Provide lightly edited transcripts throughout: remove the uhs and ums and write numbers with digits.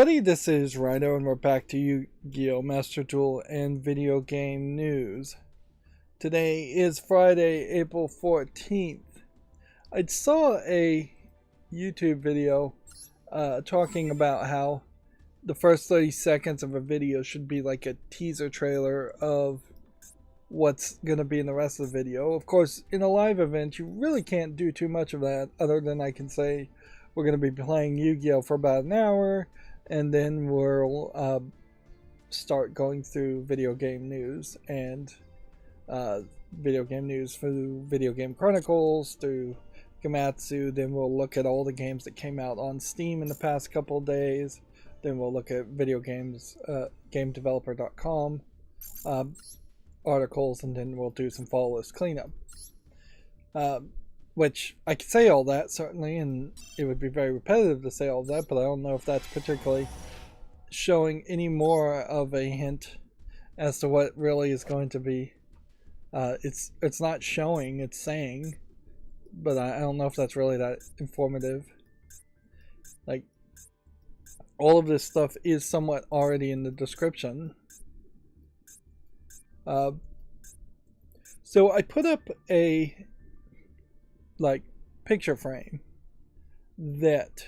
Buddy, this is Rydo, and we're back to Yu-Gi-Oh! Master Duel and video game news. Today is Friday, April 14th. I saw a YouTube video talking about how the first 30 seconds of a video should be like a teaser trailer of what's going to be in the rest of the video. Of course, in a live event, you really can't do too much of that other than I can say we're going to be playing Yu-Gi-Oh! For about an hour. And then we'll start going through video game news and video game news through Video Game Chronicles, through Gamatsu. Then we'll look at all the games that came out on Steam in the past couple of days. Then we'll look at video games, GameDeveloper.com articles, and then we'll do some follow list cleanup. Which I could say all that, certainly, and it would be very repetitive to say all that, but I don't know if that's particularly showing any more of a hint as to what really is going to be. It's not showing, it's saying, but I don't know if that's really that informative. Like, all of this stuff is somewhat already in the description. So I put up a picture frame that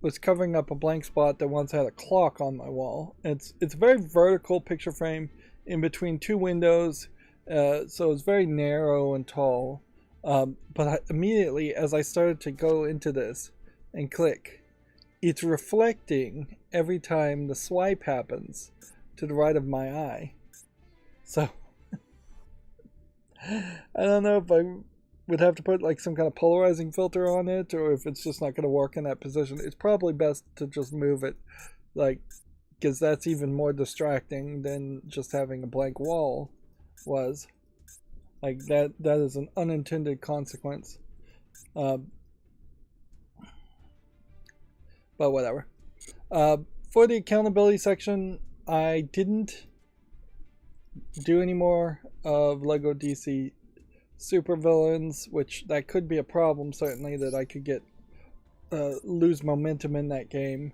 was covering up a blank spot that once had a clock on my wall. It's a very vertical picture frame in between two windows, so it's very narrow and tall. But immediately as I started to go into this and click, it's reflecting every time the swipe happens to the right of my eye. So I don't know if I would have to put like some kind of polarizing filter on it, or if it's just not going to work in that position. It's probably best to just move it, because that's even more distracting than just having a blank wall was. That is an unintended consequence. But whatever. For the accountability section, I didn't do any more of Lego DC supervillains, which that could be a problem, certainly, that I could get lose momentum in that game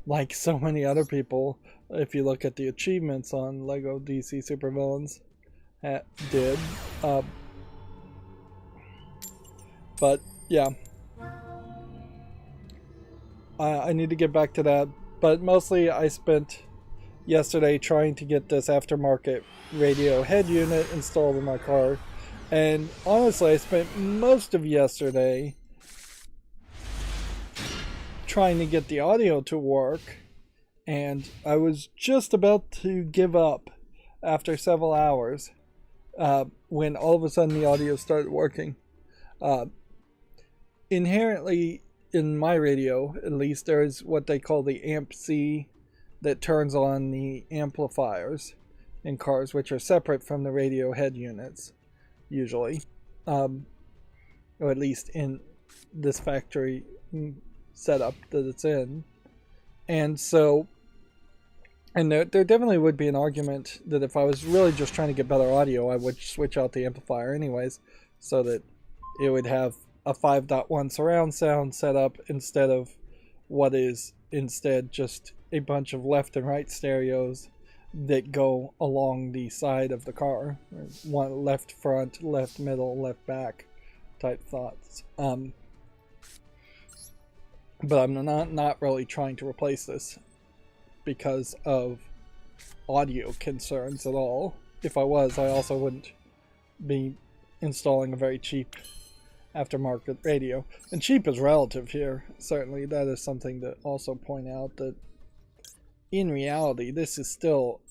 like so many other people if you look at the achievements on Lego DC supervillains did. But yeah, I need to get back to that, but mostly I spent yesterday trying to get this aftermarket radio head unit installed in my car. And honestly, I spent most of yesterday trying to get the audio to work, and I was just about to give up after several hours when all of a sudden the audio started working. Inherently, in my radio, at least, there is what they call the amp C that turns on the amplifiers in cars, which are separate from the radio head units. Usually, or at least in this factory setup that it's in. And so, and there definitely would be an argument that if I was really just trying to get better audio, I would switch out the amplifier anyways, so that it would have a 5.1 surround sound setup instead of what is instead just a bunch of left and right stereos that go along the side of the car. One left front, left middle, left back type thoughts. But I'm not really trying to replace this because of audio concerns at all. If I was, I also wouldn't be installing a very cheap aftermarket radio. And cheap is relative here. Certainly that is something to also point out, that in reality, this is still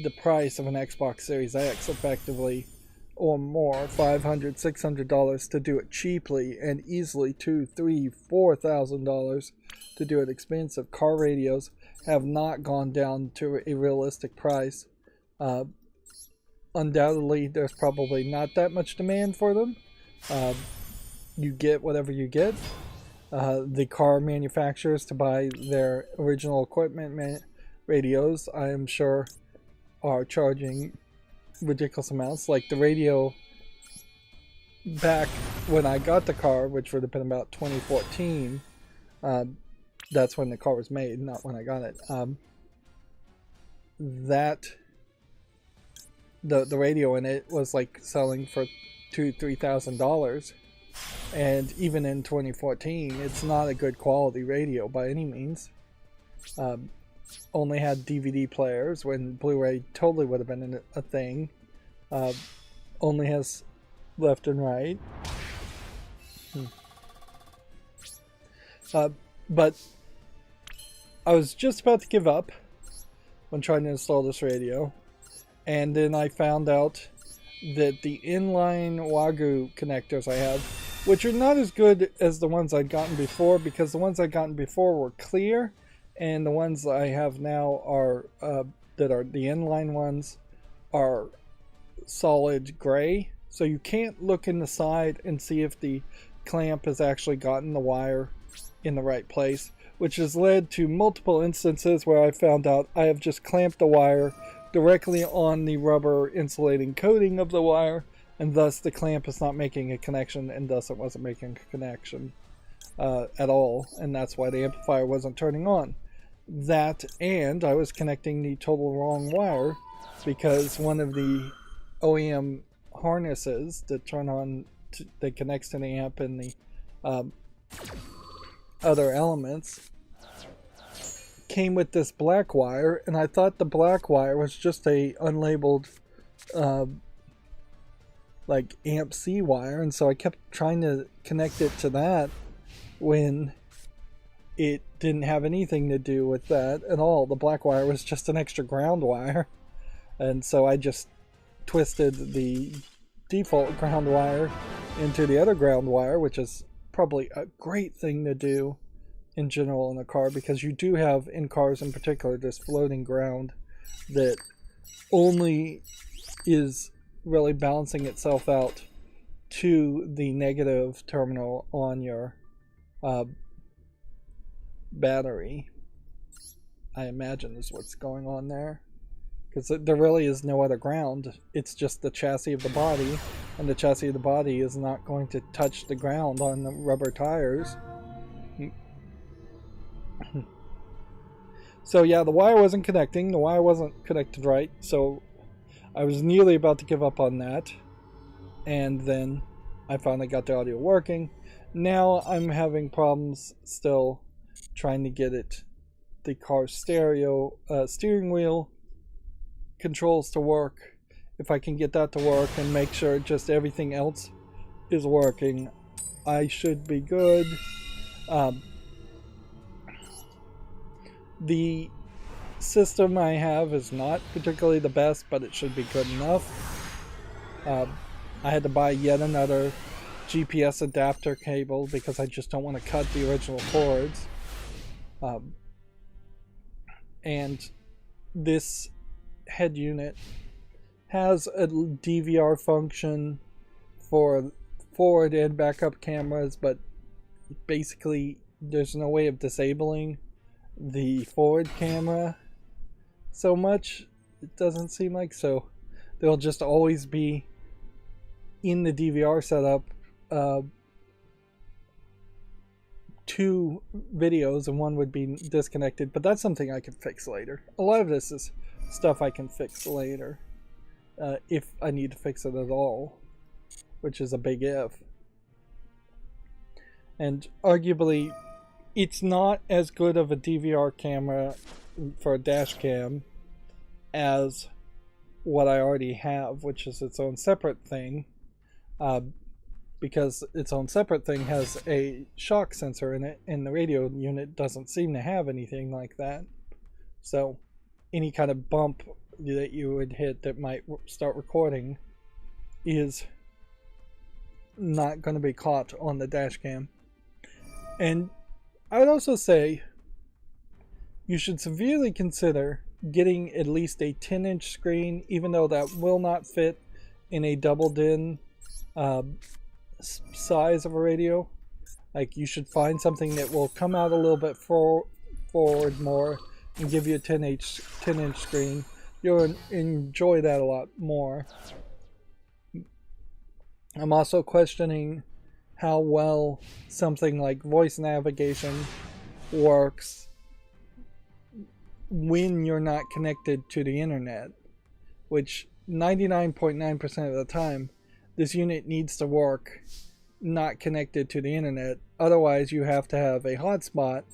the price of an Xbox Series X, effectively, or more, $500, $600 to do it cheaply, and easily $2,000, $3,000, $4,000 to do it expensive. Car radios have not gone down to a realistic price. Undoubtedly, there's probably not that much demand for them. You get whatever you get. The car manufacturers, to buy their original equipment radios, I am sure, are charging ridiculous amounts. Like the radio back when I got the car, which would have been about 2014, that's when the car was made, not when I got it. That the radio in it was like selling for $2,000-3,000, and even in 2014, it's not a good quality radio by any means. Only had DVD players when Blu-ray totally would have been a thing. Only has left and right. But I was just about to give up when trying to install this radio, and then I found out that the inline Wagyu connectors I have, which are not as good as the ones I'd gotten before, because the ones I'd gotten before were clear, and the ones I have now are that are the inline ones are solid gray, so you can't look in the side and see if the clamp has actually gotten the wire in the right place, which has led to multiple instances where I found out I have just clamped the wire directly on the rubber insulating coating of the wire, and thus the clamp is not making a connection, and thus it wasn't making a connection at all, and that's why the amplifier wasn't turning on. That, and I was connecting the total wrong wire, because one of the OEM harnesses that turn on that connects to the amp and the other elements came with this black wire, and I thought the black wire was just a unlabeled like amp C wire, and so I kept trying to connect it to that when it didn't have anything to do with that at all. The black wire was just an extra ground wire, and so I just twisted the default ground wire into the other ground wire, which is probably a great thing to do in general in a car, because you do have in cars in particular this floating ground that only is really balancing itself out to the negative terminal on your battery. I imagine is what's going on there, because there really is no other ground. It's just the chassis of the body, and the chassis of the body is not going to touch the ground on the rubber tires. So yeah, the wire wasn't connecting. The wire wasn't connected right, so I was nearly about to give up on that, and then I finally got the audio working. Now I'm having problems still trying to get the car stereo steering wheel controls to work. If I can get that to work and make sure just everything else is working, I should be good. The system I have is not particularly the best, but it should be good enough. I had to buy yet another GPS adapter cable because I just don't want to cut the original cords. And this head unit has a DVR function for forward and backup cameras, but basically there's no way of disabling the forward camera so much, it doesn't seem like. So they'll just always be in the DVR setup two videos, and one would be disconnected, but that's something I can fix later. A lot of this is stuff I can fix later, if I need to fix it at all, which is a big if. And arguably it's not as good of a DVR camera for a dash cam as what I already have, which is its own separate thing, because its own separate thing has a shock sensor in it, and the radio unit doesn't seem to have anything like that. So any kind of bump that you would hit that might start recording is not going to be caught on the dash cam. And I would also say you should severely consider getting at least a 10-inch screen, even though that will not fit in a double din size of a radio. Like, you should find something that will come out a little bit forward more and give you a 10-inch screen. You'll enjoy that a lot more. I'm also questioning how well something like voice navigation works when you're not connected to the internet, which 99.9% of the time this unit needs to work not connected to the internet. Otherwise you have to have a hotspot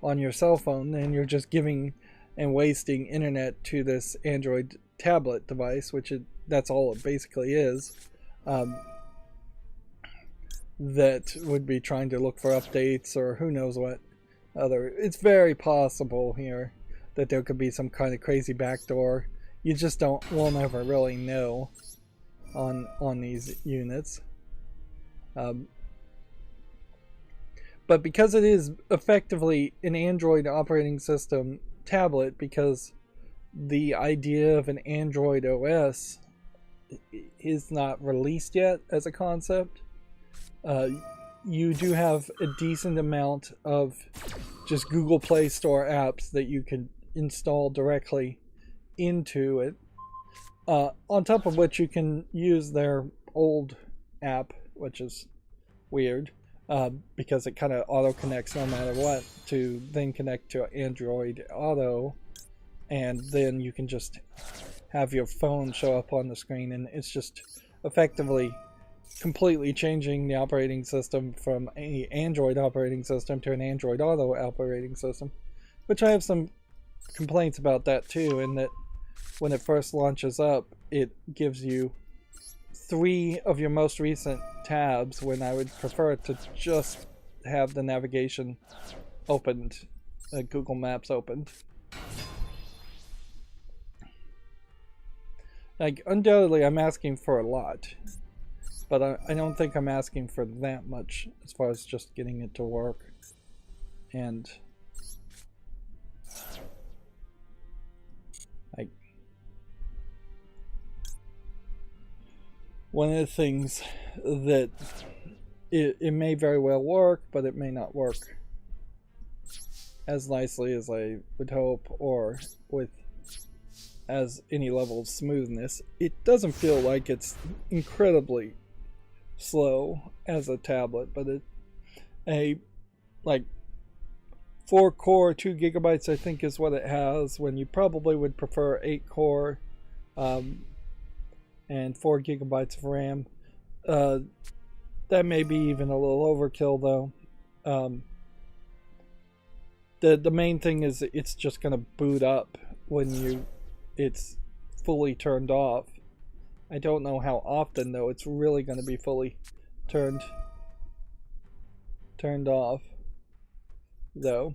on your cell phone, and you're just giving and wasting internet to this Android tablet device, which that's all it basically is. That would be trying to look for updates or who knows what other. It's very possible here that there could be some kind of crazy backdoor. You just will never really know on these units. But because it is effectively an Android operating system tablet, because the idea of an Android OS is not released yet as a concept, you do have a decent amount of just Google Play Store apps that you can install directly into it. On top of which you can use their old app, which is weird, because it kind of auto connects no matter what, to then connect to Android Auto, and then you can just have your phone show up on the screen, and it's just effectively completely changing the operating system from an Android operating system to an Android Auto operating system, which I have some complaints about that too, in that when it first launches up, it gives you 3 of your most recent tabs, when I would prefer to just have the navigation opened, Google Maps opened. Like, undoubtedly I'm asking for a lot, but I don't think I'm asking for that much as far as just getting it to work. And like, one of the things that it may very well work, but it may not work as nicely as I would hope, or with as any level of smoothness. It doesn't feel like it's incredibly slow as a tablet, but like 4 core 2 gigabytes I think is what it has, when you probably would prefer 8 core and 4 gigabytes of RAM. That may be even a little overkill though. The main thing is it's just going to boot up when it's fully turned off. I don't know how often though it's really going to be fully turned off though.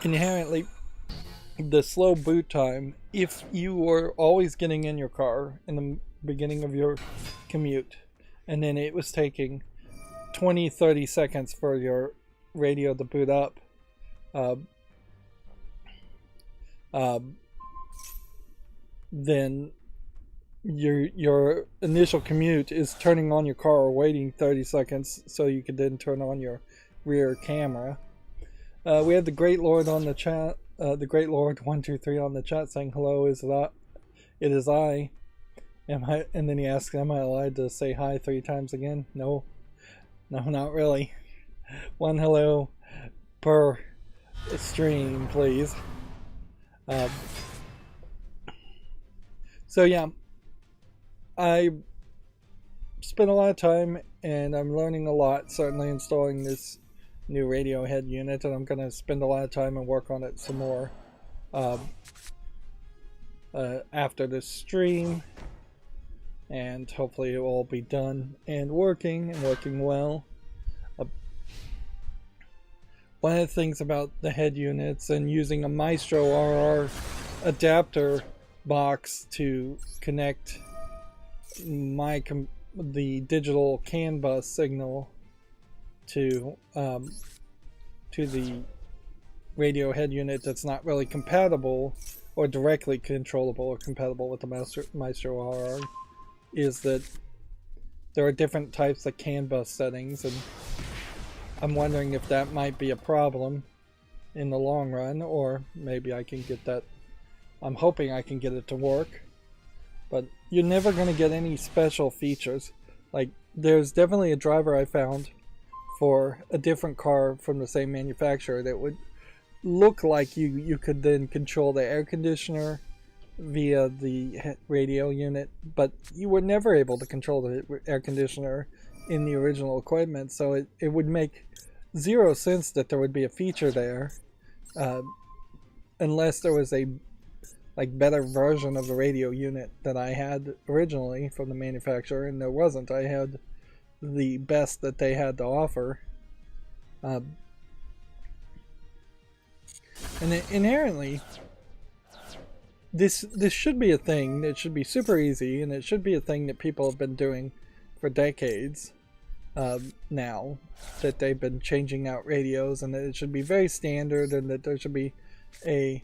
Inherently, the slow boot time, if you were always getting in your car in the beginning of your commute, and then it was taking 20-30 seconds for your radio to boot up, then your initial commute is turning on your car or waiting 30 seconds so you could then turn on your rear camera. We had the Great Lord on the chat, the Great Lord 123 on the chat saying hello. It is I. And then he asked, am I allowed to say hi 3 times again? No, not really. 1 hello per stream, please. So yeah, I spent a lot of time, and I'm learning a lot, certainly installing this new radio head unit, and I'm going to spend a lot of time and work on it some more after this stream, and hopefully it will all be done and working well. One of the things about the head units and using a Maestro RR adapter box to connect the digital CAN bus signal to the radio head unit that's not really compatible or directly controllable or compatible with the Maestro RR, is that there are different types of CAN bus settings, and I'm wondering if that might be a problem in the long run, or maybe I can get that. I'm hoping I can get it to work, but you're never going to get any special features. Like, there's definitely a driver I found for a different car from the same manufacturer that would look like you could then control the air conditioner via the radio unit, but you were never able to control the air conditioner in the original equipment, so it would make zero sense that there would be a feature there, uh, unless there was a better version of the radio unit that I had originally from the manufacturer, and there wasn't. I had the best that they had to offer. And inherently, this should be a thing that should be super easy, and it should be a thing that people have been doing for decades now, that they've been changing out radios, and that it should be very standard, and that there should be a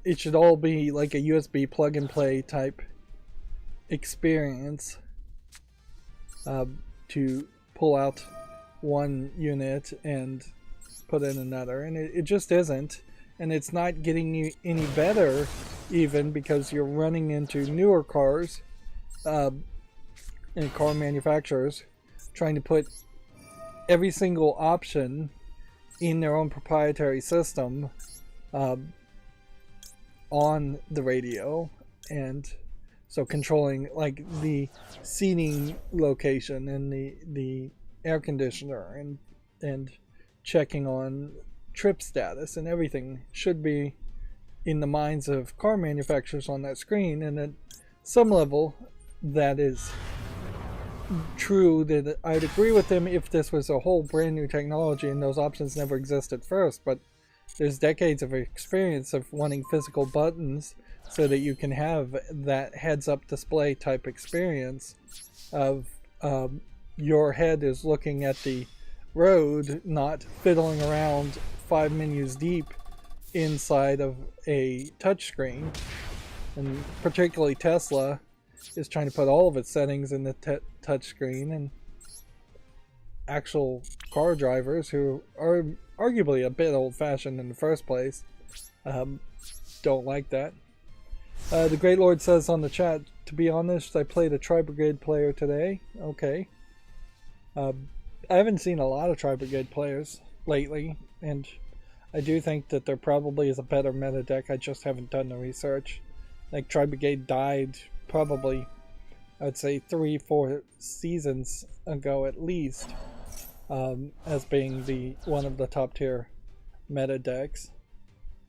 it should all be like a USB plug and play type experience to pull out one unit and put in another, and it just isn't, and it's not getting you any better, even because you're running into newer cars and car manufacturers trying to put every single option in their own proprietary system on the radio, and so controlling like the seating location and the air conditioner and checking on trip status, and everything should be in the minds of car manufacturers on that screen. And at some level that is true, that I'd agree with them if this was a whole brand new technology and those options never existed first, but there's decades of experience of wanting physical buttons so that you can have that heads-up display type experience of your head is looking at the road, not fiddling around 5 menus deep inside of a touchscreen. And particularly Tesla is trying to put all of its settings in the touchscreen, and actual car drivers who are arguably a bit old-fashioned in the first place don't like that. The Great Lord says on the chat, to be honest, I played a Tri-Brigade player today. Okay. I haven't seen a lot of Tri-Brigade players lately, and I do think that there probably is a better meta deck. I just haven't done the research. Like, Tri-Brigade died probably, I'd say 3-4 seasons ago at least, as being one of the top tier meta decks,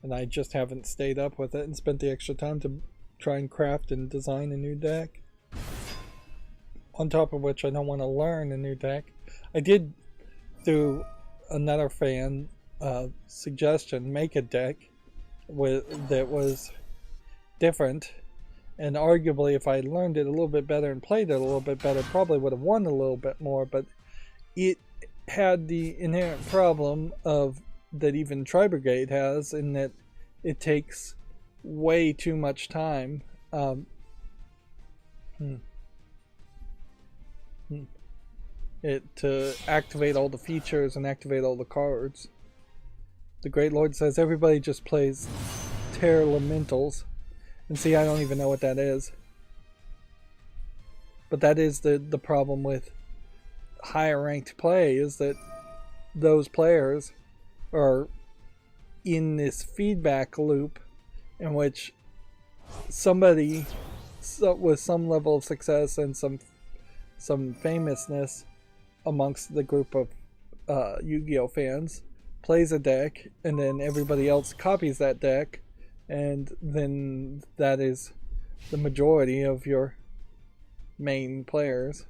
and I just haven't stayed up with it and spent the extra time to try and craft and design a new deck. On top of which, I don't want to learn a new deck. I did, through another fan suggestion, make a deck that was different, and arguably if I learned it a little bit better and played it a little bit better, probably would have won a little bit more, but it had the inherent problem of that even Tri-Brigade has, in that it takes way too much time to activate all the features and activate all the cards. The Great Lord says everybody just plays Terror Elementals, and see, I don't even know what that is. But that is the problem with higher ranked play, is that those players are in this feedback loop in which somebody with some level of success and some famousness amongst the group of Yu-Gi-Oh fans plays a deck, and then everybody else copies that deck, and then that is the majority of your main players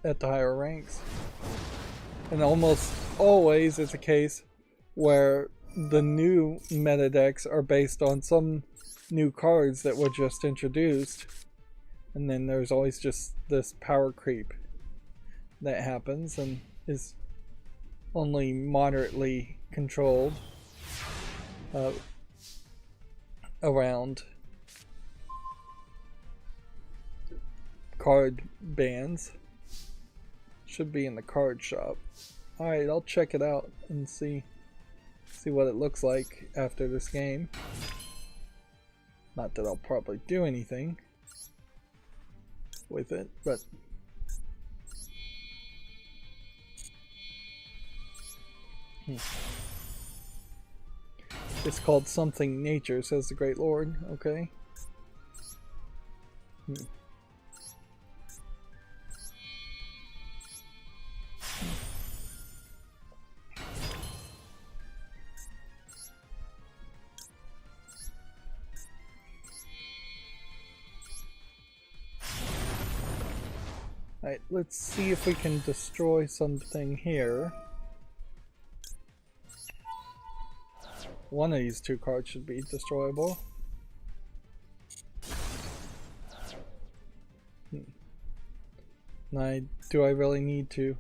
at the higher ranks. And almost always it's a case where the new meta decks are based on some new cards that were just introduced, and then there's always just this power creep that happens and is only moderately controlled around card bans. Should be in the card shop. Alright, I'll check it out and see See what it looks like after this game. Not that I'll probably do anything with it, but it's called something nature, says the Great Lord. Okay. Alright, let's see if we can destroy something here. One of these two cards should be destroyable. Do I really need to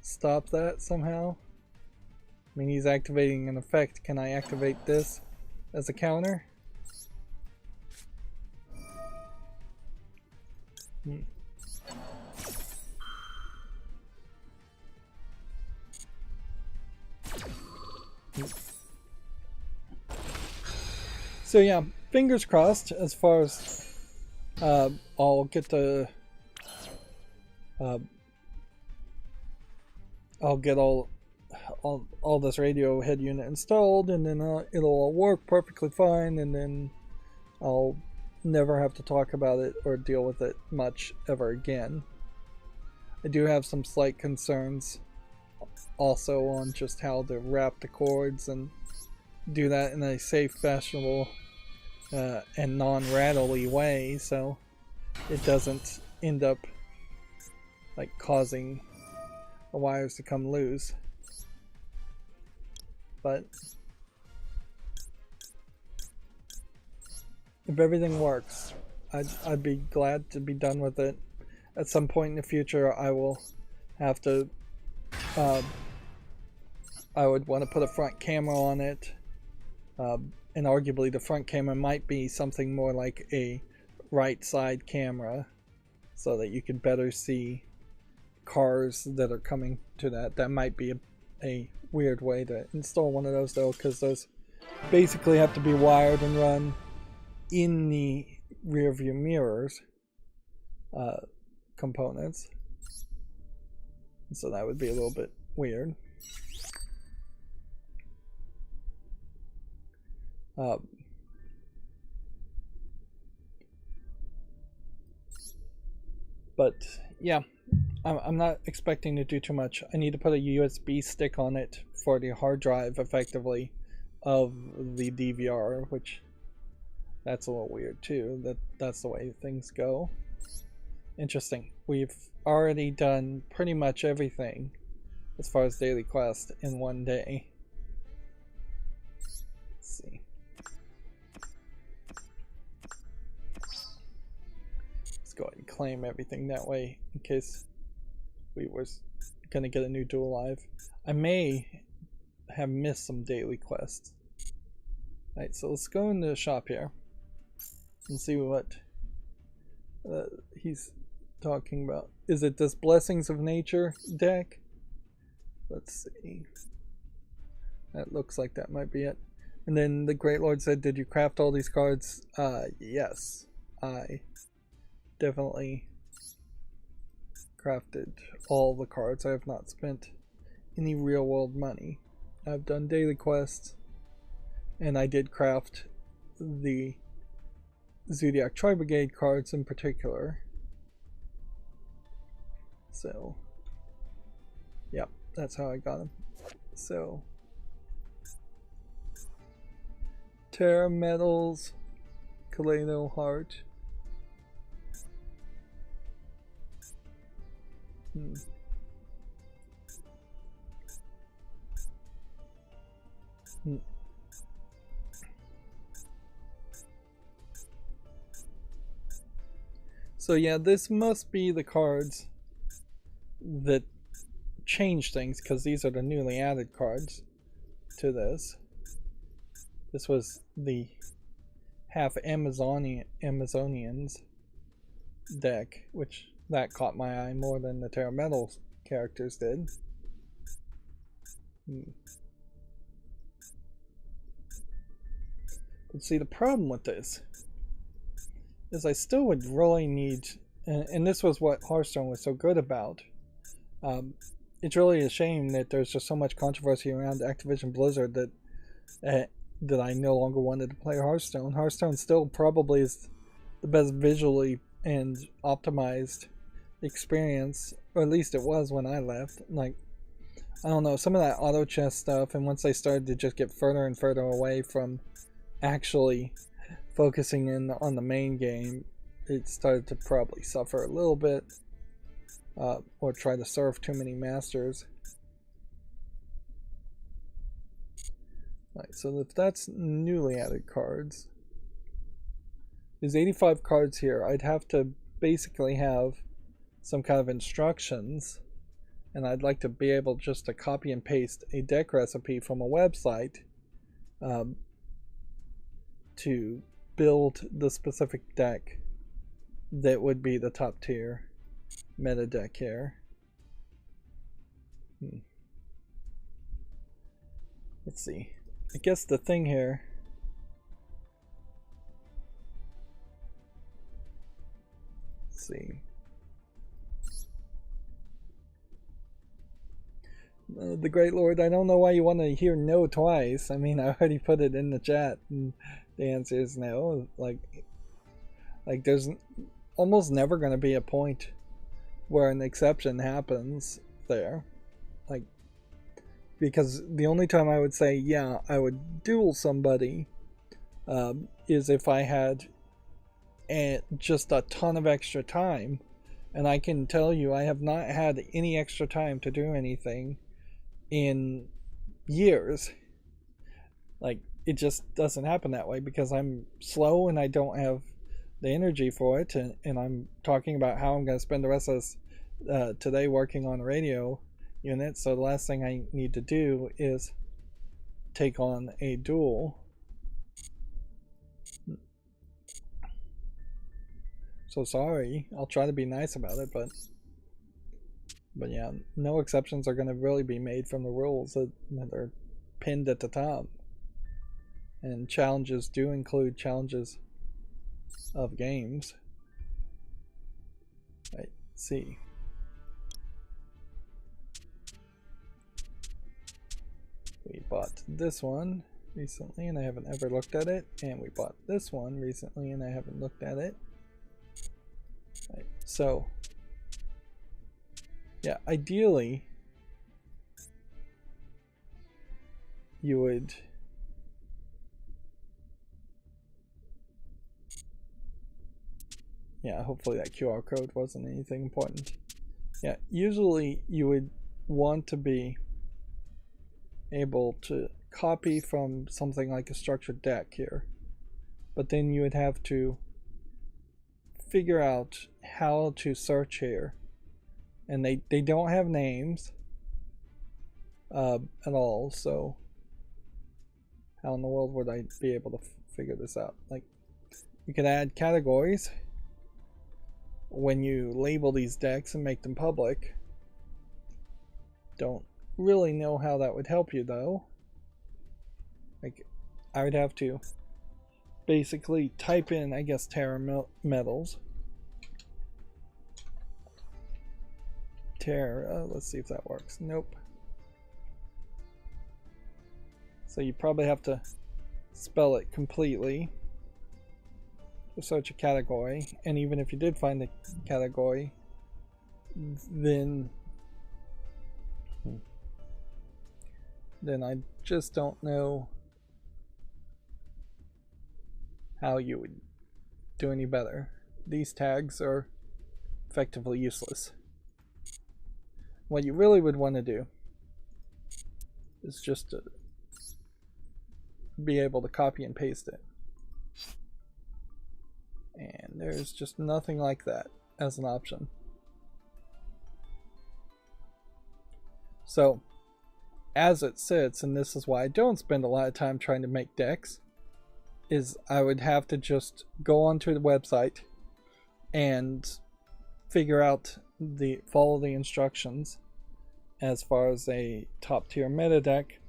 stop that somehow? I mean, he's activating an effect. Can I activate this as a counter? So yeah, fingers crossed as far as I'll get the I'll get all this radio head unit installed, and then it'll all work perfectly fine, and then I'll never have to talk about it or deal with it much ever again. I do have some slight concerns also on just how to wrap the cords and do that in a safe, fashionable, and non-rattly way, so it doesn't end up like causing the wires to come loose. But if everything works, I'd be glad to be done with it. At some point in the future, I will have to I would want to put a front camera on it, and arguably the front camera might be something more like a right side camera, so that you can better see cars that are coming to that. That might be a weird way to install one of those though, because those basically have to be wired and run in the rear view mirrors components, so that would be a little bit weird. But yeah, I'm not expecting to do too much. I need to put a USB stick on it for the hard drive, effectively, of the DVR, which that's a little weird too. That's the way things go. Interesting. We've already done pretty much everything as far as daily quest in one day. Let's see. Let's go ahead and claim everything that way in case we were gonna get a new Duel live. I may have missed some daily quests. Alright, so let's go into the shop here and see what he's talking about. Is it this Blessings of Nature deck? Let's see. That looks like that might be it. And then the Great Lord said, did you craft all these cards? Yes. I definitely crafted all the cards. I have not spent any real world money. I've done daily quests, and I did craft the Zodiac Tri-Brigade cards in particular. So, yep, that's how I got them. So, Terra Metals, Kaleno Heart. So yeah, this must be the cards that change things, because these are the newly added cards to this. This was the half Amazonians deck, which that caught my eye more than the Terra Metals characters did. But see, the problem with this is I still would really need, and this was what Hearthstone was so good about. It's really a shame that there's just so much controversy around Activision Blizzard that I no longer wanted to play Hearthstone. Hearthstone still probably is the best visually and optimized experience, or at least it was when I left. Like, I don't know, some of that auto chess stuff, and once they started to just get further and further away from actually focusing in on the main game, it started to probably suffer a little bit, or try to serve too many masters. Right, so if that's newly added cards, there's 85 cards here. I'd have to basically have some kind of instructions, and I'd like to be able just to copy and paste a deck recipe from a website to build the specific deck that would be the top tier meta deck here. Let's see. I guess the thing here, let's see. The Great Lord, I don't know why you want to hear no twice. I mean, I already put it in the chat, and the answer is no. Like there's almost never going to be a point where an exception happens there. Like, because the only time I would say, yeah, I would duel somebody is if I had just a ton of extra time. And I can tell you, I have not had any extra time to do anything in years. Like, it just doesn't happen that way because I'm slow and I don't have the energy for it. And I'm talking about how I'm going to spend the rest of this today working on a radio unit. So the last thing I need to do is take on a duel. So sorry, I'll try to be nice about it, but yeah, no exceptions are going to really be made from the rules that are pinned at the top. And challenges do include challenges of games. Right, see. We bought this one recently and I haven't ever looked at it, and we bought this one recently and I haven't looked at it. Right, so yeah, ideally you would hopefully that QR code wasn't anything important. Yeah, usually you would want to be able to copy from something like a structured deck here, but then you would have to figure out how to search here, and they don't have names at all, so how in the world would I be able to figure this out? Like, you can add categories when you label these decks and make them public. Don't really know how that would help you though. Like, I would have to basically type in, I guess, Terra Metals. Terra, let's see if that works. Nope. So you probably have to spell it completely to search a category, and even if you did find a category, then I just don't know how you would do any better. These tags are effectively useless. What you really would want to do is just to be able to copy and paste it. And there's just nothing like that as an option. So, as it sits, and this is why I don't spend a lot of time trying to make decks, is I would have to just go onto the website and figure out follow the instructions as far as a top tier meta deck,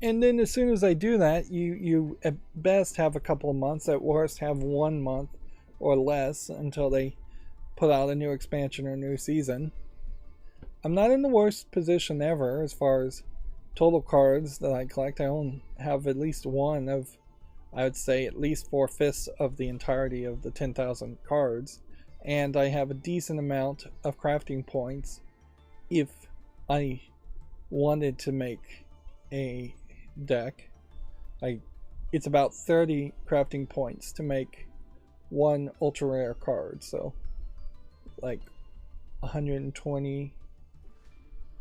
And then as soon as I do that, you at best have a couple of months, at worst have 1 month or less until they put out a new expansion or a new season. I'm not in the worst position ever as far as total cards that I collect. I only have at least one of, I would say, at least 4/5 of the entirety of the 10,000 cards. And I have a decent amount of crafting points if I wanted to make a deck. It's about 30 crafting points to make one ultra rare card, so like 120,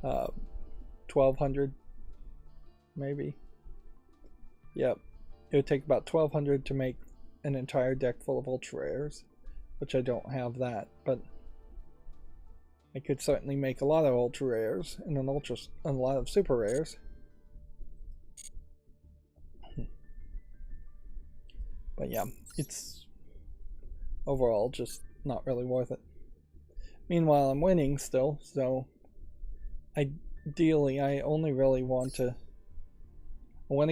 1200 maybe. Yep, it would take about 1200 to make an entire deck full of ultra rares, which I don't have that, but I could certainly make a lot of ultra rares and a lot of super rares. But yeah, it's overall just not really worth it. Meanwhile, I'm winning still, so ideally I only really want to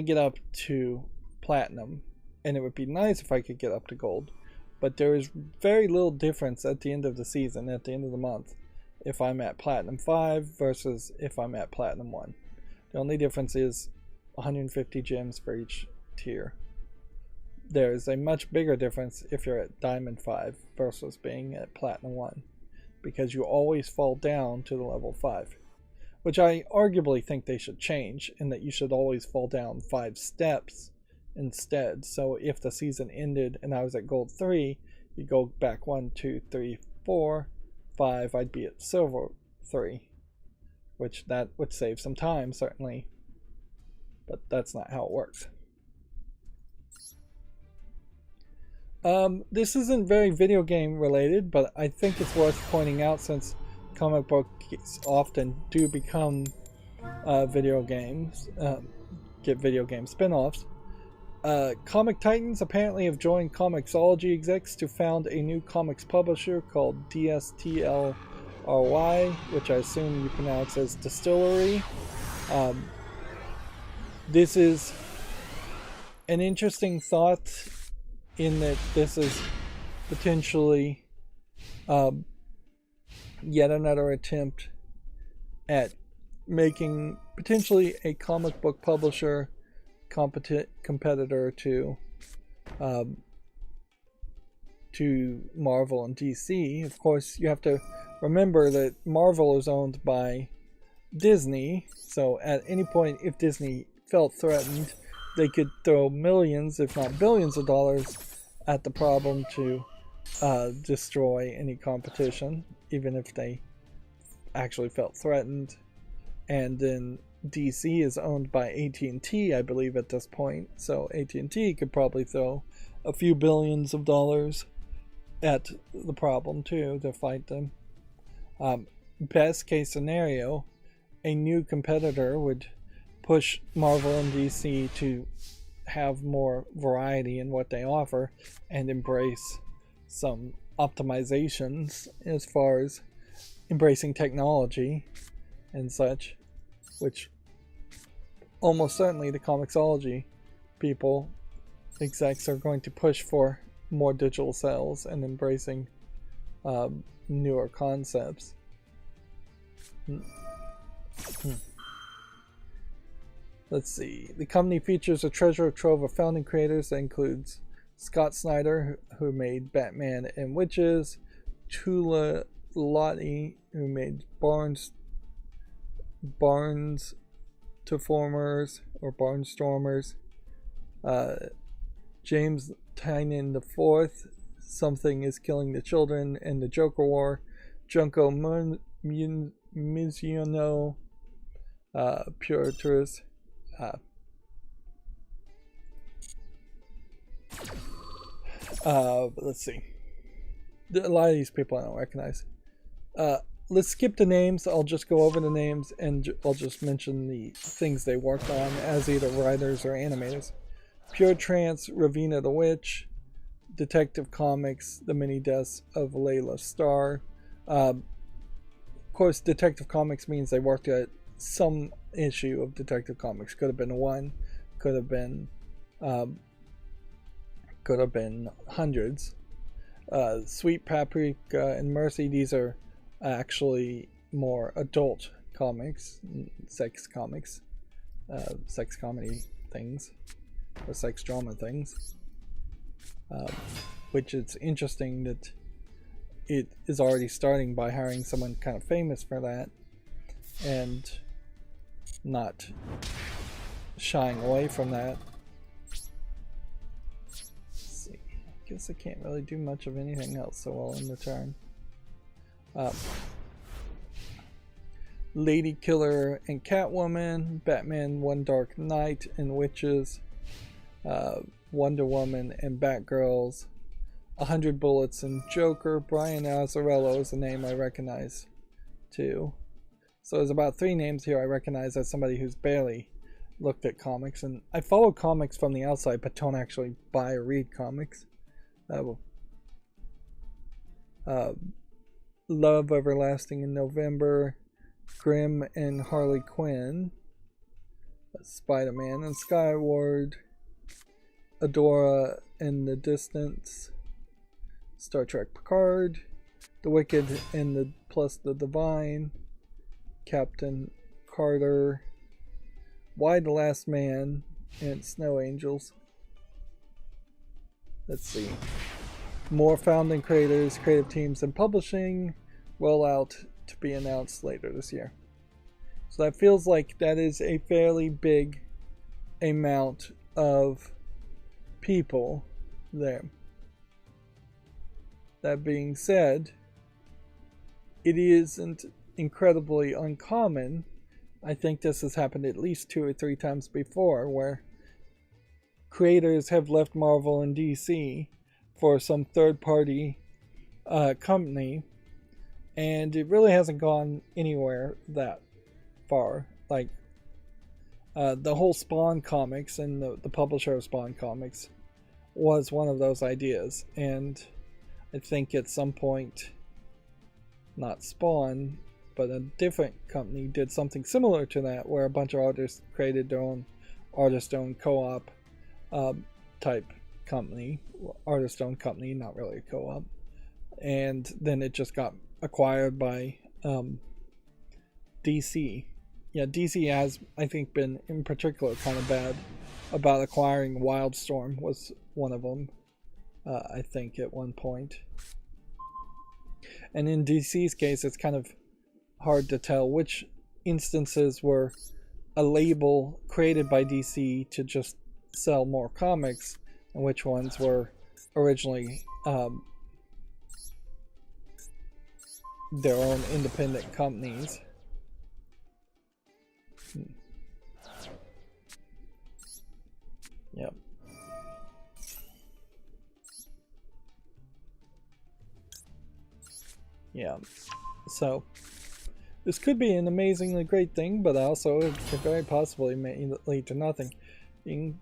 get up to platinum, and it would be nice if I could get up to gold, but there is very little difference at the end of the season, at the end of the month, if I'm at platinum 5 versus if I'm at platinum 1. The only difference is 150 gems for each tier. There's a much bigger difference if you're at diamond 5 versus being at platinum 1, because you always fall down to the level 5, which I arguably think they should change, in that you should always fall down 5 steps instead. So if the season ended and I was at gold 3, you go back 1, 2, 3, 4, 5, I'd be at silver 3, which that would save some time certainly, but that's not how it works. This isn't very video game related, but I think it's worth pointing out since comic books often do become video games, get video game spin-offs. Comic Titans apparently have joined Comixology execs to found a new comics publisher called DSTLRY, which I assume you pronounce as Distillery. This is an interesting thought, in that this is potentially yet another attempt at making potentially a comic book publisher competitor to Marvel and DC. Of course, you have to remember that Marvel is owned by Disney, so at any point, if Disney felt threatened, they could throw millions, if not billions of dollars at the problem to destroy any competition, even if they actually felt threatened. And then DC is owned by AT&T, I believe, at this point, so AT&T could probably throw a few billions of dollars at the problem too, to fight them. Best case scenario, a new competitor would push Marvel and DC to have more variety in what they offer and embrace some optimizations as far as embracing technology and such, which almost certainly the Comixology people, execs, are going to push for more digital sales and embracing newer concepts. Let's see. The company features a treasure trove of founding creators that includes Scott Snyder, who made Batman and Witches, Tula Lottie, who made Barnes to Barnstormers, James Tynion IV, Something is Killing the Children, and the Joker War, Junko Mizuno, Pure Tourist, let's see. A lot of these people I don't recognize. Let's skip the names. I'll just go over the names and I'll just mention the things they worked on as either writers or animators. Pure Trance, Ravina the Witch, Detective Comics, The Mini Deaths of Layla Starr. Of course, Detective Comics means they worked at some issue of Detective Comics. Could have been one, could have been hundreds. Sweet Paprika and Mercy, these are actually more adult comics, sex comics, sex comedy things, or sex drama things. Which it's interesting that it is already starting by hiring someone kind of famous for that and not shying away from that. Let's see. I guess I can't really do much of anything else, so I'll end the turn. Lady Killer and Catwoman, Batman One Dark Knight and Witches, Wonder Woman and Batgirls, 100 Bullets and Joker. Brian Azzarello is a name I recognize too. So there's about 3 names here I recognize as somebody who's barely looked at comics, and I follow comics from the outside but don't actually buy or read comics. Love Everlasting in November, Grimm and Harley Quinn, Spider-Man and Skyward, Adora in the Distance, Star Trek Picard, The Wicked and the Plus the Divine, Captain Carter, Why the Last Man, and Snow Angels. Let's see. More founding creators, creative teams, and publishing rollout to be announced later this year. So that feels like that is a fairly big amount of people there. That being said, it isn't incredibly uncommon. I think this has happened at least 2 or 3 times before, where creators have left Marvel and DC for some third-party company, and it really hasn't gone anywhere that far. Like the whole Spawn comics and the publisher of Spawn comics was one of those ideas, and I think at some point, not Spawn, but a different company did something similar to that, where a bunch of artists created their own artist-owned co-op type company, artist-owned company, not really a co-op, and then it just got acquired by DC. Yeah, DC has, I think, been in particular kind of bad about acquiring Wildstorm, was one of them, I think, at one point. And in DC's case, it's kind of hard to tell which instances were a label created by DC to just sell more comics, and which ones were originally their own independent companies. Yep. Yeah. So this could be an amazingly great thing, but also it could very possibly may lead to nothing,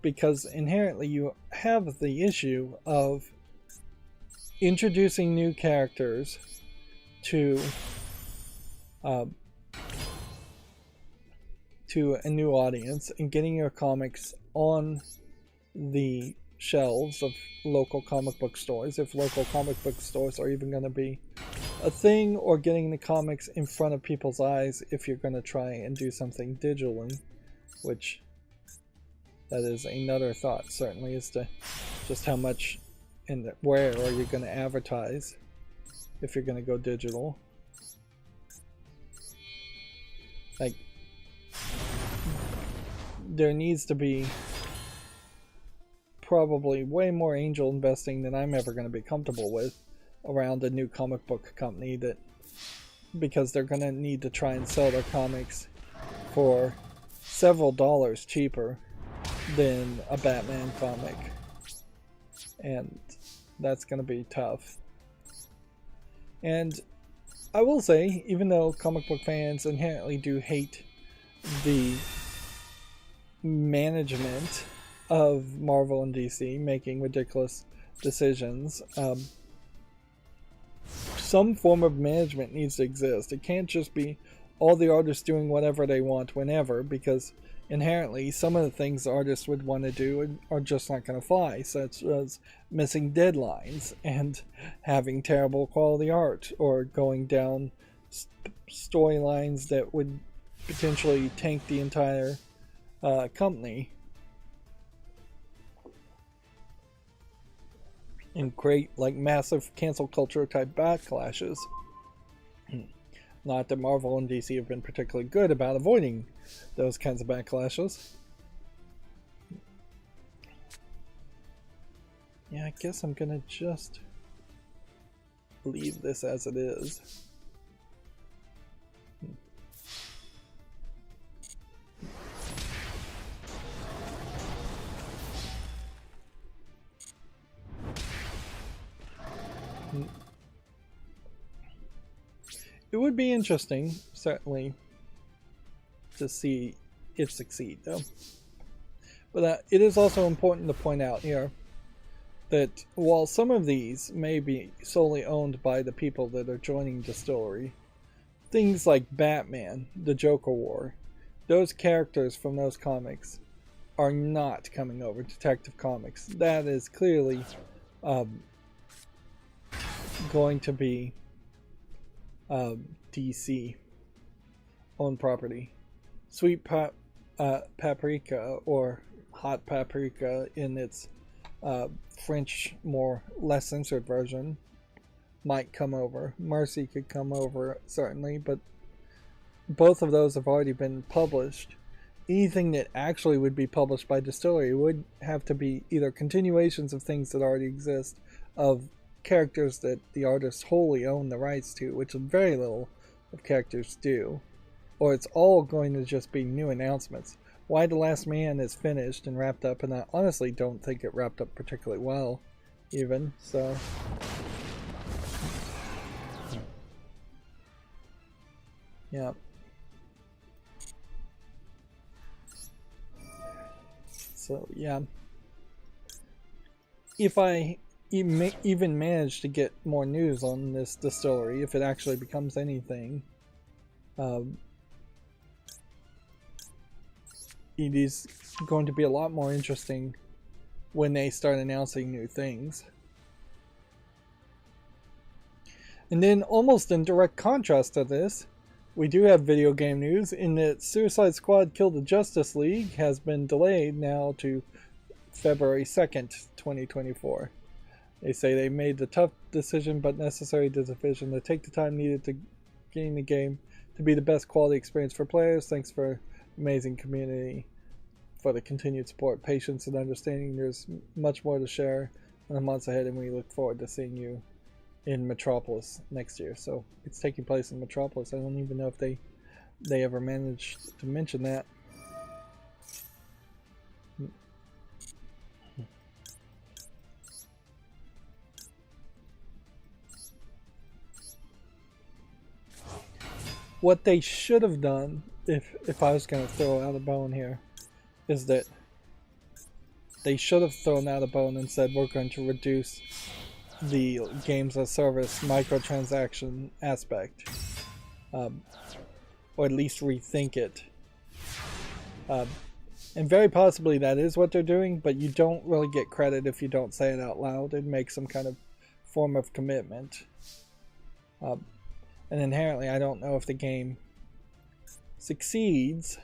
because inherently you have the issue of introducing new characters to a new audience and getting your comics on the shelves of local comic book stores, if local comic book stores are even going to be a thing, or getting the comics in front of people's eyes if you're going to try and do something digitally, which that is another thought, certainly, as to just how much and where are you going to advertise if you're going to go digital. Like, there needs to be probably way more angel investing than I'm ever going to be comfortable with around a new comic book company, that because they're going to need to try and sell their comics for several dollars cheaper than a Batman comic, and that's going to be tough. And I will say, even though comic book fans inherently do hate the management of Marvel and DC making ridiculous decisions, some form of management needs to exist. It can't just be all the artists doing whatever they want whenever, because inherently some of the things artists would want to do are just not going to fly, such as missing deadlines and having terrible quality art, or going down storylines that would potentially tank the entire company and create like massive cancel culture type backlashes. Not that Marvel and DC have been particularly good about avoiding those kinds of backlashes. Yeah, I guess I'm gonna just leave this as it is. It would be interesting, certainly, to see it succeed, though. But it is also important to point out here that while some of these may be solely owned by the people that are joining Distillery, things like Batman, the Joker War, those characters from those comics are not coming over to Detective Comics. That is clearly going to be DC owned property. Sweet Paprika, or Hot Paprika in its French, less censored version, might come over. Mercy could come over, certainly, but both of those have already been published. Anything that actually would be published by Distillery would have to be either continuations of things that already exist, of characters that the artists wholly own the rights to, which very little of characters do, or it's all going to just be new announcements. Why the Last Man is finished and wrapped up, and I honestly don't think it wrapped up particularly well, even, so... yeah. So, yeah. If I even manage to get more news on this Distillery, if it actually becomes anything, it is going to be a lot more interesting when they start announcing new things. And then, almost in direct contrast to this, we do have video game news in that Suicide Squad Kill the Justice League has been delayed now to February 2nd, 2024. They say they made the tough decision but necessary decision to take the time needed to gain the game to be the best quality experience for players. Thanks for amazing community for the continued support, patience, and understanding. There's much more to share in the months ahead, and we look forward to seeing you in Metropolis next year. So it's taking place in Metropolis. I don't even know if they ever managed to mention that. What they should have done, if I was going to throw out a bone here, is that they should have thrown out a bone and said, we're going to reduce the games as service microtransaction aspect, or at least rethink it. And very possibly that is what they're doing, but you don't really get credit if you don't say it out loud and make some kind of form of commitment. And inherently, I don't know if the game succeeds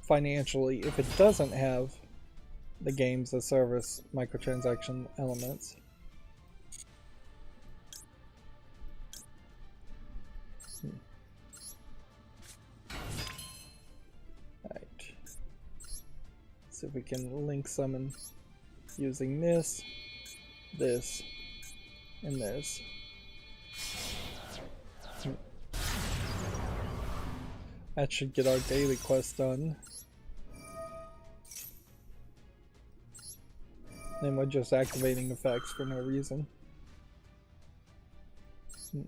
financially if it doesn't have the games as service microtransaction elements. Alright. See if we can link summon using this, and this. That should get our daily quest done. Then we're just activating effects for no reason. I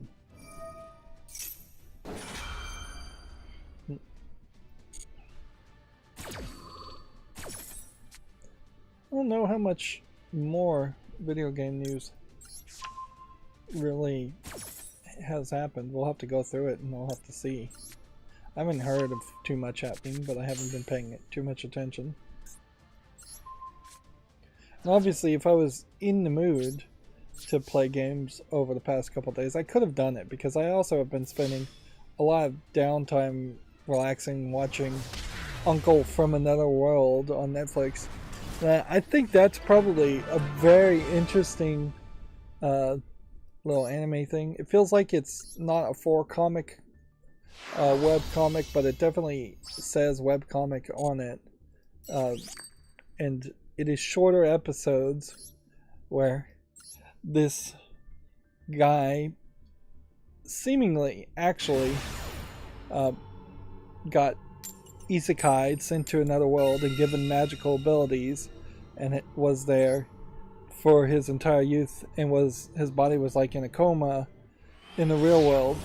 don't know how much more video game news really has happened. We'll have to go through it and we'll have to see. I haven't heard of too much happening, but I haven't been paying too much attention. And obviously, if I was in the mood to play games over the past couple days, I could have done it, because I also have been spending a lot of downtime relaxing, watching Uncle from Another World on Netflix. I think that's probably a very interesting little anime thing. It feels like it's not a 4-comic web comic, but it definitely says web comic on it. And it is shorter episodes where this guy seemingly actually got isekai, sent to another world and given magical abilities, and it was there for his entire youth, and his body was like in a coma in the real world.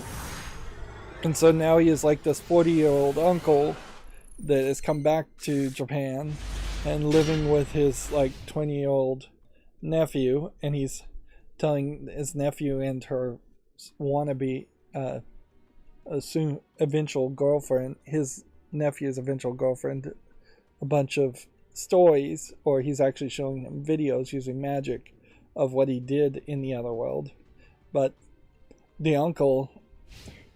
And so now he is like this 40-year-old uncle that has come back to Japan and living with his like 20-year-old nephew, and he's telling his nephew and her wannabe soon eventual girlfriend, his nephew's eventual girlfriend, a bunch of stories, or he's actually showing them videos using magic of what he did in the other world. But the uncle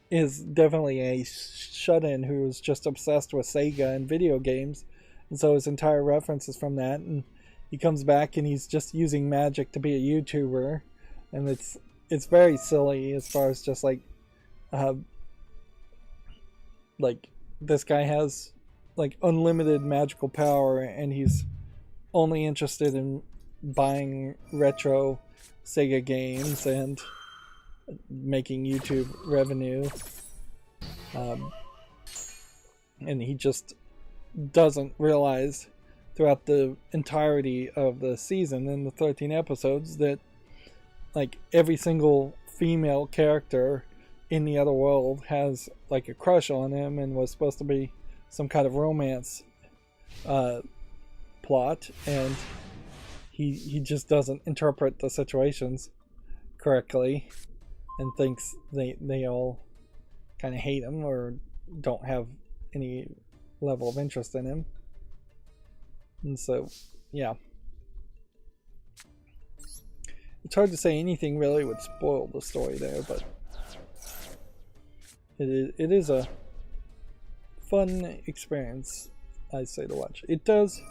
is definitely a shut-in who's just obsessed with Sega and video games, and so his entire reference is from that. And he comes back and he's just using magic to be a YouTuber, and it's very silly as far as just like this guy has like unlimited magical power, and he's only interested in buying retro Sega games and making YouTube revenue, and he just doesn't realize throughout the entirety of the season, in the 13 episodes, that like every single female character in the other world has like a crush on him and was supposed to be some kind of romance plot, and he just doesn't interpret the situations correctly and thinks they all kind of hate him or don't have any level of interest in him. And so, yeah. It's hard to say anything really would spoil the story there, but it is a fun experience, I'd say, to watch. It does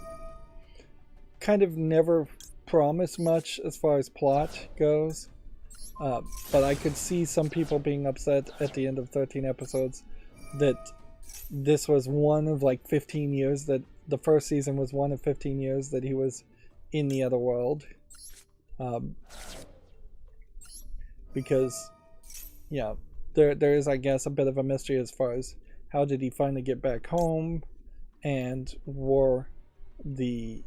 kind of never promise much as far as plot goes, but I could see some people being upset at the end of 13 episodes that this was one of like 15 years, that the first season was one of 15 years that he was in the other world. Because, yeah, there is, I guess, a bit of a mystery as far as how did he finally get back home, and were the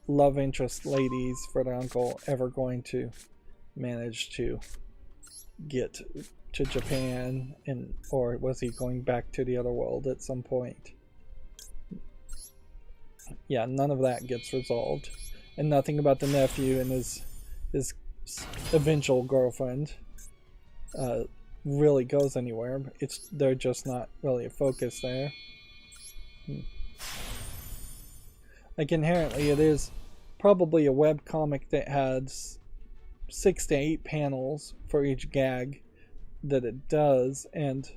love interest ladies for the uncle ever going to manage to get to Japan, and or was he going back to the other world at some point? Yeah, none of that gets resolved, and nothing about the nephew and his eventual girlfriend really goes anywhere. They're just not really a focus there. Like, inherently it is probably a web comic that has 6 to 8 panels for each gag that it does, and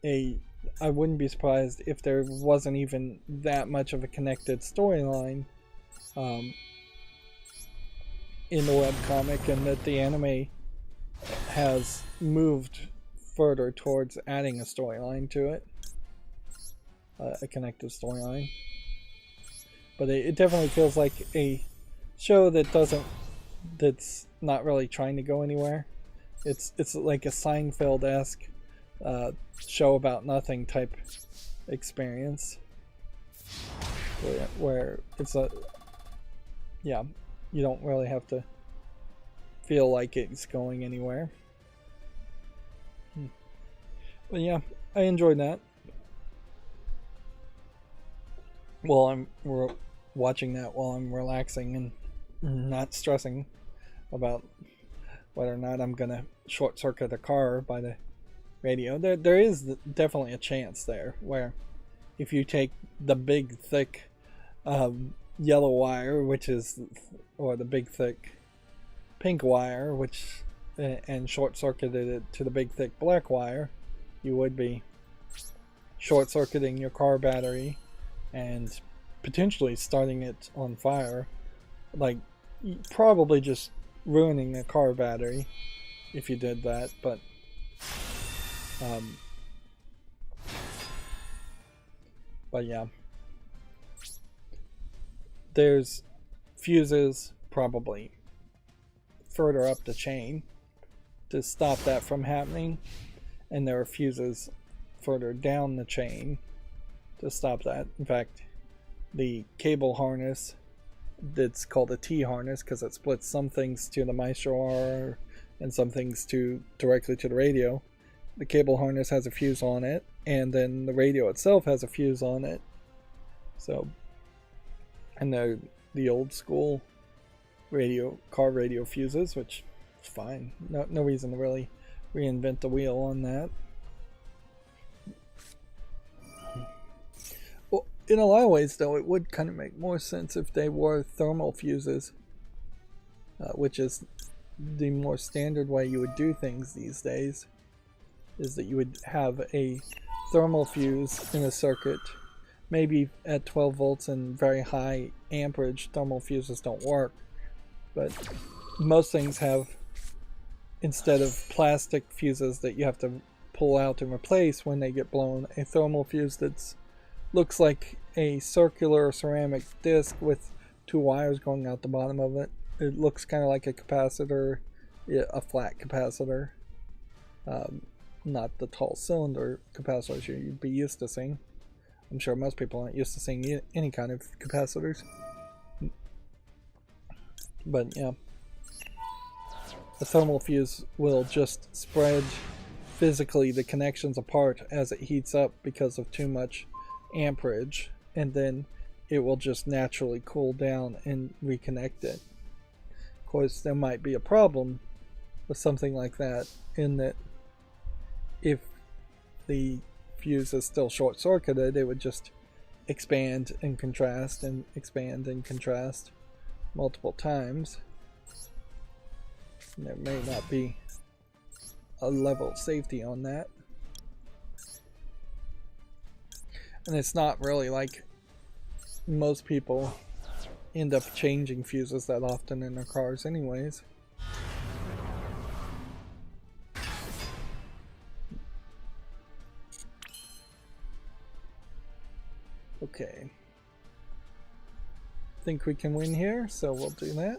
I wouldn't be surprised if there wasn't even that much of a connected storyline in the webcomic, and that the anime has moved further towards adding a storyline to it, a connected storyline. But it definitely feels like a show that's not really trying to go anywhere. It's like a Seinfeld-esque show about nothing type experience, where it's you don't really have to feel like it's going anywhere. But yeah, I enjoyed that. We're watching that while I'm relaxing and not stressing about whether or not I'm gonna short circuit the car by the radio. There is definitely a chance there where if you take the big thick yellow wire, which is, or the big thick pink wire, which and short circuited it to the big thick black wire, you would be short circuiting your car battery and potentially starting it on fire, like probably just ruining the car battery if you did that. But yeah, there's fuses probably further up the chain to stop that from happening, and there are fuses further down the chain to stop that. In fact, the cable harness that's called a T harness because it splits some things to the Maestro R and some things directly to the radio. The cable harness has a fuse on it, and then the radio itself has a fuse on it. So, and the old school car radio fuses, which is fine. No reason to really reinvent the wheel on that. Well, in a lot of ways, though, it would kind of make more sense if they were thermal fuses, which is the more standard way you would do things these days, is that you would have a thermal fuse in a circuit, maybe at 12 volts and very high amperage. Thermal fuses don't work, but most things have, instead of plastic fuses that you have to pull out and replace when they get blown, a thermal fuse that looks like a circular ceramic disc with two wires going out the bottom of it. It looks kind of like a capacitor, a flat capacitor, not the tall cylinder capacitors you'd be used to seeing. I'm sure most people aren't used to seeing any kind of capacitors. But yeah, a thermal fuse will just spread physically the connections apart as it heats up because of too much amperage, and then it will just naturally cool down and reconnect it. Of course, there might be a problem with something like that, in that if the fuse is still short-circuited, it would just expand and contrast and expand and contrast multiple times. And there may not be a level of safety on that. And it's not really like most people end up changing fuses that often in their cars anyways. Okay. Think we can win here, so we'll do that.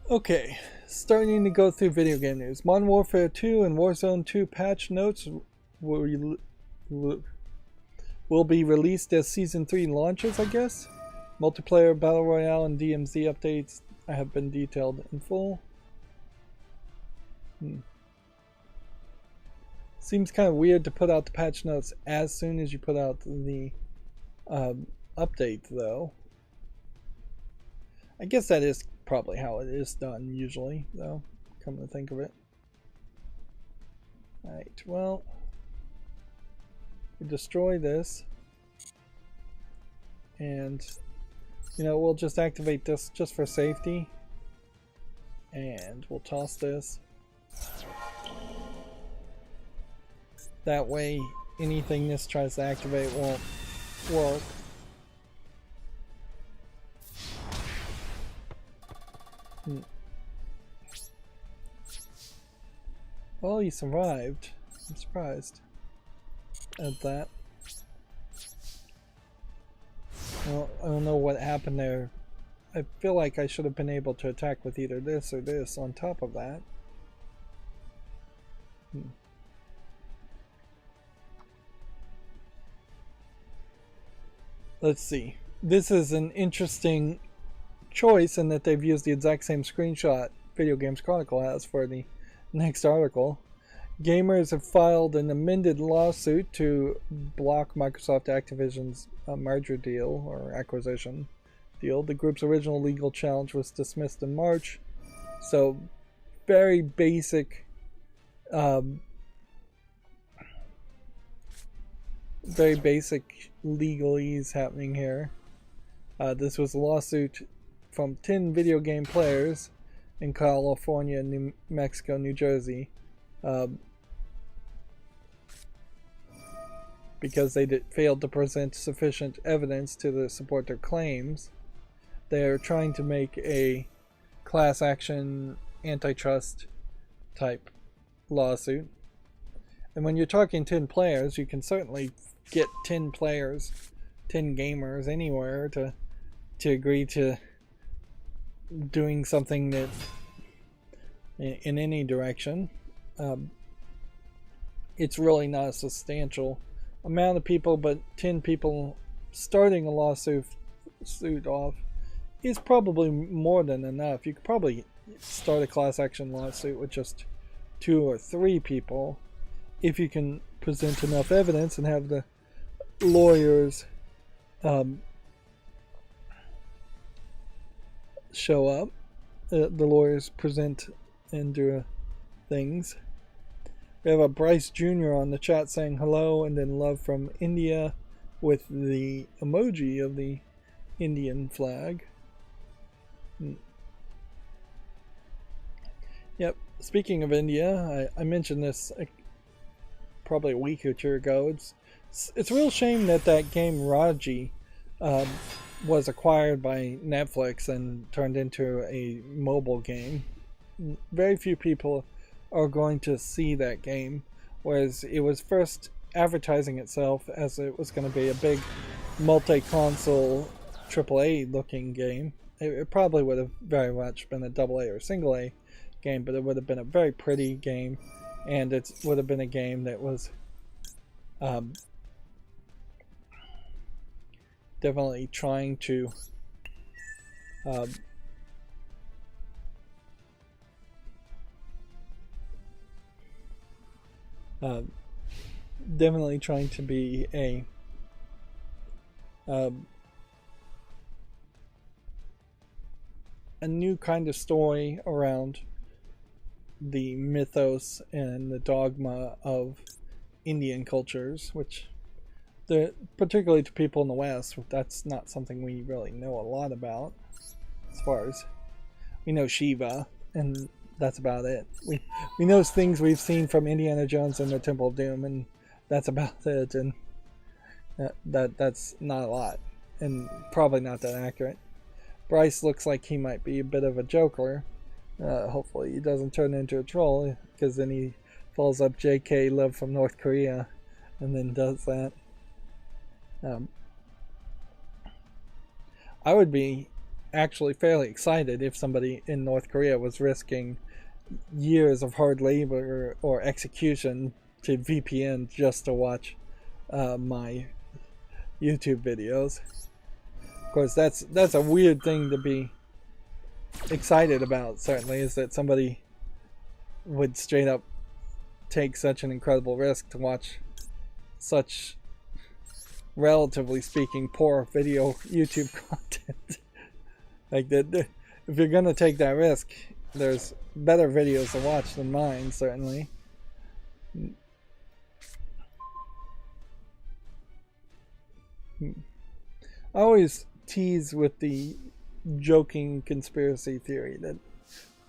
Okay, starting to go through video game news. Modern Warfare 2 and Warzone 2 patch notes will be released as Season 3 launches, I guess. Multiplayer, Battle Royale, and DMZ updates have been detailed in full. Seems kind of weird to put out the patch notes as soon as you put out the update, though. I guess that is probably how it is done usually, though, come to think of it. Alright, well, we destroy this, and you know, we'll just activate this just for safety, and we'll toss this. That way anything this tries to activate won't work. Well, you survived. I'm surprised at that. Well, I don't know what happened there. I feel like I should have been able to attack with either this or this on top of that. Let's see. This is an interesting choice in that they've used the exact same screenshot Video Games Chronicle has for the next article. Gamers have filed an amended lawsuit to block Microsoft Activision's merger deal or acquisition deal. The group's original legal challenge was dismissed in March. So, very basic, legalese happening here. This was a lawsuit from 10 video game players in California, New Mexico, New Jersey, because they failed to present sufficient evidence to support their claims. They're trying to make a class action antitrust type lawsuit. And when you're talking 10 players, you can certainly get 10 players, 10 gamers anywhere to agree to doing something that in any direction. It's really not a substantial amount of people, but 10 people starting a lawsuit off is probably more than enough. You could probably start a class action lawsuit with just 2 or 3 people if you can present enough evidence and have the lawyers show up. The lawyers present and do things. We have a Bryce Jr. on the chat saying hello and then love from India with the emoji of the Indian flag. Yep, speaking of India, I mentioned this probably a week or 2 ago. It's a real shame that game Raji was acquired by Netflix and turned into a mobile game. Very few people are going to see that game, whereas it was first advertising itself as it was going to be a big multi-console AAA looking game. It probably would have very much been a AA or single A game, but it would have been a very pretty game, and it would have been a game that was definitely trying to definitely trying to be a new kind of story around the mythos and the dogma of Indian cultures, which particularly to people in the West, that's not something we really know a lot about. As far as we know Shiva, and that's about it. We know things we've seen from Indiana Jones and the Temple of Doom, and that's about it. And that's not a lot, and probably not that accurate. Bryce looks like he might be a bit of a joker. Hopefully he doesn't turn into a troll, because then he follows up JK Love from North Korea and then does that. I would be actually fairly excited if somebody in North Korea was risking years of hard labor or execution to VPN just to watch my YouTube videos. Of course, that's a weird thing to be excited about, certainly, is that somebody would straight up take such an incredible risk to watch such, relatively speaking, poor video YouTube content. Like that, if you're gonna take that risk, there's better videos to watch than mine, certainly. I always tease with the joking conspiracy theory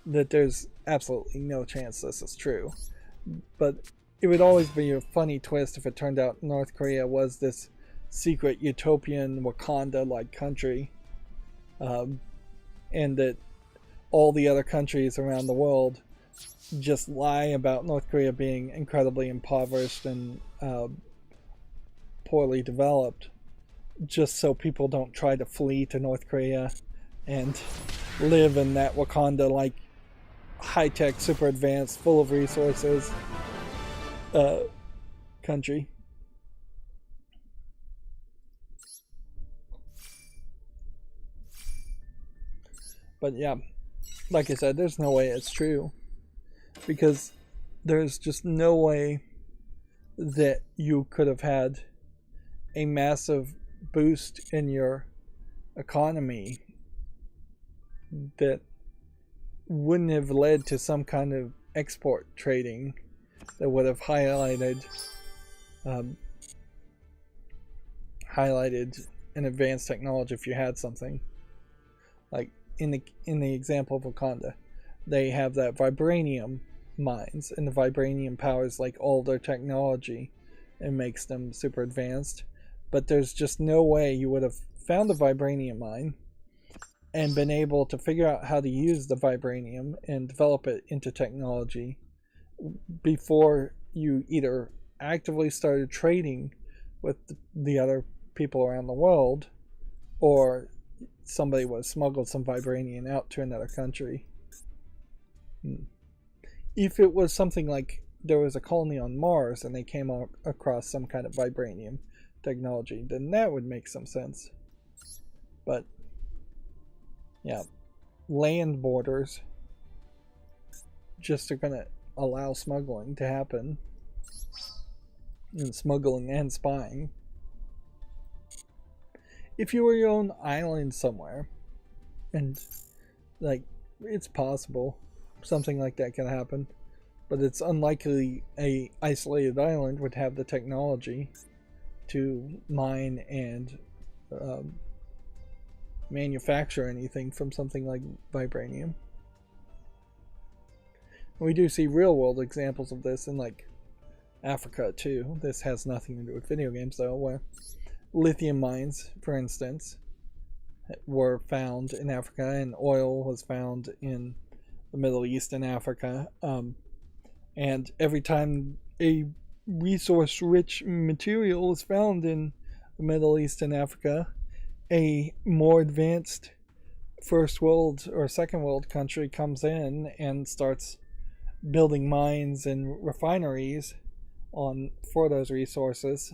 that there's absolutely no chance this is true, but it would always be a funny twist if it turned out North Korea was this secret utopian Wakanda-like country, and that all the other countries around the world just lie about North Korea being incredibly impoverished and poorly developed, just so people don't try to flee to North Korea and live in that Wakanda-like high-tech, super advanced, full of resources country. But yeah, like I said, there's no way it's true, because there's just no way that you could have had a massive boost in your economy that wouldn't have led to some kind of export trading that would have highlighted an advanced technology. If you had something like in the example of Wakanda, they have that vibranium mines, and the vibranium powers like all their technology and makes them super advanced. But there's just no way you would have found the vibranium mine and been able to figure out how to use the vibranium and develop it into technology before you either actively started trading with the other people around the world, or somebody would have smuggled some vibranium out to another country. If it was something like there was a colony on Mars and they came across some kind of vibranium technology, then that would make some sense. But yeah, land borders just are going to allow smuggling to happen, and smuggling and spying. If you were your own island somewhere, and like, it's possible something like that can happen, but it's unlikely a isolated island would have the technology to mine and manufacture anything from something like vibranium. We do see real world examples of this in like Africa too. This has nothing to do with video games though, where lithium mines, for instance, were found in Africa, and oil was found in the Middle East and Africa. And every time a resource-rich material is found in the Middle East and Africa, a more advanced first world or second world country comes in and starts building mines and refineries for those resources,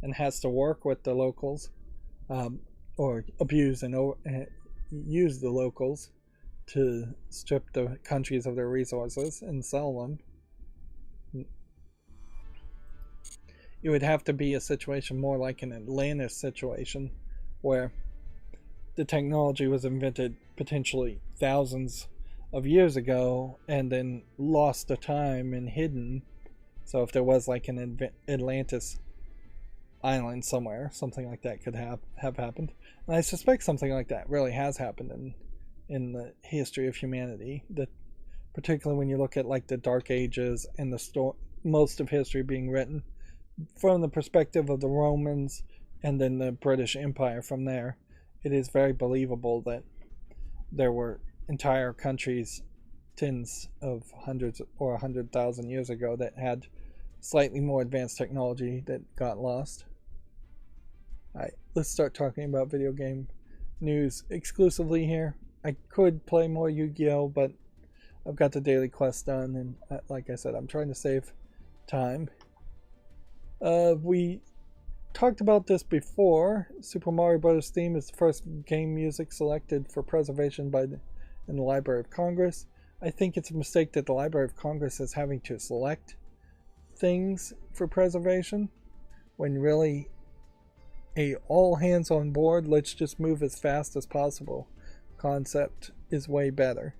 and has to work with the locals, or abuse and use the locals to strip the countries of their resources and sell them. It would have to be a situation more like an Atlantis situation, where the technology was invented potentially thousands of years ago and then lost to time and hidden. So if there was like an Atlantis island somewhere, something like that could have happened. And I suspect something like that really has happened in the history of humanity, that particularly when you look at like the Dark Ages and most of history being written from the perspective of the Romans and then the British Empire from there, it is very believable that there were entire countries tens of hundreds or 100,000 years ago that had slightly more advanced technology that got lost. Alright, let's start talking about video game news exclusively here. I could play more Yu-Gi-Oh, but I've got the daily quest done, and like I said, I'm trying to save time. We talked about this before. Super Mario Bros. Theme is the first game music selected for preservation in the Library of Congress. I think it's a mistake that the Library of Congress is having to select things for preservation, when really a all hands on board, let's just move as fast as possible concept is way better.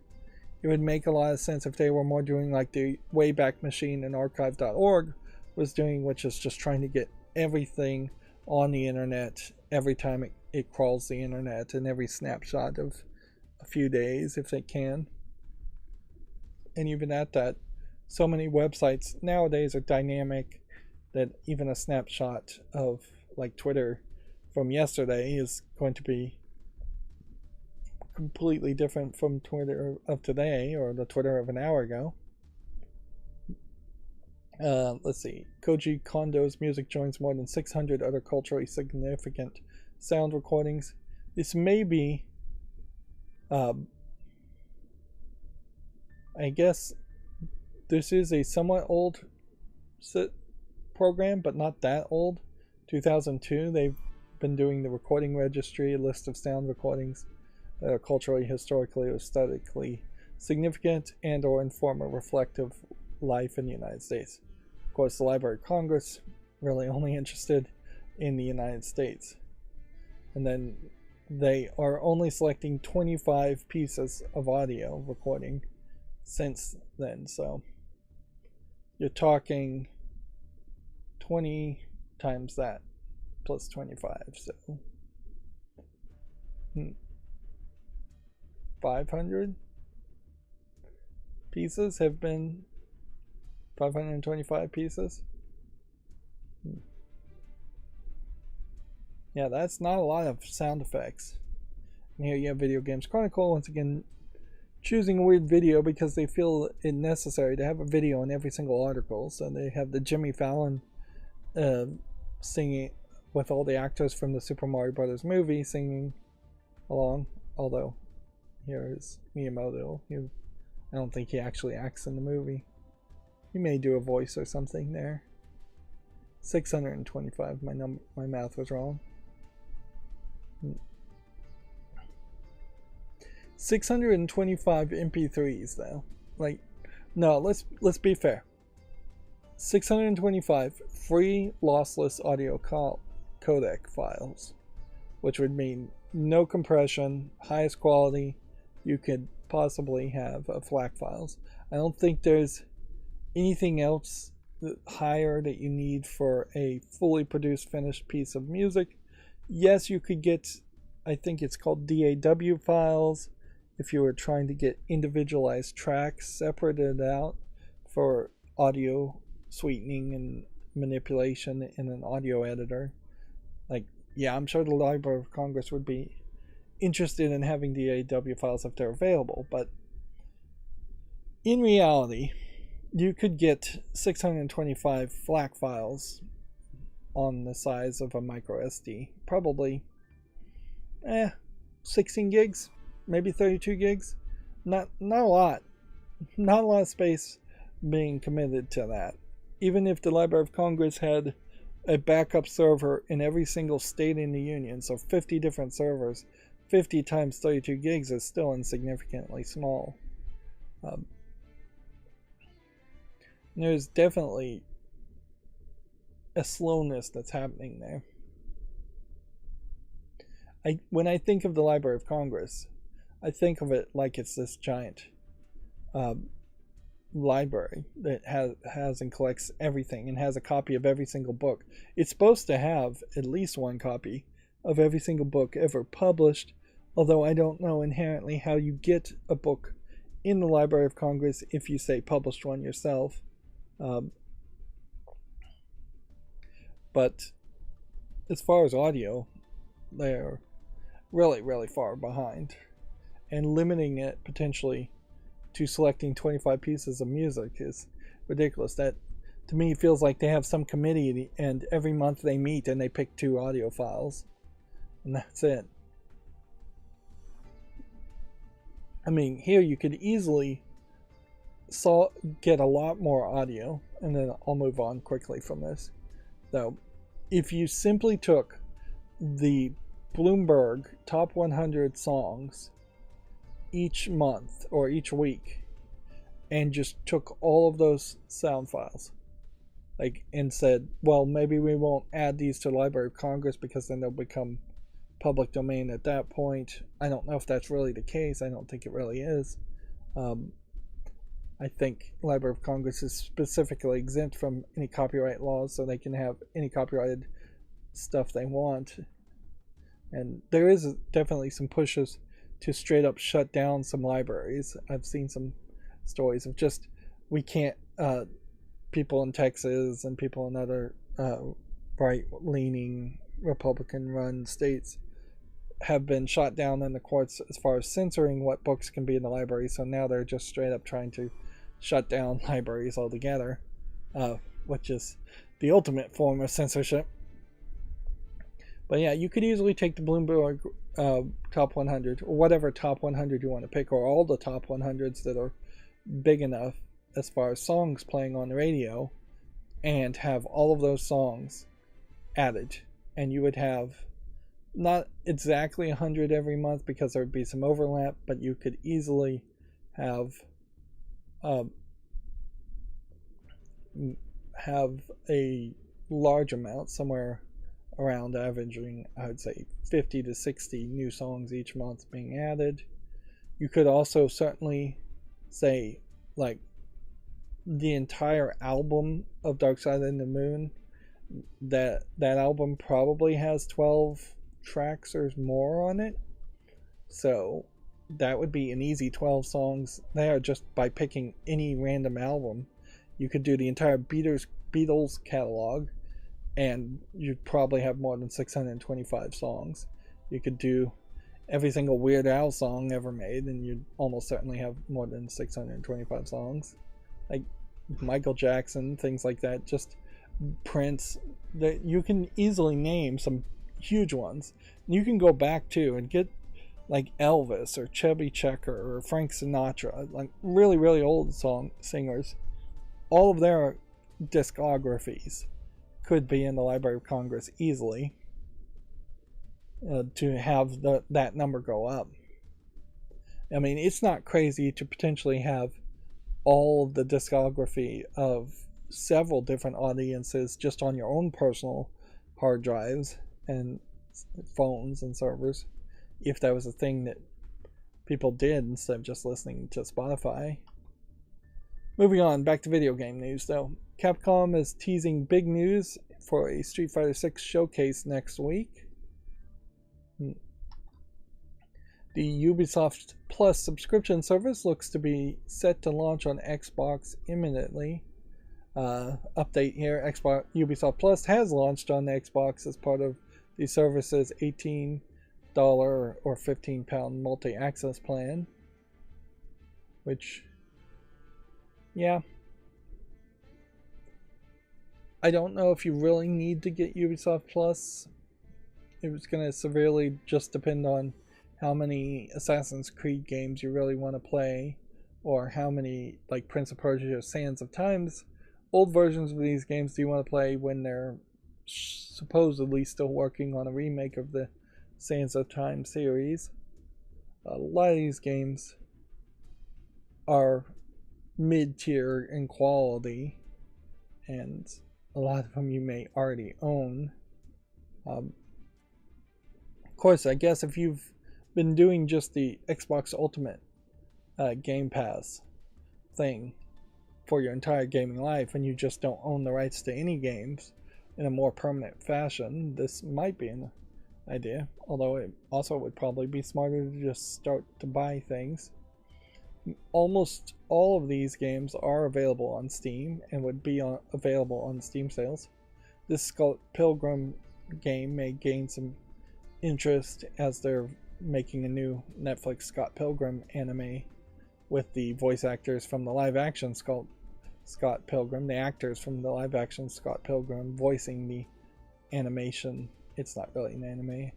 It would make a lot of sense if they were more doing like the Wayback Machine and archive.org was doing, which is just trying to get everything on the internet every time it crawls the internet, and every snapshot of a few days if they can. And even at that, so many websites nowadays are dynamic that even a snapshot of like Twitter from yesterday is going to be completely different from Twitter of today or the Twitter of an hour ago. Let's see. Koji Kondo's music joins more than 600 other culturally significant sound recordings. This may be, I guess, this is a somewhat old program, but not that old. 2002, they've been doing the recording registry, a list of sound recordings that are culturally, historically, or aesthetically significant and or inform a reflective life in the United States. Of course, the Library of Congress really only interested in the United States. And then they are only selecting 25 pieces of audio recording since then. So you're talking 20 times that plus 25. So 500 pieces have been 525 pieces. Yeah, that's not a lot of sound effects. And here you have Video Games Chronicle, once again choosing a weird video because they feel it necessary to have a video in every single article. So they have the Jimmy Fallon singing with all the actors from the Super Mario Brothers movie singing along. Although here is Miyamoto. I don't think he actually acts in the movie. He may do a voice or something there. 625. My math was wrong. 625 MP3s though. Like, no, let's be fair. 625 free lossless audio codec files, which would mean no compression, highest quality you could possibly have of FLAC files. I don't think there's anything else higher that you need for a fully produced finished piece of music. Yes, you could get, I think it's called DAW files, if you were trying to get individualized tracks separated out for audio sweetening and manipulation in an audio editor. Like, yeah, I'm sure the Library of Congress would be interested in having DAW files if they're available, but in reality, you could get 625 FLAC files on the size of a micro SD. Probably 16 gigs, maybe 32 gigs. Not a lot. Not a lot of space being committed to that. Even if the Library of Congress had a backup server in every single state in the union, so 50 different servers, 50 times 32 gigs is still insignificantly small. There's definitely a slowness that's happening there. When I think of the Library of Congress, I think of it like it's this giant library that has and collects everything and has a copy of every single book. It's supposed to have at least one copy of every single book ever published, although I don't know inherently how you get a book in the Library of Congress if you say published one yourself. But as far as audio, they're really far behind, and limiting it potentially to selecting 25 pieces of music is ridiculous. That to me feels like they have some committee and every month they meet and they pick 2 audio files and that's it. I mean, here you could easily get a lot more audio, and then I'll move on quickly from this. Though, if you simply took the Bloomberg top 100 songs each month or each week and just took all of those sound files, like, and said, well, maybe we won't add these to the Library of Congress because then they'll become public domain at that point. I don't know if that's really the case. I don't think it really is. I think Library of Congress is specifically exempt from any copyright laws, so they can have any copyrighted stuff they want. And there is definitely some pushes to straight up shut down some libraries. I've seen some stories of just, we can't, people in Texas and people in other right-leaning Republican-run states have been shot down in the courts as far as censoring what books can be in the library. So now they're just straight up trying to shut down libraries altogether, which is the ultimate form of censorship. But yeah, you could easily take the Bloomberg top 100, or whatever top 100 you want to pick, or all the top 100s that are big enough as far as songs playing on the radio, and have all of those songs added. And you would have not exactly 100 every month because there would be some overlap, but you could easily have have a large amount, somewhere around averaging, I would say, 50 to 60 new songs each month being added. You could also certainly say, like, the entire album of Dark Side of the Moon, that album probably has 12 tracks or more on it. So that would be an easy 12 songs there just by picking any random album. You could do the entire Beatles catalog, and you'd probably have more than 625 songs. You could do every single Weird Al song ever made, and you'd almost certainly have more than 625 songs. Like Michael Jackson, things like that, just Prince, that you can easily name some huge ones. And you can go back to and get like Elvis or Chubby Checker or Frank Sinatra, like really, really old song singers. All of their discographies could be in the Library of Congress easily, to have that number go up. I mean, it's not crazy to potentially have all of the discography of several different audiences just on your own personal hard drives and phones and servers, if that was a thing that people did instead of just listening to Spotify. Moving on, back to video game news though. Capcom is teasing big news for a Street Fighter 6 showcase next week. The Ubisoft Plus subscription service looks to be set to launch on Xbox imminently. Update here, Ubisoft Plus has launched on the Xbox as part of the service's $18 or £15 multi-access plan. Which, yeah, I don't know if you really need to get Ubisoft Plus. It was going to severely just depend on how many Assassin's Creed games you really want to play, or how many, like Prince of Persia, Sands of Times, old versions of these games do you want to play when they're supposedly still working on a remake of the Sands of Time series. A lot of these games are mid-tier in quality, and a lot of them you may already own. Of course, I guess if you've been doing just the Xbox Ultimate Game Pass thing for your entire gaming life, and you just don't own the rights to any games in a more permanent fashion, this might be an idea. Although it also would probably be smarter to just start to buy things. Almost all of these games are available on Steam and would be available on Steam sales. This Scott Pilgrim game may gain some interest as they're making a new Netflix Scott Pilgrim anime with the voice actors from the live action Scott Pilgrim, the actors from the live action Scott Pilgrim voicing the animation. It's not really an anime.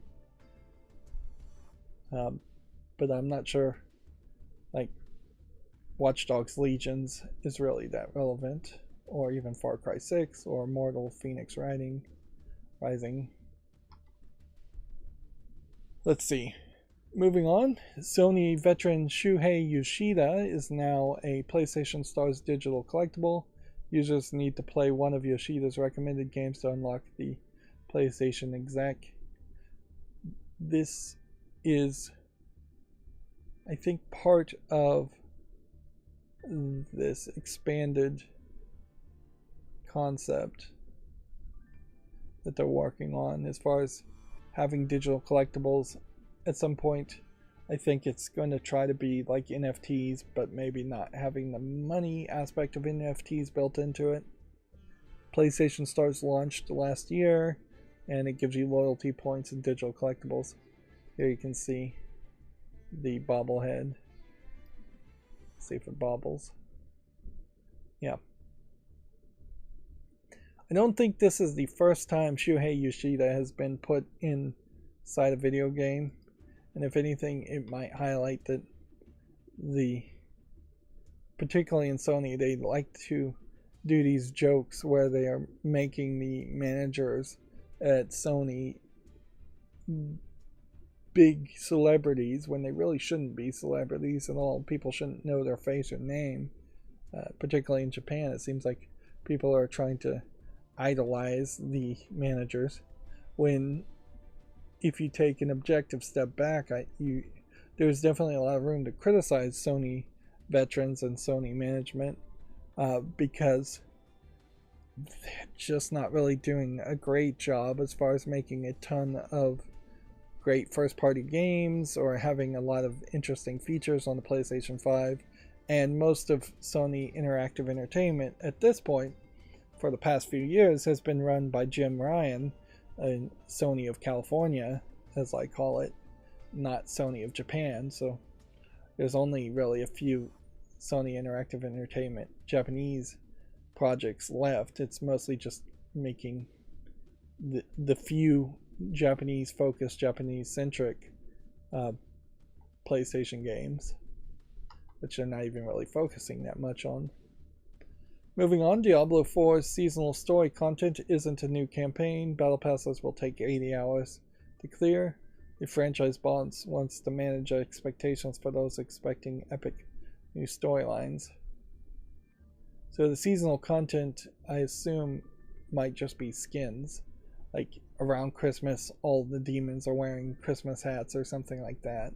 But I'm not sure, like, Watch Dogs Legions is really that relevant, or even Far Cry 6 or Mortal Phoenix Rising. Let's see. Moving on, Sony veteran Shuhei Yoshida is now a PlayStation Stars digital collectible. Users need to play one of Yoshida's recommended games to unlock the PlayStation exec. This is, I think, part of this expanded concept that they're working on as far as having digital collectibles. At some point, I think it's going to try to be like NFTs, but maybe not having the money aspect of NFTs built into it. PlayStation Stars launched last year, and it gives you loyalty points and digital collectibles. Here you can see the bobblehead. See if it bobbles. Yeah. I don't think this is the first time Shuhei Yoshida has been put inside a video game. And if anything, it might highlight that particularly in Sony, they like to do these jokes where they are making the managers at Sony big celebrities when they really shouldn't be celebrities at all. People shouldn't know their face or name. Particularly in Japan, it seems like people are trying to idolize the managers, when if you take an objective step back, there's definitely a lot of room to criticize Sony veterans and Sony management, because they're just not really doing a great job as far as making a ton of great first party games or having a lot of interesting features on the PlayStation 5. And most of Sony Interactive Entertainment at this point, for the past few years, has been run by Jim Ryan, Sony of California, as I call it, not Sony of Japan. So there's only really a few Sony Interactive Entertainment Japanese projects left. It's mostly just making the few Japanese focused, Japanese centric PlayStation games, which they're not even really focusing that much on. Moving on, Diablo 4's seasonal story content isn't a new campaign. Battle passes will take 80 hours to clear. The franchise boss wants to manage expectations for those expecting epic new storylines. So the seasonal content, I assume, might just be skins. Like around Christmas, all the demons are wearing Christmas hats or something like that.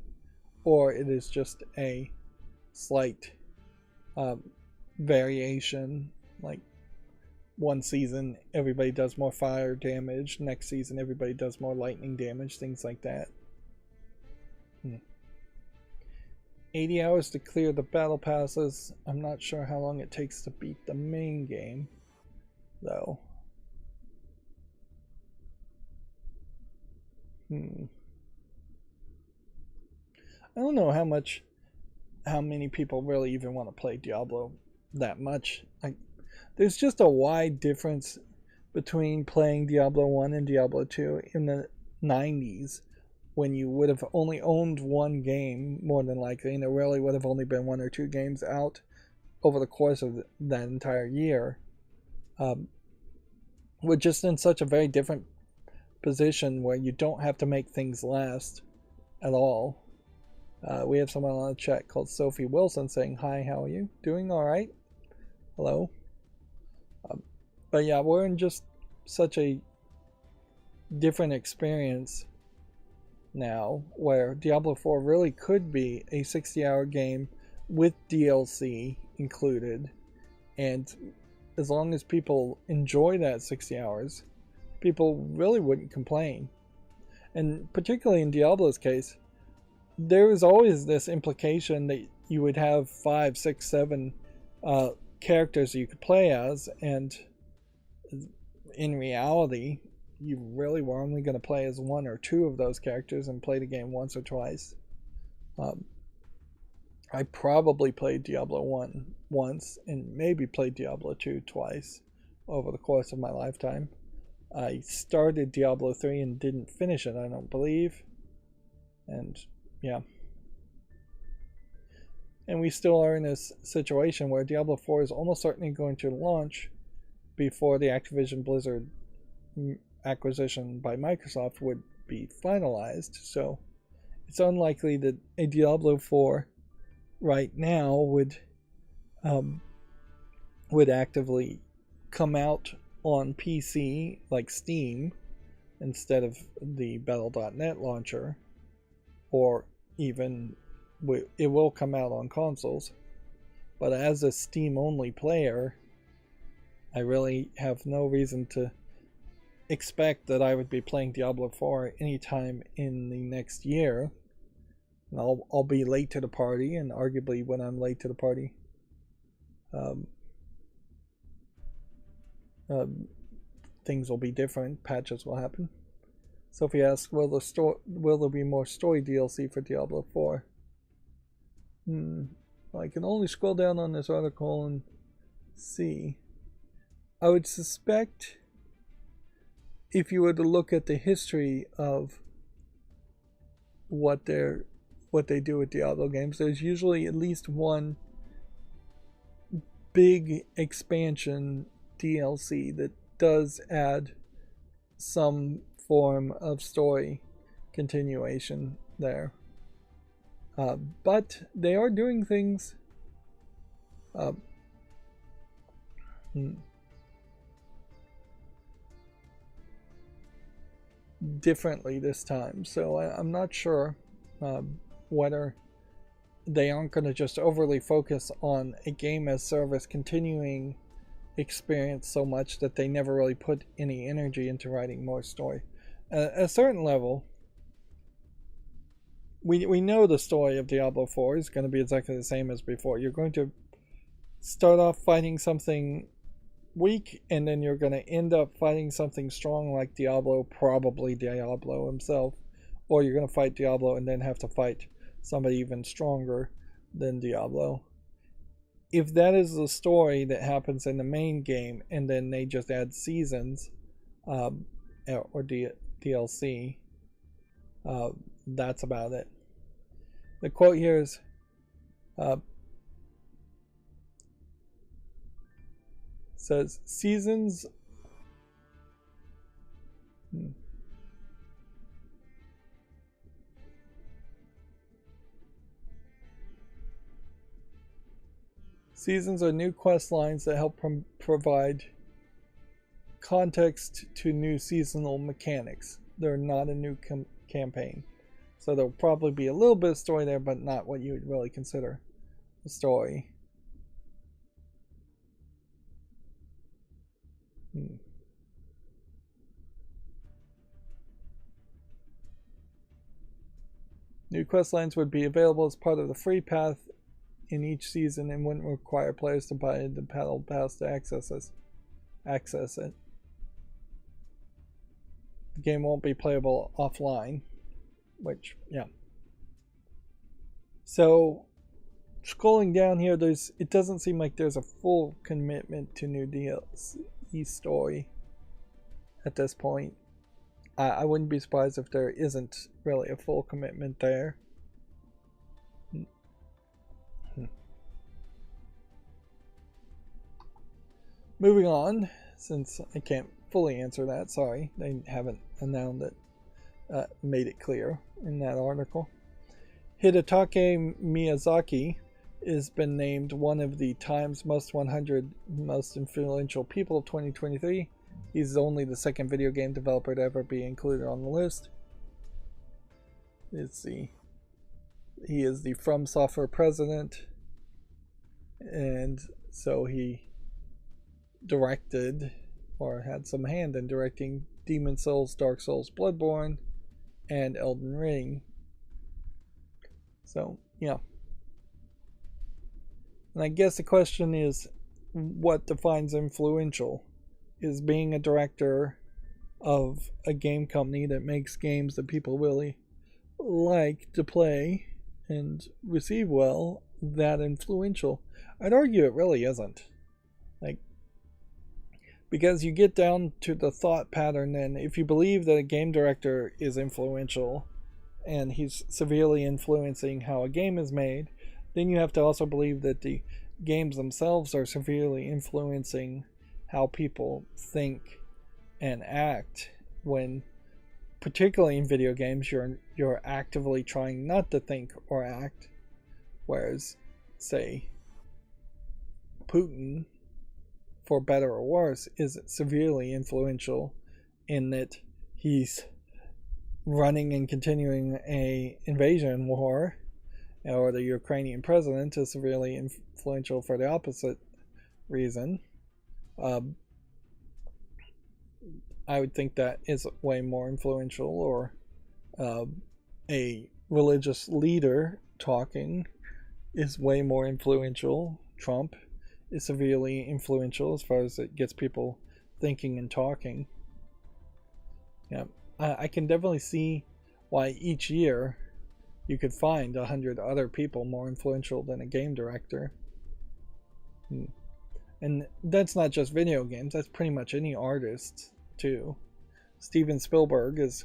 Or it is just a slight variation, like one season everybody does more fire damage, next season everybody does more lightning damage, things like that. 80 hours to clear the battle passes. I'm not sure how long it takes to beat the main game, though. I don't know how many people really even want to play Diablo that much. There's just a wide difference between playing Diablo 1 and Diablo 2 in the 90s, when you would have only owned one game, more than likely, and there really would have only been one or two games out over the course of that entire year. We're just in such a very different position where you don't have to make things last at all. We have someone on the chat called Sophie Wilson saying, "Hi, how are you? Doing all right? Hello." But yeah, we're in just such a different experience now, where Diablo 4 really could be a 60-hour game with DLC included, and as long as people enjoy that 60 hours, people really wouldn't complain. And particularly in Diablo's case, there is always this implication that you would have 5, 6, 7 characters you could play as, and in reality you really were only going to play as one or two of those characters and play the game once or twice. I probably played Diablo 1 once and maybe played Diablo 2 twice over the course of my lifetime. I started Diablo 3 and didn't finish it, I don't believe. And yeah. And we still are in this situation where Diablo 4 is almost certainly going to launch before the Activision Blizzard acquisition by Microsoft would be finalized. So it's unlikely that a Diablo 4 right now would actively come out on PC like Steam instead of the Battle.net launcher, or even it will come out on consoles. But as a Steam only player, I really have no reason to expect that I would be playing Diablo 4 anytime in the next year. And I'll be late to the party, and arguably when I'm late to the party, things will be different. Patches will happen. Sophie asks, will there be more story DLC for Diablo 4? I can only scroll down on this article and see. I would suspect, if you were to look at the history of what they do with Diablo games, there's usually at least one big expansion DLC that does add some form of story continuation there. But they are doing things. differently this time. So I'm not sure whether they aren't going to just overly focus on a game as service continuing experience so much that they never really put any energy into writing more story. At a certain level, we know the story of Diablo 4 is going to be exactly the same as before. You're going to start off fighting something weak, and then you're going to end up fighting something strong like Diablo, probably Diablo himself, or you're going to fight Diablo and then have to fight somebody even stronger than Diablo. If that is the story that happens in the main game, and then they just add seasons or DLC, that's about it. The quote here is, says, seasons... Seasons are new quest lines that help provide context to new seasonal mechanics. They're not a new campaign. So there'll probably be a little bit of story there, but not what you would really consider a story. New quest lines would be available as part of the free path in each season and wouldn't require players to buy the battle pass to access it. The game won't be playable offline, which, yeah. So, scrolling down here, it doesn't seem like there's a full commitment to new DLC story at this point. I wouldn't be surprised if there isn't really a full commitment there. Moving on, since I can't fully answer that, sorry, they haven't announced it, made it clear in that article. Hidetake Miyazaki has been named one of the Times Most 100 Most Influential People of 2023. He's only the second video game developer to ever be included on the list. He is the From Software president, and so he directed or had some hand in directing Demon's Souls, Dark Souls, Bloodborne, and Elden Ring. So, yeah. And I guess the question is, what defines influential? Is being a director of a game company that makes games that people really like to play and receive well that influential? I'd argue it really isn't. Because you get down to the thought pattern, and if you believe that a game director is influential and he's severely influencing how a game is made, then you have to also believe that the games themselves are severely influencing how people think and act, when, particularly in video games, you're actively trying not to think or act, whereas, say, Putin, for better or worse, is severely influential in that he's running and continuing a invasion war, or the Ukrainian president is severely influential for the opposite reason. I would think that is way more influential. Or a religious leader talking is way more influential. Trump is severely influential as far as it gets people thinking and talking. Yeah, I can definitely see why each year you could find 100 other people more influential than a game director. And that's not just video games, that's pretty much any artist too. Steven Spielberg is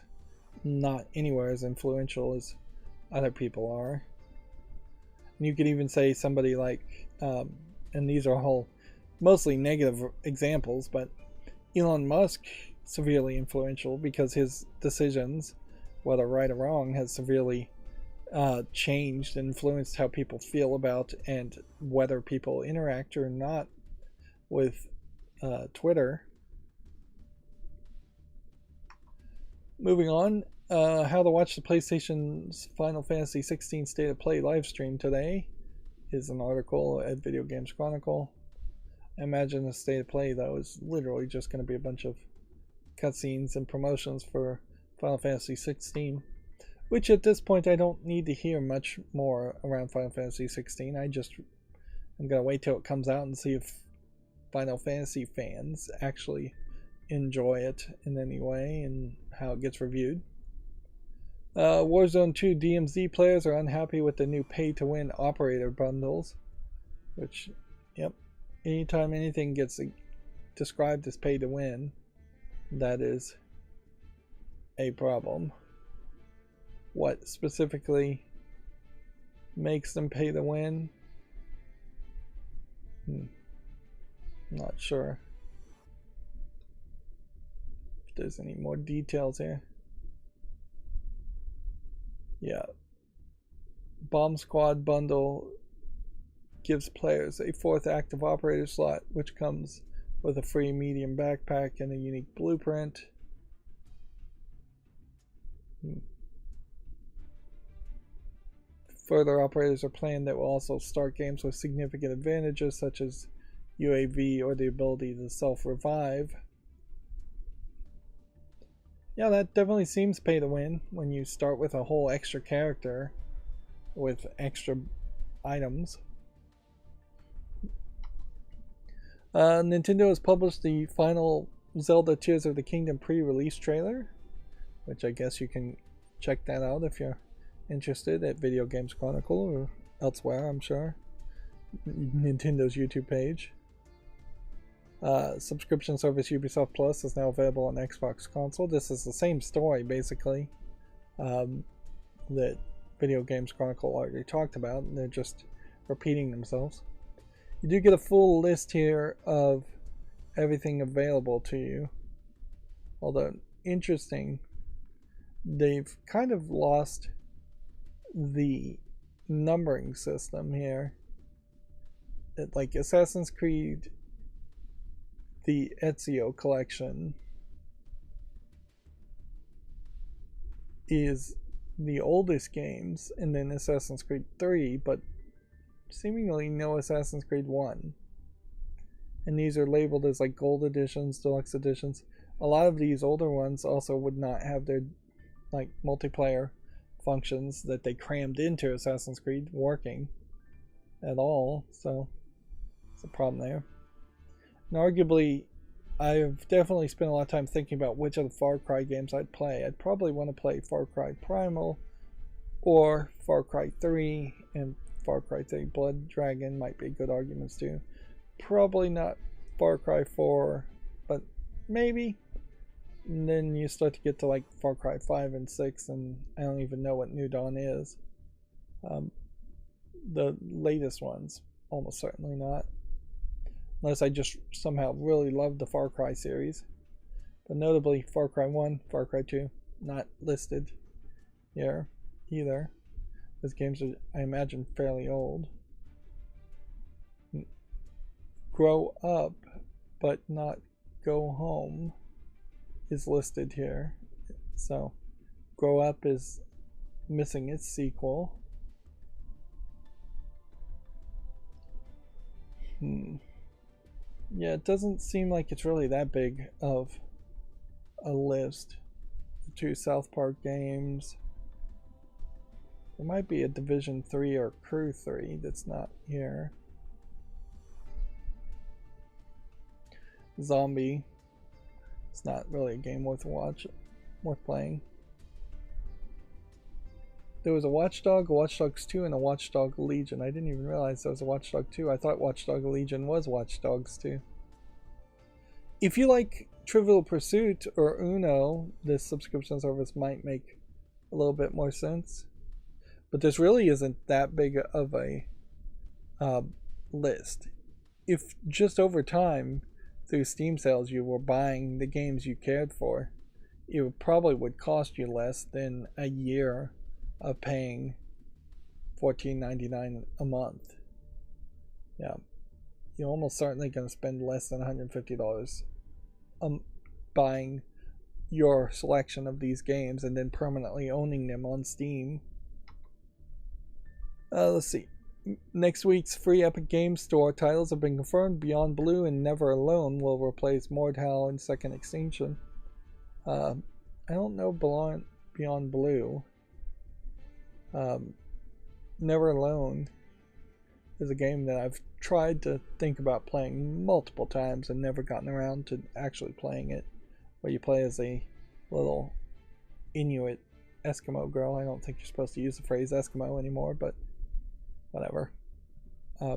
not anywhere as influential as other people are. And you could even say somebody like, and these are all mostly negative examples, but Elon Musk, severely influential because his decisions, whether right or wrong, has severely changed and influenced how people feel about and whether people interact or not with Twitter. Moving on, how to watch the PlayStation's Final Fantasy 16 State of Play live stream today is an article at Video Games Chronicle. I imagine the State of Play, though, is literally just going to be a bunch of cutscenes and promotions for Final Fantasy 16, which at this point I don't need to hear much more around Final Fantasy 16. I'm going to wait till it comes out and see if Final Fantasy fans actually enjoy it in any way and how it gets reviewed. Warzone 2 DMZ players are unhappy with the new pay-to-win operator bundles, which, yep, anytime anything gets described as pay-to-win, that is a problem. What specifically makes them pay to win? Not sure if there's any more details here. Yeah. Bomb Squad bundle gives players a 4th active operator slot, which comes with a free medium backpack and a unique blueprint. Further operators are planned that will also start games with significant advantages such as UAV or the ability to self-revive. Yeah, that definitely seems pay to win when you start with a whole extra character with extra items. Nintendo has published the final Zelda Tears of the Kingdom pre-release trailer, which I guess you can check that out if you're interested at Video Games Chronicle or elsewhere, I'm sure. Nintendo's YouTube page. Subscription service Ubisoft Plus is now available on Xbox console. This is the same story, basically, that Video Games Chronicle already talked about, and they're just repeating themselves. You do get a full list here of everything available to you. Although, interesting, they've kind of lost the numbering system here. Like Assassin's Creed, the Ezio collection is the oldest games, and then Assassin's Creed 3, but seemingly no Assassin's Creed 1. And these are labeled as like gold editions, deluxe editions. A lot of these older ones also would not have their like multiplayer functions that they crammed into Assassin's Creed working at all, so it's a problem there. And arguably, I've definitely spent a lot of time thinking about which of the Far Cry games I'd play. I'd probably want to play Far Cry Primal or Far Cry 3, and Far Cry 3 Blood Dragon might be good arguments too. Probably not Far Cry 4, but maybe. And then you start to get to like Far Cry 5 and 6, and I don't even know what New Dawn is. The latest ones, almost certainly not. Unless I just somehow really love the Far Cry series. But notably, Far Cry 1, Far Cry 2, not listed here either. Those games are, I imagine, fairly old. Grow Up, but not Go Home is listed here. So, Grow Up is missing its sequel. Yeah, it doesn't seem like it's really that big of a list. The 2 South Park games. There might be a Division 3 or Crew 3 that's not here. Zombie. It's not really a game worth playing. There was a Watch Dogs 2, and a Watch Dogs Legion. I didn't even realize there was a Watch Dogs 2. I thought Watch Dogs Legion was Watch Dogs 2. If you like Trivial Pursuit or Uno, this subscription service might make a little bit more sense. But this really isn't that big of a list. If just over time, through Steam sales, you were buying the games you cared for, it probably would cost you less than a year of paying $14.99 a month. Yeah, you're almost certainly going to spend less than $150 buying your selection of these games and then permanently owning them on Steam. Let's see. Next week's free Epic Games Store titles have been confirmed. Beyond Blue and Never Alone will replace Mordhau and Second Extinction. I don't know Beyond Blue. Never Alone is a game that I've tried to think about playing multiple times and never gotten around to actually playing it. Where you play as a little Inuit Eskimo girl. I don't think you're supposed to use the phrase Eskimo anymore, but whatever. In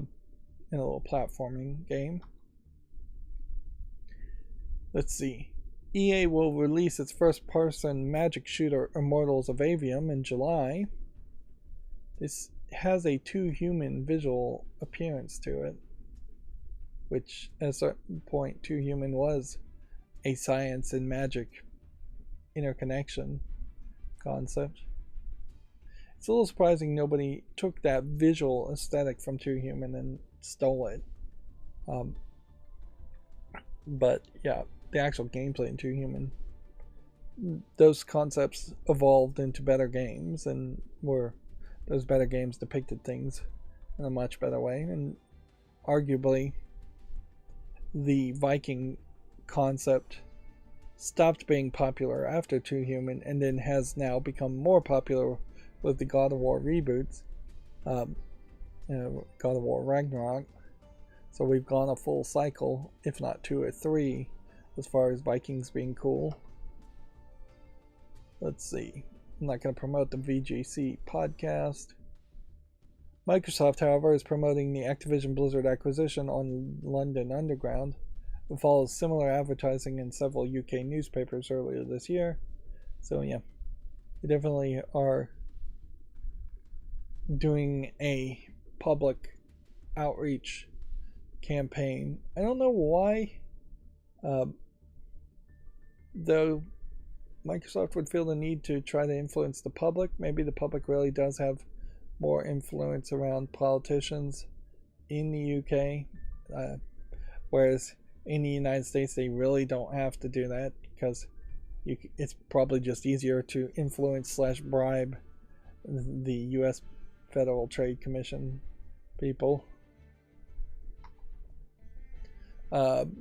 a little platforming game. Let's see. EA will release its first-person magic shooter Immortals of Avium in July. This has a two-human visual appearance to it, which at a certain point two-human was a science and magic interconnection concept. It's a little surprising nobody took that visual aesthetic from Two Human and stole it. But yeah, the actual gameplay in Two Human, those concepts evolved into better games, and those better games depicted things in a much better way. And arguably, the Viking concept stopped being popular after Two Human and then has now become more popular with the God of War reboots, God of War Ragnarok. So we've gone a full cycle, if not 2 or 3, as far as Vikings being cool. Let's see. I'm not going to promote the VGC podcast. Microsoft, however, is promoting the Activision Blizzard acquisition on London Underground. It follows similar advertising in several UK newspapers earlier this year. So yeah, they definitely are doing a public outreach campaign. I don't know why, though Microsoft would feel the need to try to influence the public. Maybe the public really does have more influence around politicians in the UK, whereas in the United States they really don't have to do that, because it's probably just easier to influence / bribe the US Federal Trade Commission people.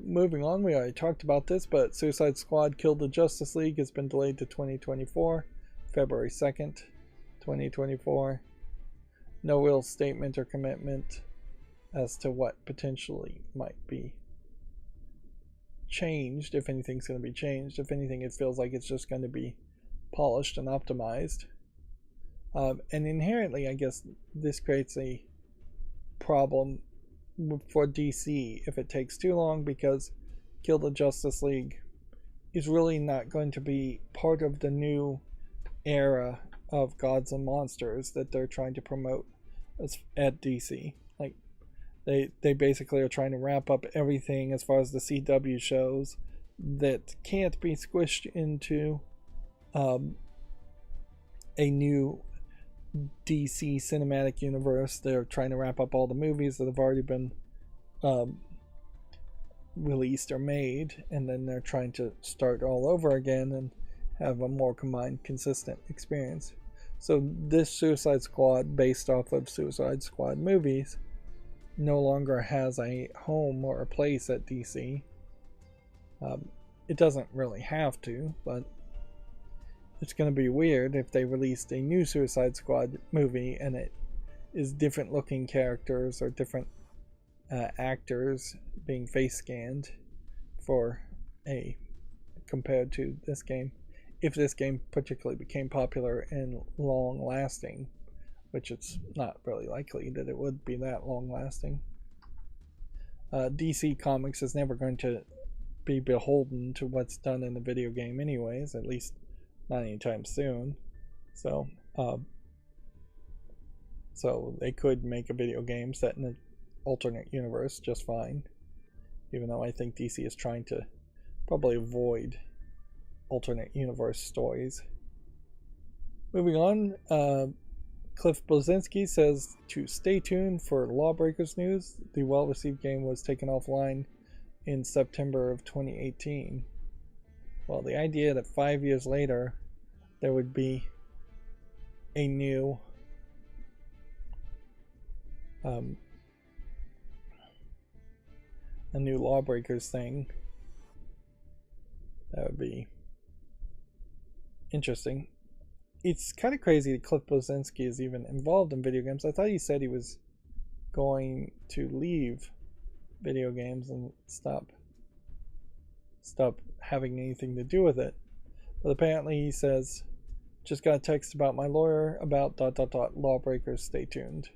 Moving on, we already talked about this, but Suicide Squad Kill the Justice League has been delayed to 2024, February 2nd, 2024. No real statement or commitment as to what potentially might be changed, if anything's going to be changed. If anything, it feels like it's just going to be polished and optimized. And inherently, I guess this creates a problem for DC if it takes too long, because Kill the Justice League is really not going to be part of the new era of Gods and Monsters that they're trying to promote at DC. Like, they basically are trying to wrap up everything as far as the CW shows that can't be squished into a new DC cinematic universe. They're trying to wrap up all the movies that have already been released or made, and then they're trying to start all over again and have a more combined, consistent experience. So this Suicide Squad, based off of Suicide Squad movies, no longer has a home or a place at DC. It doesn't really have to, but it's going to be weird if they released a new Suicide Squad movie and it is different looking characters or different actors being face scanned compared to this game. If this game particularly became popular and long lasting, which it's not really likely that it would be that long lasting. DC Comics is never going to be beholden to what's done in the video game anyways, at least not anytime soon. So they could make a video game set in an alternate universe just fine, even though I think DC is trying to probably avoid alternate universe stories. Moving on, Cliff Blazinski says to stay tuned for Lawbreakers news. The well-received game was taken offline in September of 2018. Well, the idea that 5 years later there would be a new Lawbreakers thing, that would be interesting. It's kind of crazy that Cliff Bleszinski is even involved in video games. I thought he said he was going to leave video games and stop having anything to do with it. But apparently he says, just got a text about my lawyer about ... Lawbreakers, stay tuned.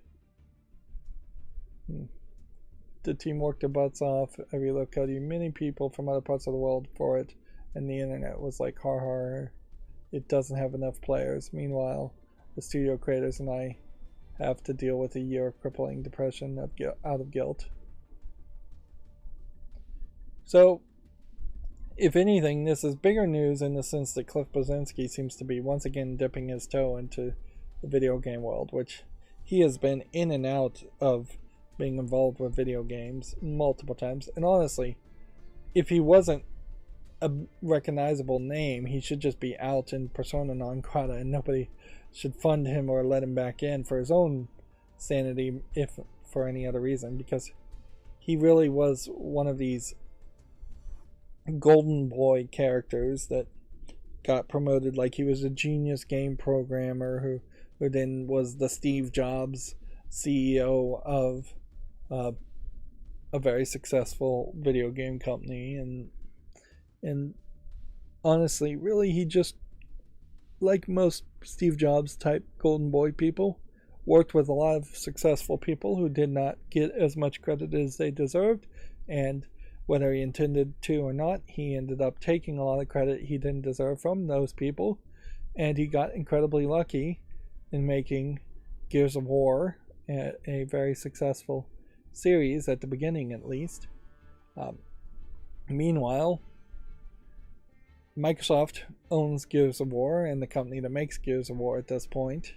The team worked their butts off. I relocated many people from other parts of the world for it, and the internet was like, har har, it doesn't have enough players. Meanwhile, the studio creators and I have to deal with a year of crippling depression out of guilt. So, if anything, this is bigger news in the sense that Cliff Bleszinski seems to be once again dipping his toe into the video game world, which he has been in and out of being involved with video games multiple times. And honestly, if he wasn't a recognizable name, he should just be out in persona non grata, and nobody should fund him or let him back in for his own sanity, if for any other reason, because he really was one of these golden boy characters that got promoted like he was a genius game programmer who then was the Steve Jobs CEO of a very successful video game company. And honestly, really, he just, like most Steve Jobs type golden boy people, worked with a lot of successful people who did not get as much credit as they deserved, and whether he intended to or not, he ended up taking a lot of credit he didn't deserve from those people, and he got incredibly lucky in making Gears of War a very successful series at the beginning, at least. Meanwhile, Microsoft owns Gears of War and the company that makes Gears of War at this point,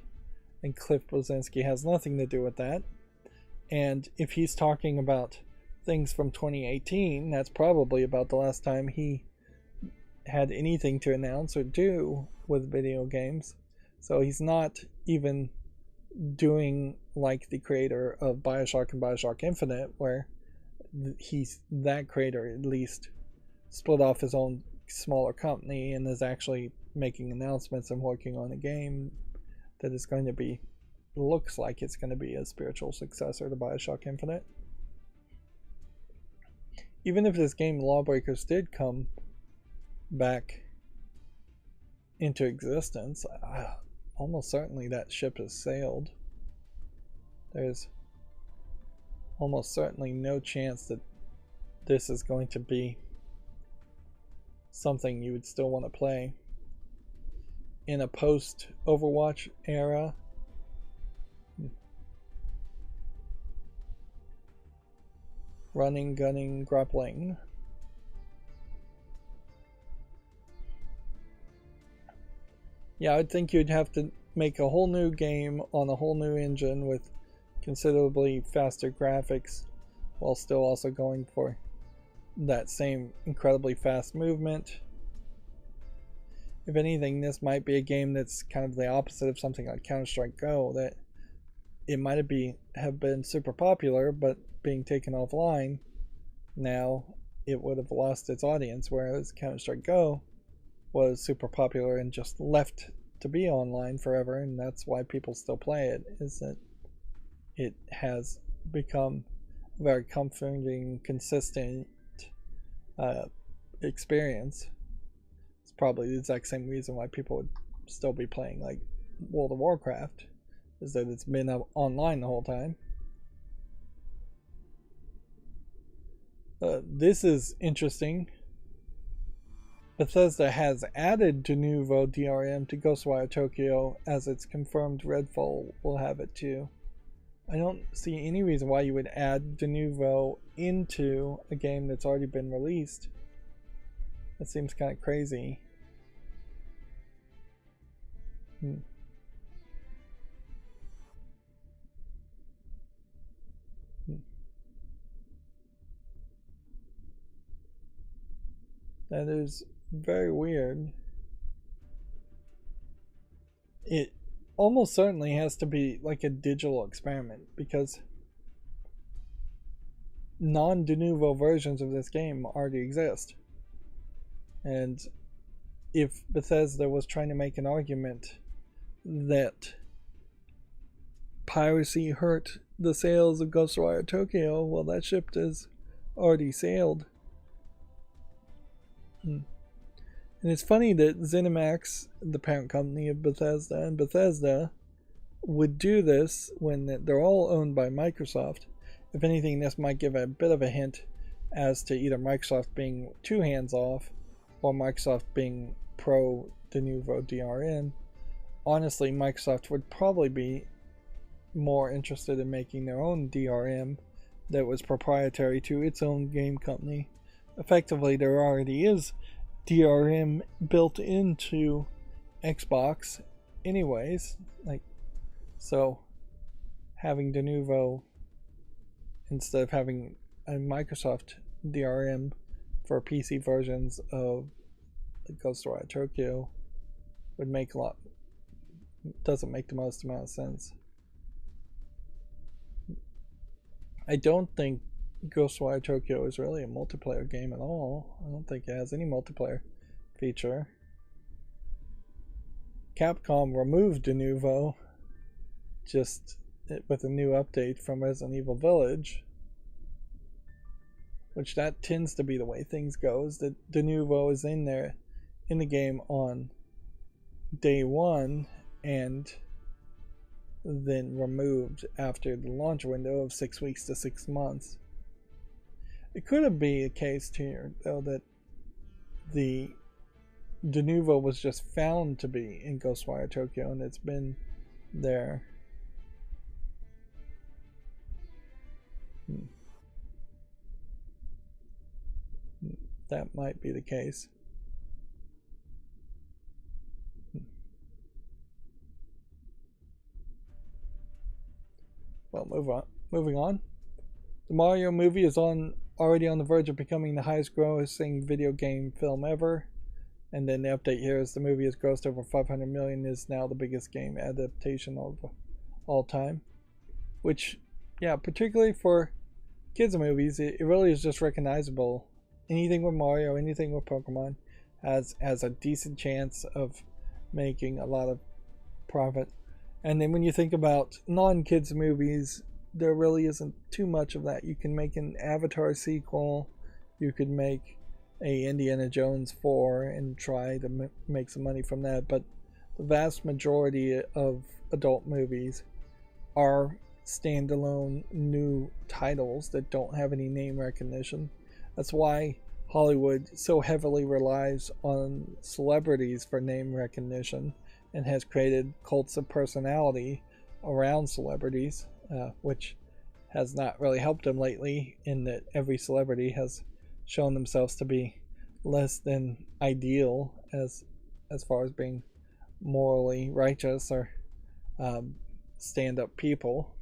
and Cliff Bleszinski has nothing to do with that. And if he's talking about things from 2018, that's probably about the last time he had anything to announce or do with video games. So he's not even doing like the creator of Bioshock and Bioshock Infinite, where he's that creator at least split off his own smaller company and is actually making announcements and working on a game that is going to be, looks like it's going to be a spiritual successor to Bioshock Infinite. Even if this game Lawbreakers did come back into existence, almost certainly that ship has sailed. There's almost certainly no chance that this is going to be something you would still want to play in a post-Overwatch era. Running, gunning, grappling. Yeah, I'd think you'd have to make a whole new game on a whole new engine with considerably faster graphics, while still also going for that same incredibly fast movement. If anything, this might be a game that's kind of the opposite of something like Counter-Strike Go, that it might have been super popular, but being taken offline, now it would have lost its audience, whereas Counter-Strike Go was super popular and just left to be online forever, and that's why people still play it, is that it has become a very comforting, consistent experience. It's probably the exact same reason why people would still be playing like World of Warcraft, is that it's been online the whole time. This is interesting. Bethesda has added de novo DRM to Ghostwire Tokyo, as it's confirmed Redfall will have it too. I don't see any reason why you would add de novo into a game that's already been released. That seems kind of crazy. That is very weird. It almost certainly has to be like a digital experiment because non-de novo versions of this game already exist. And if Bethesda was trying to make an argument that piracy hurt the sales of Ghostwire Tokyo, well, that ship has already sailed. And it's funny that ZeniMax, the parent company of Bethesda, and Bethesda would do this when they're all owned by Microsoft. If anything, this might give a bit of a hint as to either Microsoft being too hands off or Microsoft being pro de novo DRM. Honestly, Microsoft would probably be more interested in making their own DRM that was proprietary to its own game company. Effectively, there already is DRM built into Xbox anyways, so having de novo instead of having a Microsoft DRM for PC versions of Ghostwire Tokyo doesn't make the most amount of sense. I don't think Ghostwire Tokyo is really a multiplayer game at all. I don't think it has any multiplayer feature. Capcom removed de novo just with a new update from Resident Evil Village, which that tends to be the way things go, is that de novo is in there in the game on day one and then removed after the launch window of 6 weeks to 6 months. It could be a case here, though, that the de novo was just found to be in Ghostwire Tokyo and it's been there. That might be the case. Well, moving on. The Mario movie is already on the verge of becoming the highest grossing video game film ever. And then the update here is the movie has grossed over 500 million, is now the biggest game adaptation of all time. Which, yeah, particularly for kids movies, it really is just recognizable. Anything with Mario, anything with Pokemon has a decent chance of making a lot of profit. And then when you think about non-kids movies, there really isn't too much of that. You can make an Avatar sequel, you could make a Indiana Jones 4 and try to make some money from that, but the vast majority of adult movies are standalone new titles that don't have any name recognition. That's why Hollywood so heavily relies on celebrities for name recognition and has created cults of personality around celebrities, which has not really helped them lately, in that every celebrity has shown themselves to be less than ideal as far as being morally righteous or stand-up people.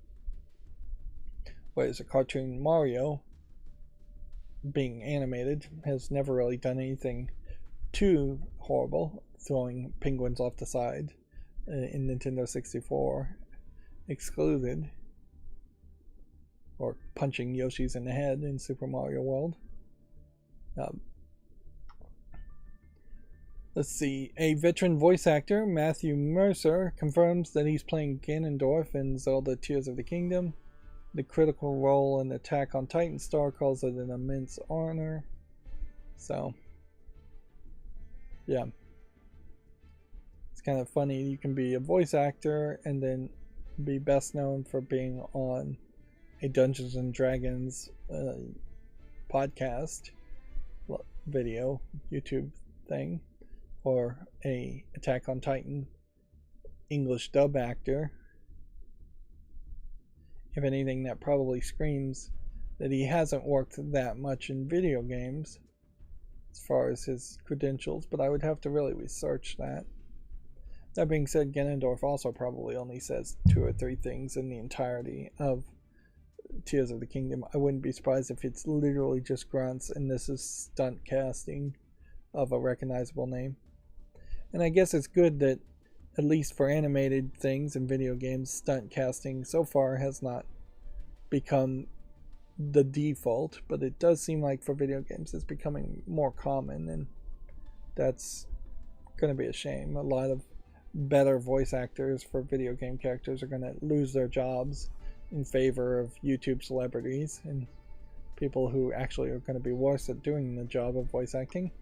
Whereas a cartoon Mario, being animated, has never really done anything too horrible, throwing penguins off the side in Nintendo 64 excluded, or punching Yoshis in the head in Super Mario World. Let's see. A veteran voice actor, Matthew Mercer, confirms that he's playing Ganondorf in Zelda Tears of the Kingdom. The critical role in Attack on Titan star calls it an immense honor. So, yeah. It's kind of funny. You can be a voice actor and then be best known for being on a Dungeons and Dragons podcast video YouTube thing, or a Attack on Titan English dub actor. If anything, that probably screams that he hasn't worked that much in video games as far as his credentials, but I would have to really research that. That being said, Ganondorf also probably only says 2 or 3 things in the entirety of Tears of the Kingdom. I wouldn't be surprised if it's literally just grunts and this is stunt casting of a recognizable name. And I guess it's good that, at least for animated things and video games, stunt casting so far has not become the default, but it does seem like for video games it's becoming more common, and that's going to be a shame. A lot of better voice actors for video game characters are going to lose their jobs in favor of YouTube celebrities and people who actually are going to be worse at doing the job of voice acting.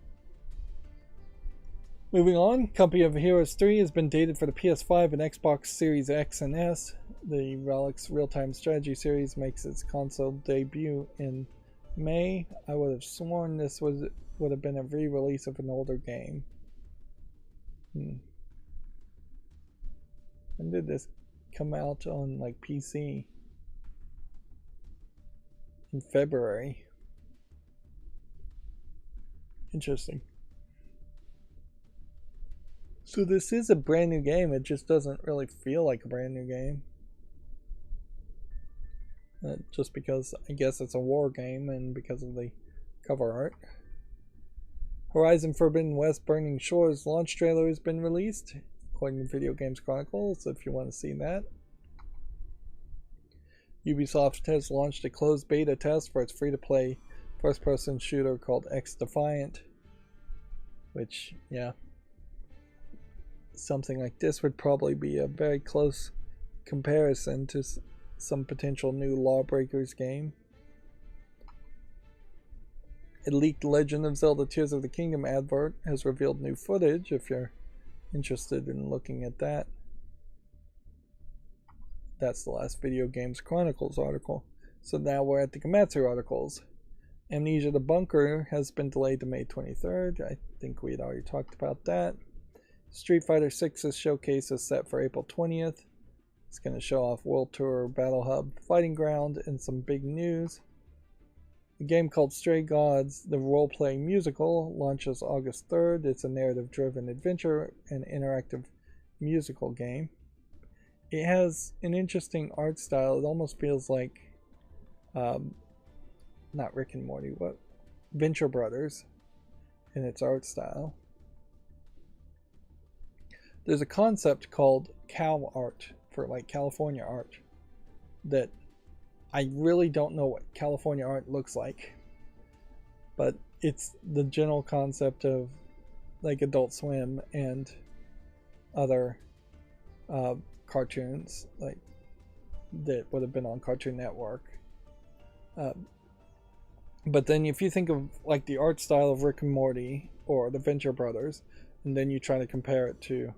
Moving on, Company of Heroes 3 has been dated for the PS5 and Xbox Series X and S. The Relics real-time strategy series makes its console debut in May. I would have sworn this would have been a re-release of an older game. When did this come out on like PC? In February. Interesting. So this is a brand new game, it just doesn't really feel like a brand new game. Just because I guess it's a war game and because of the cover art. Horizon Forbidden West Burning Shores launch trailer has been released, according to Video Games Chronicles, if you want to see that. Ubisoft has launched a closed beta test for its free-to-play first-person shooter called X Defiant, which, yeah, something like this would probably be a very close comparison to some potential new Lawbreakers game. A leaked Legend of Zelda Tears of the Kingdom advert has revealed new footage, if you're interested in looking at that. That's the last Video Games Chronicles article. So now we're at the Gamatsu articles. Amnesia the Bunker has been delayed to May 23rd. I think we had already talked about that. Street Fighter 6's showcase is set for April 20th. It's going to show off World Tour, Battle Hub, Fighting Ground, and some big news. A game called Stray Gods, the role-playing musical, launches August 3rd. It's a narrative-driven adventure and interactive musical game. It has an interesting art style. It almost feels like, not Rick and Morty, but Venture Brothers in its art style. There's a concept called Cal art, for like California art, that I really don't know what California art looks like, but it's the general concept of like Adult Swim and other cartoons like that would have been on Cartoon Network. But then if you think of like the art style of Rick and Morty or the Venture Brothers, and then you try to compare it to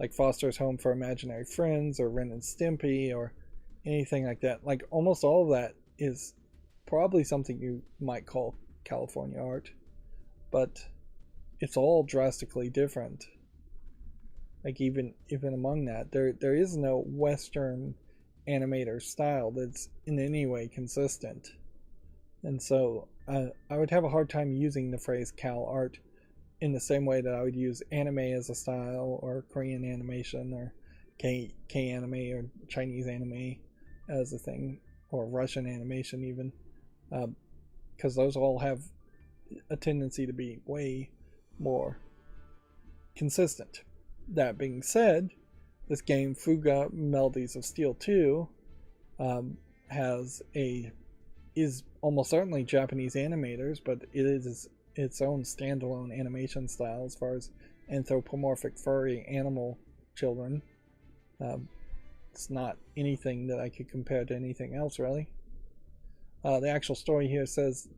like Foster's Home for Imaginary Friends or Ren and Stimpy or anything like that, like almost all of that is probably something you might call California art, but it's all drastically different. Like even among that, there is no Western animator style that's in any way consistent, and so I would have a hard time using the phrase Cal art in the same way that I would use anime as a style, or Korean animation, or K anime, or Chinese anime as a thing, or Russian animation even, because those all have a tendency to be way more consistent. That being said, this game Fuga Melodies of Steel 2 is almost certainly Japanese animators, but it is its own standalone animation style as far as anthropomorphic furry animal children. It's not anything that I could compare to anything else, really. The actual story here says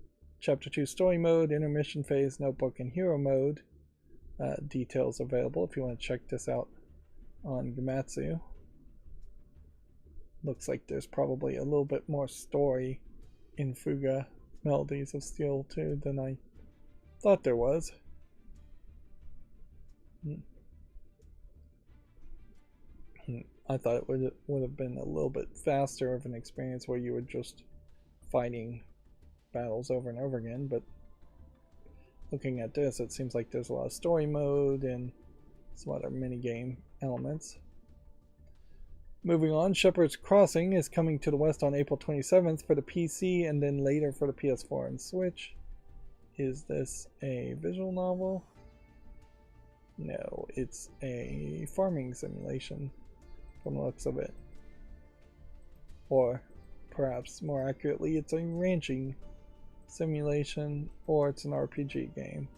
Chapter 2 Story Mode, Intermission Phase, Notebook, and Hero Mode. Details available if you want to check this out on Gamatsu. Looks like there's probably a little bit more story in Fuga Melodies of Steel 2 than I thought there was. I thought it would have been a little bit faster of an experience where you were just fighting battles over and over again, but looking at this, it seems like there's a lot of story mode and some other minigame elements. Moving on, Shepherd's Crossing is coming to the West on April 27th for the PC and then later for the PS4 and Switch. Is this a visual novel? No, it's a farming simulation from the looks of it. Or perhaps more accurately, it's a ranching simulation, or it's an RPG game.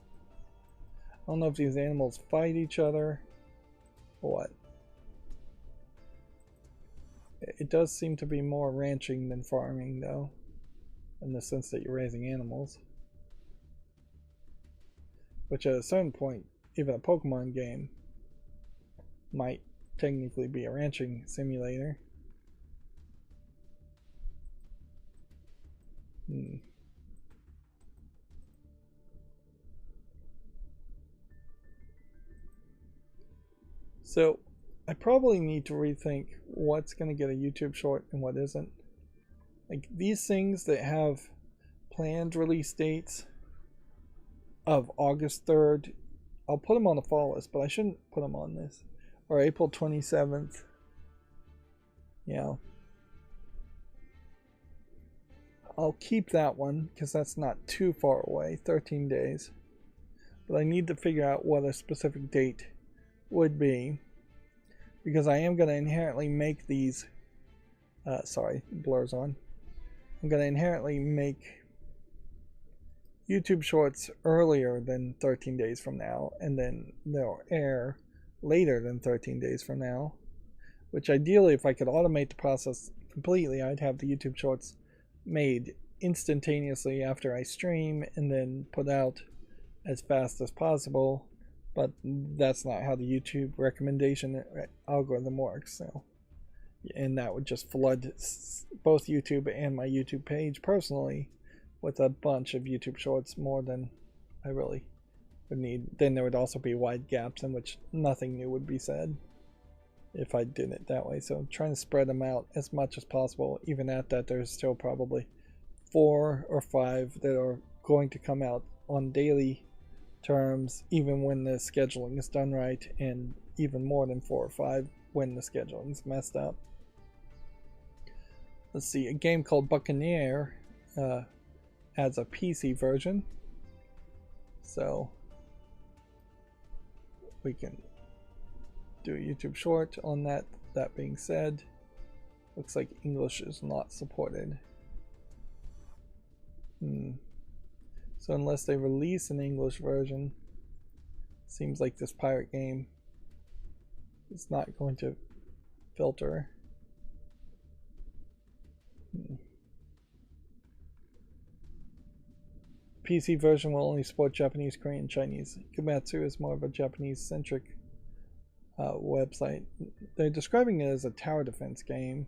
I don't know if these animals fight each other or what. It does seem to be more ranching than farming, though, in the sense that you're raising animals. Which at a certain point, even a Pokemon game might technically be a ranching simulator. So I probably need to rethink what's going to get a YouTube short and what isn't. Like these things that have planned release dates of August 3rd, I'll put them on the fall list, but I shouldn't put them on this. Or April 27th. Yeah. I'll keep that one because that's not too far away, 13 days. But I need to figure out what a specific date would be, because I am going to inherently make these sorry, blur's on. I'm going to inherently make YouTube shorts earlier than 13 days from now, and then they'll air later than 13 days from now, which ideally, if I could automate the process completely, I'd have the YouTube shorts made instantaneously after I stream and then put out as fast as possible, but that's not how the YouTube recommendation algorithm works. So, and that would just flood both YouTube and my YouTube page personally with a bunch of YouTube shorts, more than I really would need. Then there would also be wide gaps in which nothing new would be said if I did it that way. So trying to spread them out as much as possible. Even at that, there's still probably 4 or 5 that are going to come out on daily terms, even when the scheduling is done right, and even more than 4 or 5 when the scheduling is messed up. Let's see, a game called Buccaneer has a PC version, so we can do a YouTube short on that. That being said, looks like English is not supported. So unless they release an English version, seems like this pirate game is not going to filter. PC version will only support Japanese, Korean, Chinese. Komatsu is more of a Japanese-centric website. They're describing it as a tower defense game.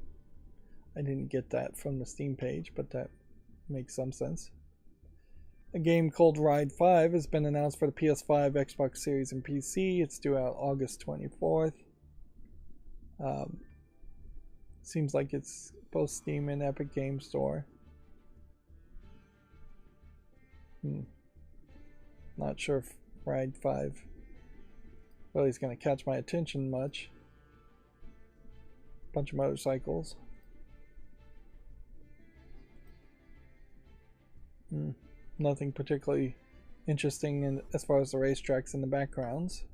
I didn't get that from the Steam page, but that makes some sense. A game called Ride 5 has been announced for the PS5, Xbox Series, and PC. It's due out August 24th. Seems like it's both Steam and Epic Game Store. Not sure if Ride 5 really is going to catch my attention much. Bunch of motorcycles. Nothing particularly interesting as far as the racetracks and the backgrounds,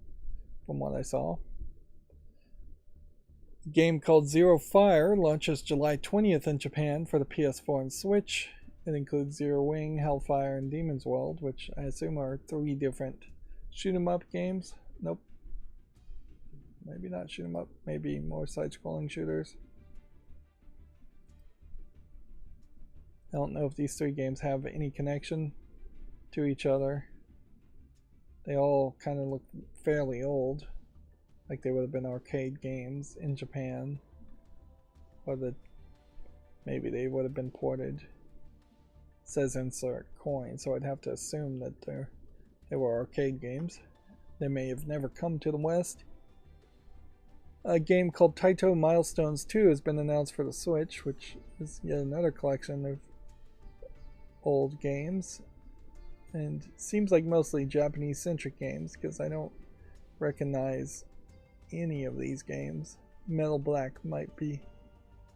from what I saw. A game called Zero Fire launches July 20th in Japan for the PS4 and Switch. It includes Zero Wing, Hellfire, and Demon's World, which I assume are 3 different shoot-'em-up games. Nope. Maybe not shoot-'em-up, maybe more side-scrolling shooters. I don't know if these 3 games have any connection to each other. They all kind of look fairly old, like they would have been arcade games in Japan, or that maybe they would have been ported. It says insert coin, so I'd have to assume that they were arcade games. They may have never come to the West. A game called Taito Milestones 2 has been announced for the Switch, which is yet another collection of old games, and seems like mostly Japanese-centric games, because I don't recognize any of these games. Metal Black might be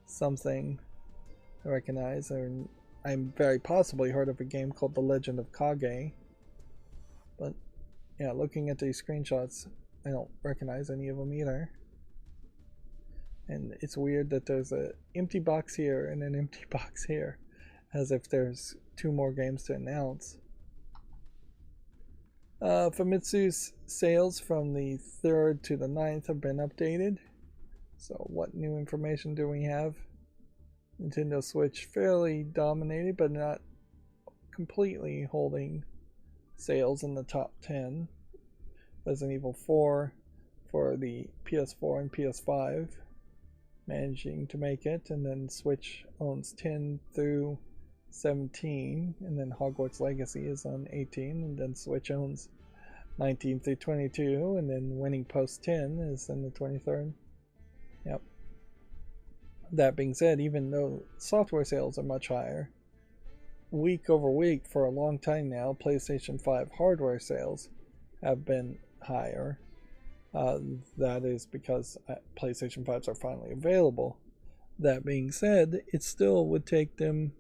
something I recognize, or I'm very possibly heard of a game called The Legend of Kage, yeah, looking at these screenshots, I don't recognize any of them either. And it's weird that there's an empty box here and an empty box here, as if there's 2 more games to announce. Famitsu's sales from the 3rd to the 9th have been updated. So what new information do we have? Nintendo Switch fairly dominated, but not completely holding sales in the top 10. Resident Evil 4 for the PS4 and PS5 managing to make it, and then Switch owns 10 through 17, and then Hogwarts Legacy is on 18, and then Switch owns 19 through 22, and then Winning Post 10 is in the 23rd. Yep. That being said, even though software sales are much higher, week over week for a long time now, PlayStation 5 hardware sales have been higher. That is because PlayStation 5s are finally available. That being said, it still would take them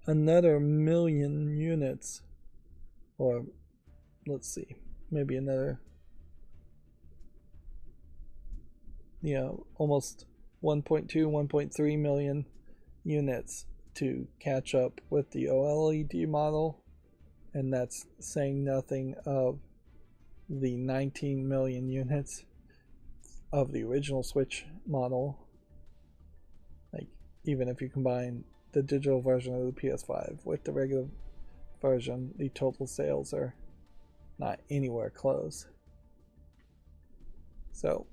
another 1 million units, or let's see, maybe another, almost 1.2, 1.3 million units to catch up with the OLED model, and that's saying nothing of the 19 million units of the original Switch model. Like, even if you combine the digital version of the PS5 with the regular version, the total sales are not anywhere close. So,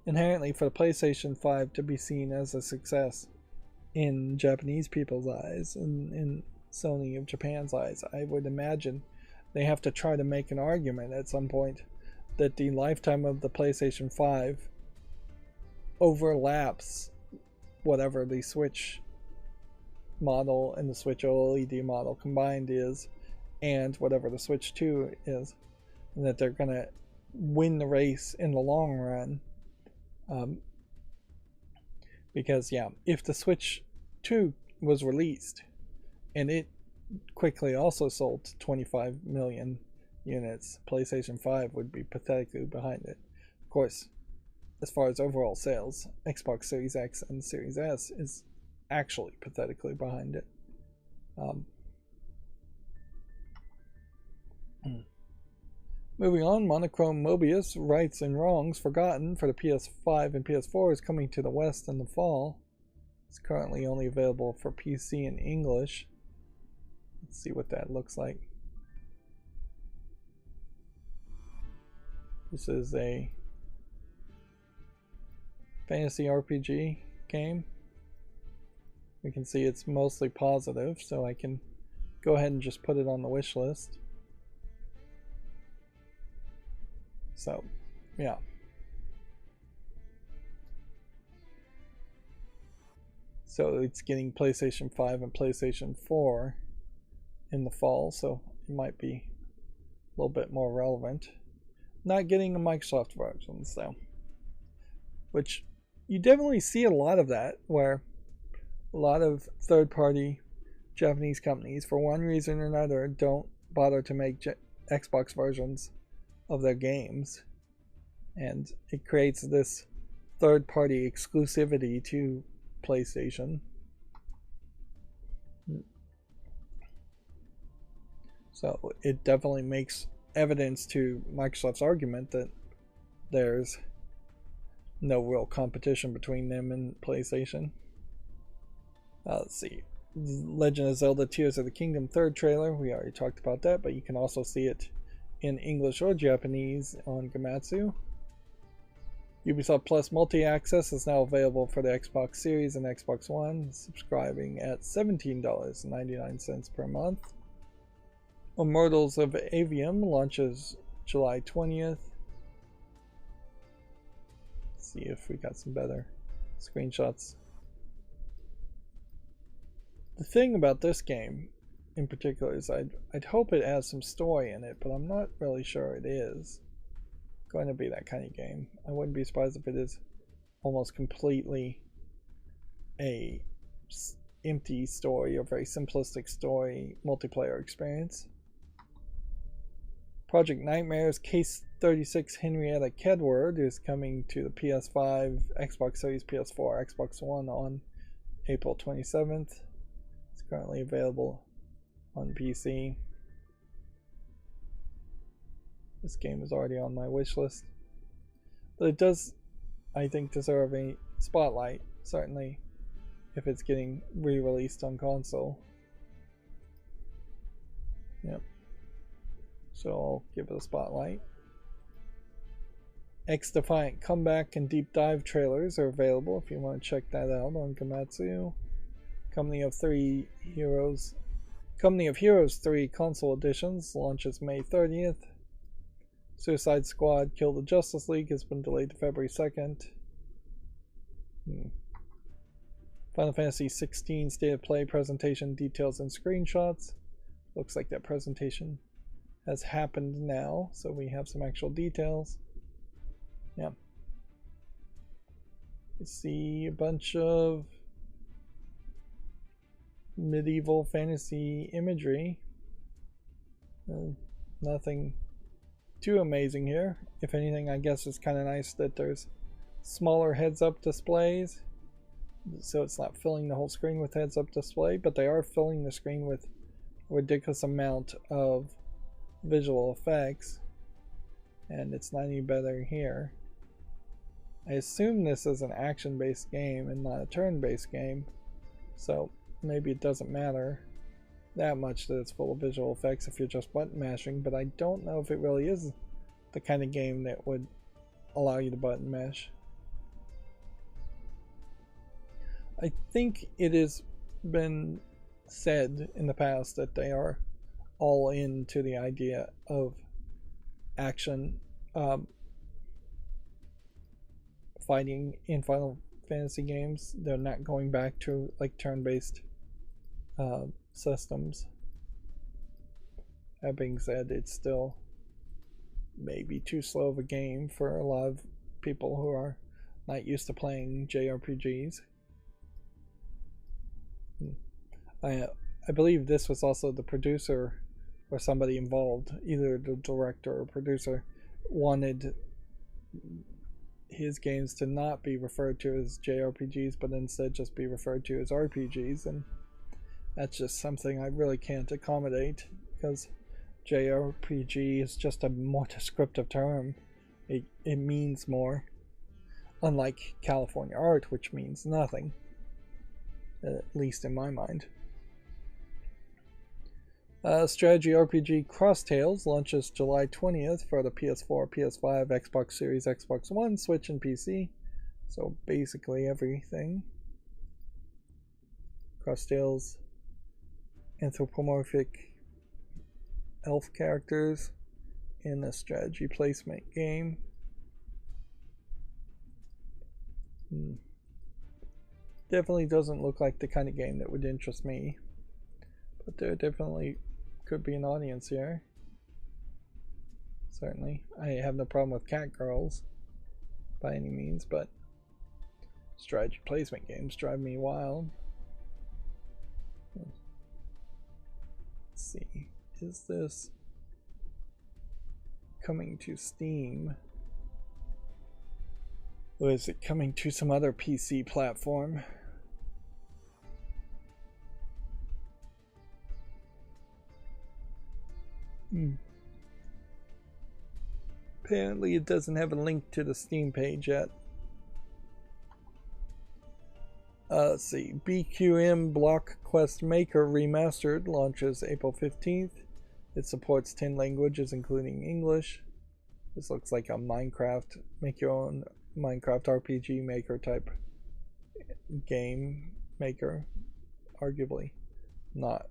inherently, for the PlayStation 5 to be seen as a success in Japanese people's eyes and in Sony of Japan's eyes, I would imagine they have to try to make an argument at some point that the lifetime of the PlayStation 5 overlaps whatever the Switch model and the Switch OLED model combined is, and whatever the Switch 2 is, and that they're going to win the race in the long run. Because, yeah, if the Switch 2 was released and it quickly also sold 25 million units, PlayStation 5 would be pathetically behind it. Of course, as far as overall sales, Xbox Series X and Series S is actually pathetically behind it. Moving on, Monochrome Mobius, Rights and Wrongs Forgotten for the PS5 and PS4 is coming to the West in the fall. It's currently only available for PC in English. Let's see what that looks like. This is a fantasy RPG game. We can see it's mostly positive, so I can go ahead and just put it on the wish list. So, yeah. So it's getting PlayStation 5 and PlayStation 4 in the fall, so it might be a little bit more relevant. Not getting the Microsoft versions, though. Which, you definitely see a lot of that, where a lot of third-party Japanese companies, for one reason or another, don't bother to make Xbox versions of their games, and it creates this third-party exclusivity to PlayStation. So it definitely makes evidence to Microsoft's argument that there's no real competition between them and PlayStation. Let's see. Legend of Zelda Tears of the Kingdom 3rd trailer, we already talked about that, but you can also see it in English or Japanese on Gamatsu. Ubisoft Plus Multi-Access is now available for the Xbox Series and Xbox One, subscribing at $17.99 per month. Immortals of Avium launches July 20th. Let's see if we got some better screenshots. The thing about this game in particular is I'd hope it has some story in it, but I'm not really sure it is going to be that kind of game. I wouldn't be surprised if it is almost completely a empty story or very simplistic story multiplayer experience. Project Nightmares Case 36 Henrietta Kedward is coming to the PS5, Xbox Series, PS4, Xbox One on April 27th. It's currently available on PC. This game is already on my wish list. But it does, I think, deserve a spotlight, certainly, if it's getting re-released on console. Yep. So I'll give it a spotlight. X-Defiant Comeback and Deep Dive trailers are available if you want to check that out on Gamatsu. Company of Heroes 3 console editions launches May 30th. Suicide Squad Kill the Justice League has been delayed to February 2nd. Final Fantasy 16 State of Play presentation details and screenshots. Looks like that presentation has happened now, so we have some actual details. Yeah. You see a bunch of medieval fantasy imagery. Nothing too amazing here. If anything, I guess it's kind of nice that there's smaller heads-up displays, so it's not filling the whole screen with heads-up display, but they are filling the screen with a ridiculous amount of visual effects, and it's not any better here. I assume this is an action-based game and not a turn-based game, so maybe it doesn't matter that much that it's full of visual effects if you're just button mashing, but I don't know if it really is the kind of game that would allow you to button mash. I think it has been said in the past that they are all into the idea of action fighting in Final Fantasy games. They're not going back to like turn-based systems. That being said, it's still maybe too slow of a game for a lot of people who are not used to playing JRPGs. I believe this was also the producer or somebody involved, either the director or producer, wanted his games to not be referred to as JRPGs, but instead just be referred to as RPGs, and that's just something I really can't accommodate, because JRPG is just a more descriptive term. It means more, unlike California Art, which means nothing, at least in my mind. Strategy RPG Cross Tales launches July 20th for the PS4, PS5, Xbox Series, Xbox One, Switch, and PC. So basically everything. Cross Tales, anthropomorphic elf characters in a strategy placement game. Definitely doesn't look like the kind of game that would interest me, but there definitely could be an audience here. Certainly. I have no problem with cat girls by any means, but strategy placement games drive me wild. Let's see. Is this coming to Steam? Or is it coming to some other PC platform? Apparently it doesn't have a link to the Steam page yet. Let's see. BQM Block Quest Maker Remastered launches April 15th. It supports 10 languages including English. This looks like a Minecraft, make your own Minecraft RPG maker type game maker. Arguably not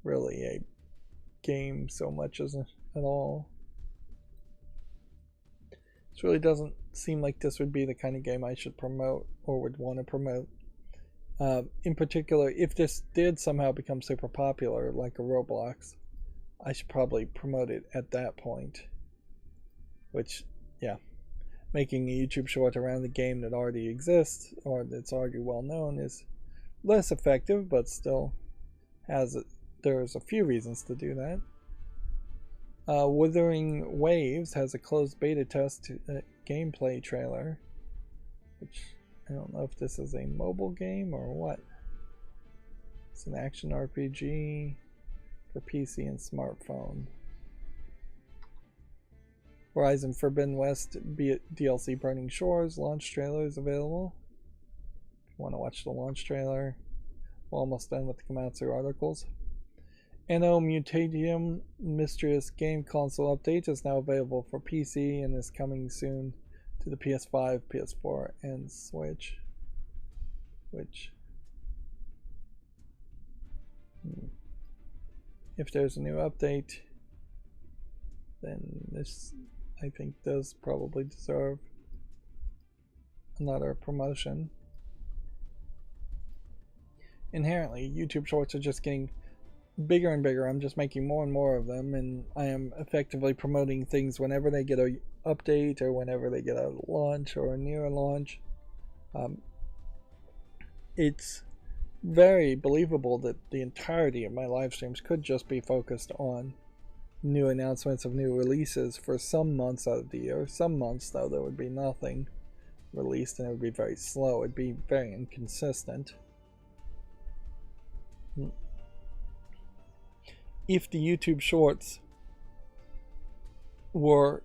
really a game so much as at all. This really doesn't seem like this would be the kind of game I should promote or would want to promote. In particular, if this did somehow become super popular like a Roblox, I should probably promote it at that point. Which, yeah, making a YouTube short around the game that already exists or that's already well known is less effective, but still there's a few reasons to do that. Wuthering Waves has a closed beta test gameplay trailer, which I don't know if this is a mobile game or what. It's an action RPG for PC and smartphone. Horizon Forbidden West DLC Burning Shores launch trailer is available. If you want to watch the launch trailer, we're almost done with the Komatsu articles. Anno Mutatium Mistress game console update is now available for PC and is coming soon to the PS5, PS4, and Switch. If there's a new update, then this, I think, does probably deserve another promotion. Inherently, YouTube Shorts are just getting bigger and bigger. I'm just making more and more of them, and I am effectively promoting things whenever they get an update or whenever they get a launch or near a launch. It's very believable that the entirety of my live streams could just be focused on new announcements of new releases for some months out of the year. Some months, though, there would be nothing released and it would be very slow. It'd be very inconsistent. If the YouTube Shorts were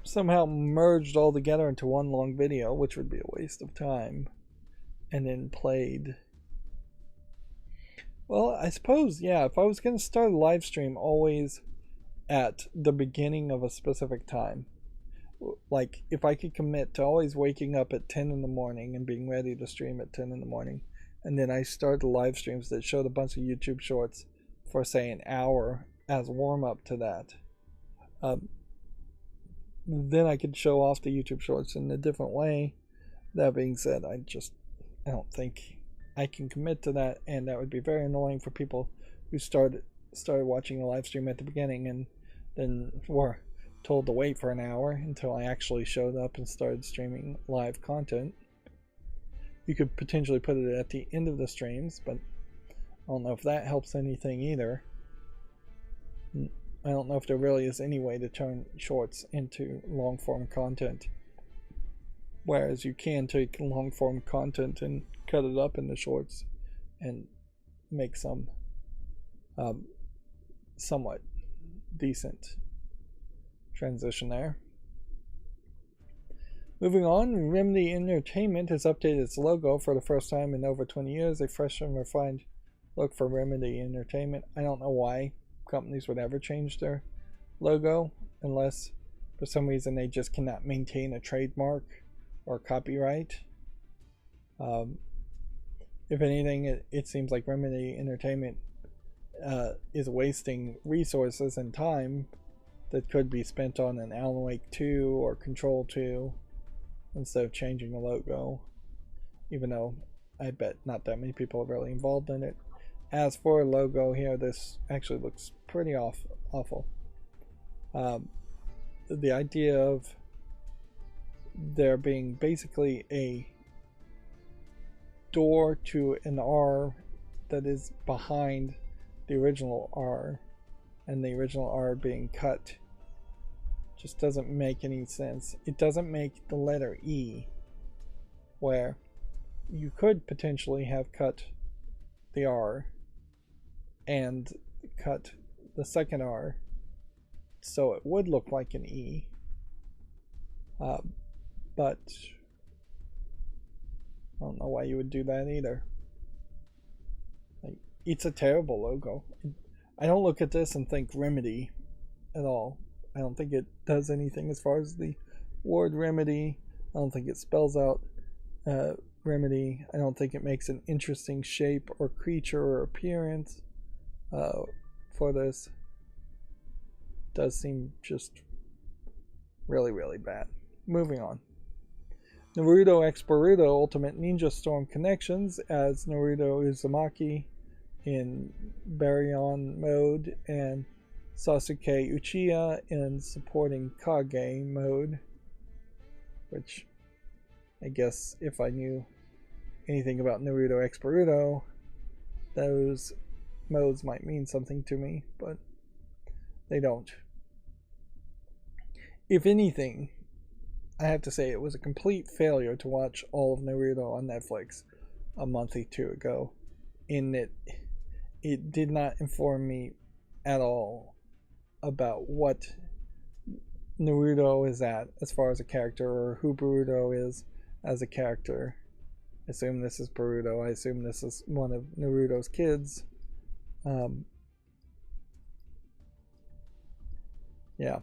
somehow merged all together into one long video, which would be a waste of time, and then played, well, I suppose, yeah, if I was going to start a live stream always at the beginning of a specific time, like if I could commit to always waking up at 10 in the morning and being ready to stream at 10 in the morning, and then I start the live streams that showed a bunch of YouTube Shorts for, say, an hour as warm-up to that, then I could show off the YouTube Shorts in a different way. That being said, I don't think I can commit to that, and that would be very annoying for people who started watching a live stream at the beginning and then were told to wait for an hour until I actually showed up and started streaming live content. You could potentially put it at the end of the streams, but I don't know if that helps anything either. I don't know if there really is any way to turn shorts into long-form content. Whereas you can take long-form content and cut it up into shorts and make some somewhat decent transition there. Moving on, Remedy Entertainment has updated its logo for the first time in over 20 years. A fresh and refined look for Remedy Entertainment. I don't know why companies would ever change their logo unless for some reason they just cannot maintain a trademark or copyright. If anything, it seems like Remedy Entertainment is wasting resources and time that could be spent on an Alan Wake 2 or Control 2 instead of changing the logo, even though I bet not that many people are really involved in it. As for a logo here, this actually looks pretty awful. The idea of there being basically a door to an R that is behind the original R, and the original R being cut, just doesn't make any sense. It doesn't make the letter E, where you could potentially have cut the R and cut the second R so it would look like an E, but I don't know why you would do that either. Like, it's a terrible logo. I don't look at this and think Remedy at all. I don't think it does anything as far as the word remedy. I don't think it spells out remedy. I don't think it makes an interesting shape or creature or appearance for this. It does seem just really, really bad. Moving on. Naruto x Boruto Ultimate Ninja Storm Connections as Naruto Uzumaki in Baryon mode and Sasuke Uchiha in supporting Kage mode, which I guess if I knew anything about Naruto x Boruto, those modes might mean something to me, but they don't. if anything, I have to say it was a complete failure to watch all of Naruto on Netflix a month or two ago, in that it did not inform me at all about what Naruto is at as far as a character, or who Boruto is as a character. I assume this is Boruto. I assume this is one of Naruto's kids. Yeah.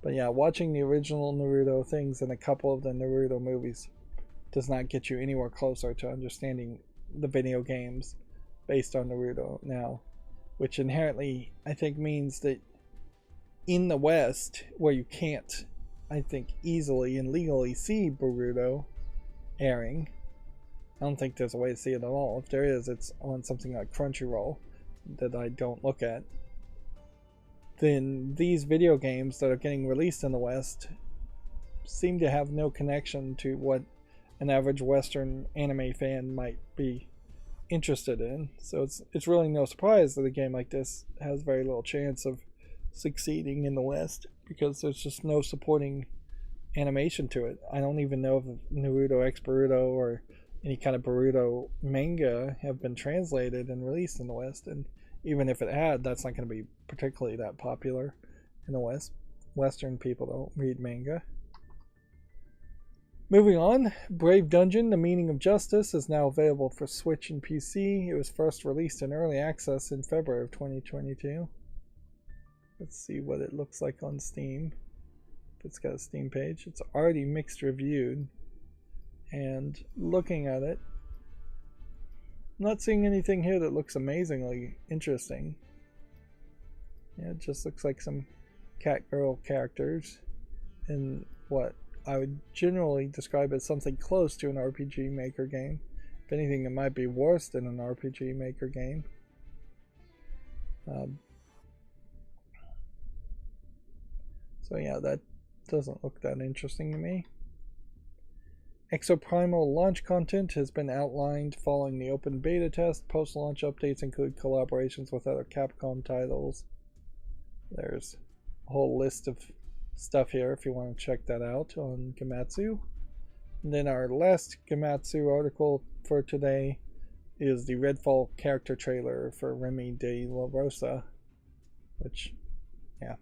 But yeah, watching the original Naruto things and a couple of the Naruto movies does not get you anywhere closer to understanding the video games based on Naruto now, which inherently I think means that in the West, where you can't, I think, easily and legally see Boruto airing, I don't think there's a way to see it at all. If there is, it's on something like Crunchyroll that I don't look at. Then these video games that are getting released in the West seem to have no connection to what an average Western anime fan might be interested in. So it's really no surprise that a game like this has very little chance of succeeding in the West, because there's just no supporting animation to it. I don't even know if Naruto X Boruto or any kind of Boruto manga have been translated and released in the West, and even if it had, that's not going to be particularly that popular in the West. Western people don't read manga. Moving on, Brave Dungeon, The Meaning of Justice is now available for Switch and PC. It was first released in early access in February of 2022. Let's see what it looks like on Steam. If it's got a Steam page. It's already mixed reviewed. And looking at it, I'm not seeing anything here that looks amazingly interesting. Yeah, it just looks like some cat girl characters in what I would generally describe as something close to an RPG Maker game. If anything, it might be worse than an RPG Maker game. So yeah, that doesn't look that interesting to me. Exoprimal launch content has been outlined following the open beta test. Post-launch updates include collaborations with other Capcom titles. There's a whole list of stuff here if you want to check that out on Gematsu. And then our last Gematsu article for today is the Redfall character trailer for Remy de la Rosa, which, yeah,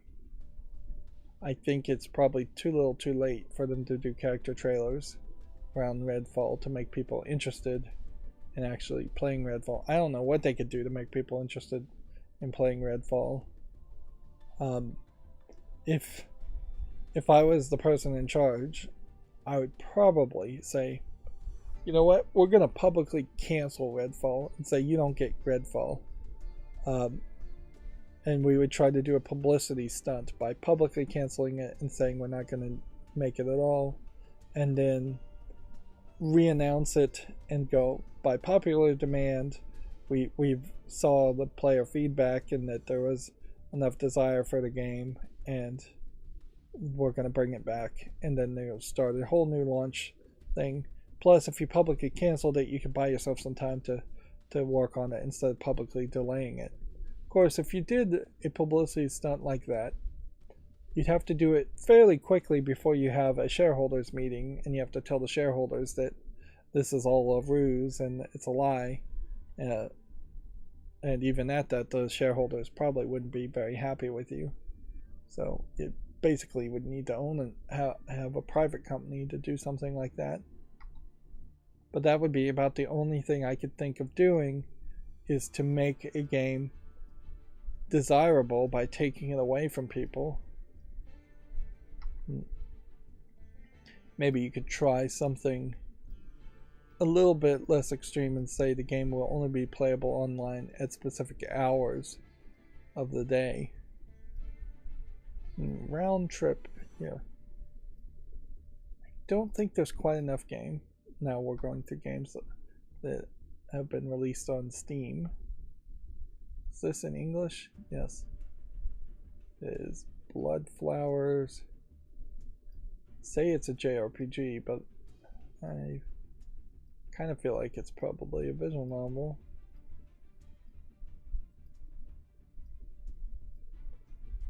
I think it's probably too little too late for them to do character trailers around Redfall to make people interested in actually playing Redfall. I don't know what they could do to make people interested in playing Redfall. If I was the person in charge, I would probably say, you know what, we're going to publicly cancel Redfall and say you don't get Redfall. And we would try to do a publicity stunt by publicly canceling it and saying we're not going to make it at all, and then re-announce it and go, by popular demand, we saw the player feedback and that there was enough desire for the game, and we're going to bring it back. And then they'll start a whole new launch thing. Plus, if you publicly canceled it, you could buy yourself some time to work on it instead of publicly delaying it. Of course, if you did a publicity stunt like that, you'd have to do it fairly quickly before you have a shareholders meeting, and you have to tell the shareholders that this is all a ruse and it's a lie. And even at that, the shareholders probably wouldn't be very happy with you. So you basically would need to own and have a private company to do something like that. But that would be about the only thing I could think of doing, is to make a game desirable by taking it away from people. Maybe you could try something a little bit less extreme and say the game will only be playable online at specific hours of the day. Round trip, yeah. I don't think there's quite enough game. Now we're going through games that have been released on Steam. Is this in English? Yes. It is Blood Flowers. Say it's a JRPG, but I kind of feel like it's probably a visual novel.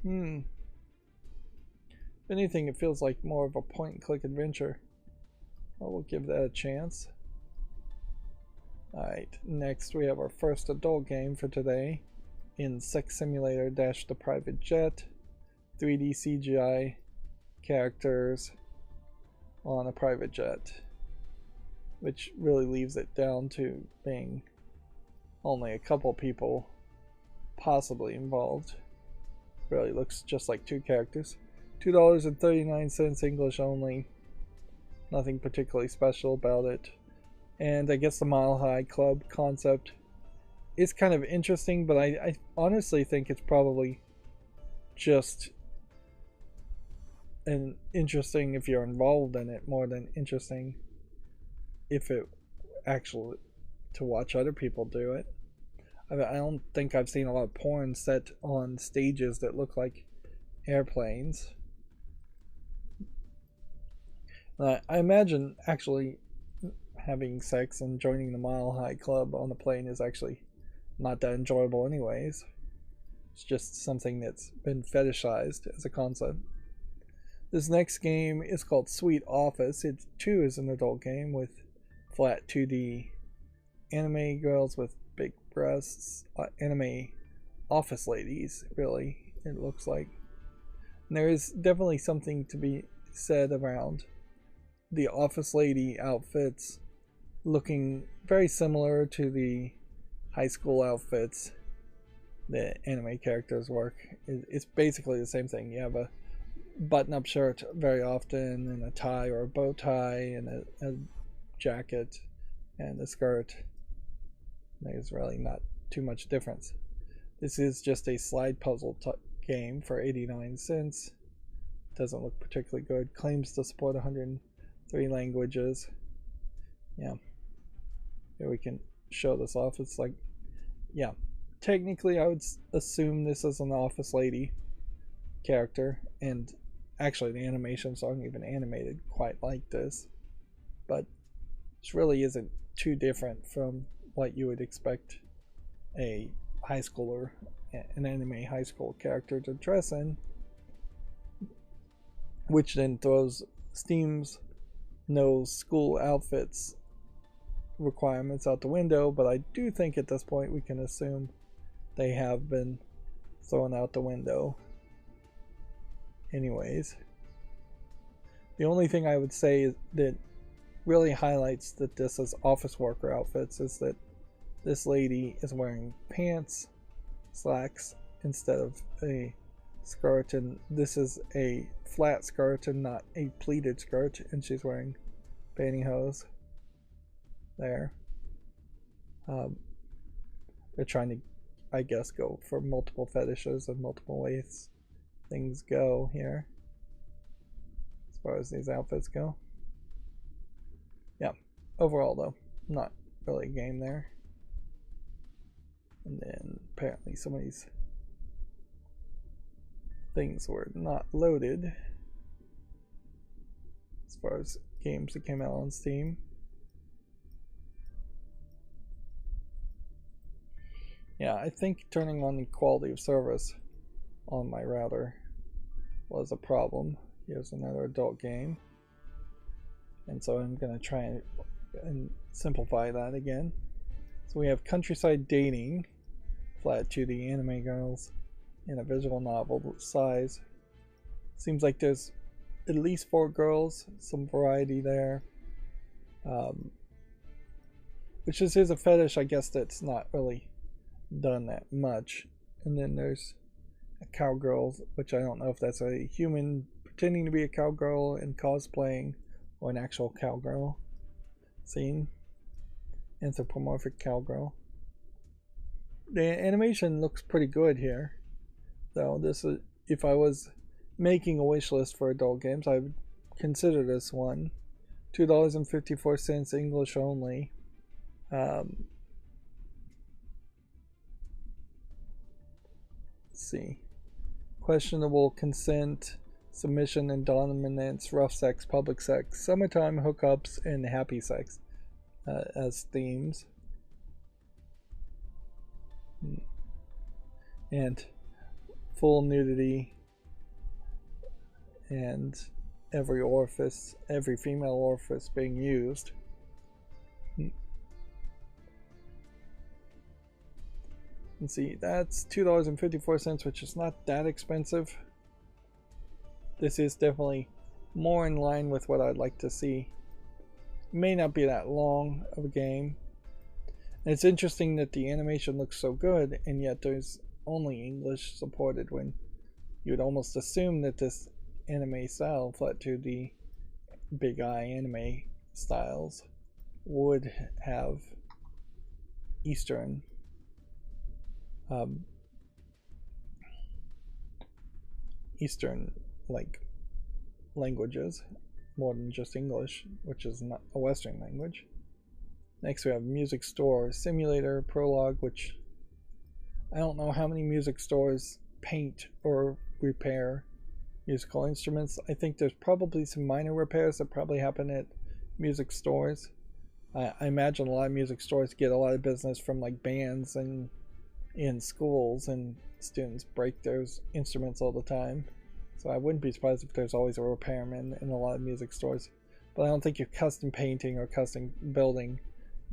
If anything, it feels like more of a point and click adventure. Well, we'll give that a chance. Alright, next we have our first adult game for today. Insect Simulator Dash the Private Jet. 3D CGI characters on a private jet, which really leaves it down to being only a couple people possibly involved. Really looks just like two characters. $2.39 English only. Nothing particularly special about it. And I guess the Mile High Club concept is kind of interesting, but I honestly think it's probably just an interesting if you're involved in it more than interesting if it actually to watch other people do it. I don't think I've seen a lot of porn set on stages that look like airplanes. I imagine actually having sex and joining the Mile High Club on the plane is actually not that enjoyable anyways. It's just something that's been fetishized as a concept. This next game is called Sweet Office. It too is an adult game with flat 2D anime girls with big breasts, anime office ladies, really, it looks like. And there is definitely something to be said around the office lady outfits looking very similar to the high school outfits that anime characters work. It's basically the same thing. You have a button-up shirt very often, and a tie or a bow tie, and a jacket, and a skirt. There's really not too much difference. This is just a slide puzzle game for 89 cents. Doesn't look particularly good. Claims to support 103 languages. Yeah. Here we can show this off. It's like, yeah. Technically, I would assume this is an office lady character, and actually the animations aren't even animated quite like this, but this really isn't too different from what you would expect a high schooler, an anime high school character to dress in, which then throws Steam's no school outfits requirements out the window. But I do think at this point we can assume they have been thrown out the window anyways. The only thing I would say that really highlights that this is office worker outfits is that this lady is wearing pants, slacks, instead of a skirt, and this is a flat skirt and not a pleated skirt, and she's wearing pantyhose there. They're trying to, I guess, go for multiple fetishes and multiple ways things go here as far as these outfits go. Yeah, overall though, not really a game there. And then apparently some of these things were not loaded as far as games that came out on Steam. Yeah, I think turning on the quality of service on my router was a problem. Here's another adult game. And so I'm going to try and simplify that again. So we have Countryside Dating, flat 2D anime girls in a visual novel size. Seems like there's at least 4 girls, some variety there. Which is a fetish, I guess, that's not really done that much. And then there's a cowgirl, which I don't know if that's a human pretending to be a cowgirl and cosplaying or an actual cowgirl scene. Anthropomorphic cowgirl. The animation looks pretty good here, though. This is, if I was making a wish list for adult games, I would consider this one. $2.54 English only. Let's see. Questionable consent, submission and dominance, rough sex, public sex, summertime hookups, and happy sex as themes. And full nudity, and every orifice, every female orifice being used. And see, that's $2.54, which is not that expensive. This is definitely more in line with what I'd like to see. It may not be that long of a game. And it's interesting that the animation looks so good, and yet there's only English supported, when you would almost assume that this anime style, flat 2D, big eye anime styles, would have Eastern Eastern like languages more than just English, which is not a Western language. Next we have Music Store Simulator Prologue, which I don't know how many music stores paint or repair musical instruments. I think there's probably some minor repairs that probably happen at music stores. I imagine a lot of music stores get a lot of business from like bands and in schools, and students break those instruments all the time. So I wouldn't be surprised if there's always a repairman in a lot of music stores. But I don't think you're custom painting or custom building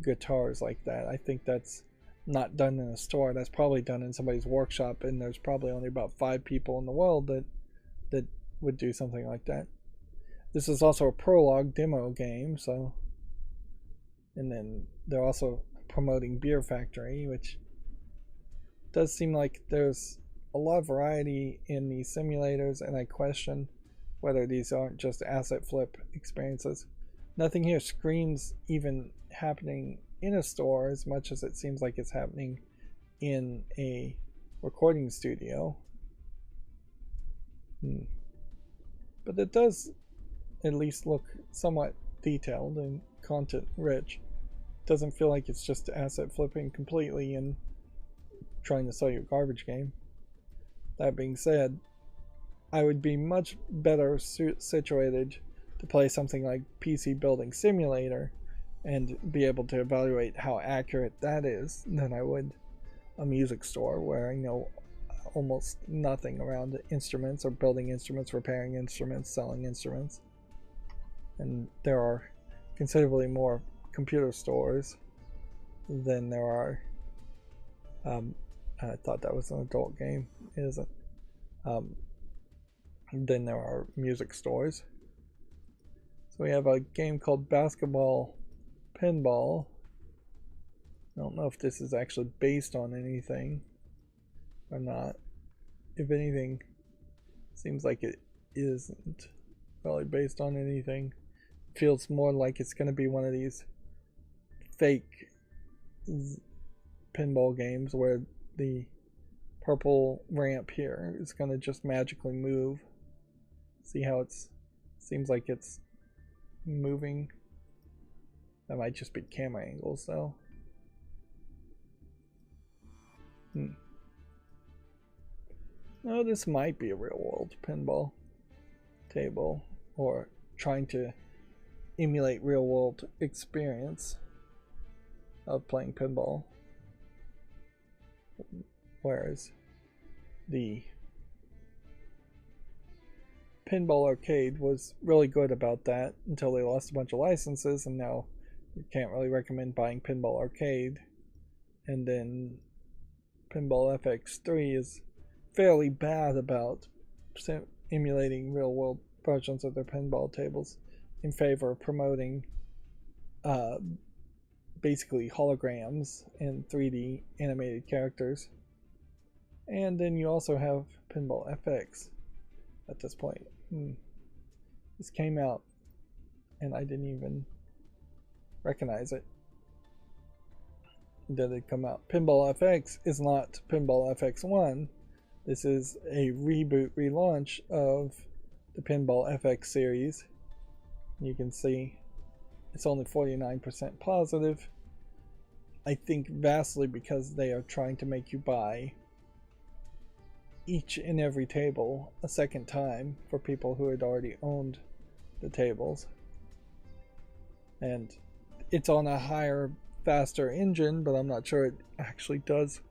guitars like that. I think that's not done in a store. That's probably done in somebody's workshop, and there's probably only about 5 people in the world that would do something like that. This is also a prologue demo game, so, and then they're also promoting Beer Factory, which does seem like there's a lot of variety in these simulators, and I question whether these aren't just asset flip experiences. Nothing here screams even happening in a store as much as it seems like it's happening in a recording studio. But it does at least look somewhat detailed and content rich. It doesn't feel like it's just asset flipping completely and trying to sell you a garbage game. That being said, I would be much better situated to play something like PC Building Simulator and be able to evaluate how accurate that is than I would a music store, where I know almost nothing around instruments or building instruments, repairing instruments, selling instruments. And there are considerably more computer stores than there are I thought that was an adult game. It isn't. Then there are music stores. So we have a game called Basketball Pinball. I don't know if this is actually based on anything or not. If anything, seems like it isn't really based on anything. It feels more like it's going to be one of these fake pinball games where the purple ramp here is going to just magically move. See how it's seems like it's moving. That might just be camera angles though. No, this might be a real world pinball table, or trying to emulate real world experience of playing pinball. Whereas the Pinball Arcade was really good about that until they lost a bunch of licenses, and now you can't really recommend buying Pinball Arcade. And then Pinball FX3 is fairly bad about emulating real world versions of their pinball tables in favor of promoting basically holograms and 3D animated characters. And then you also have Pinball FX at this point. This came out and I didn't even recognize it. Did it come out? Pinball FX is not Pinball FX1. This is a reboot relaunch of the Pinball FX series. You can see it's only 49% positive. I think vastly because they are trying to make you buy each and every table a second time for people who had already owned the tables. And it's on a higher, faster engine, but I'm not sure it actually does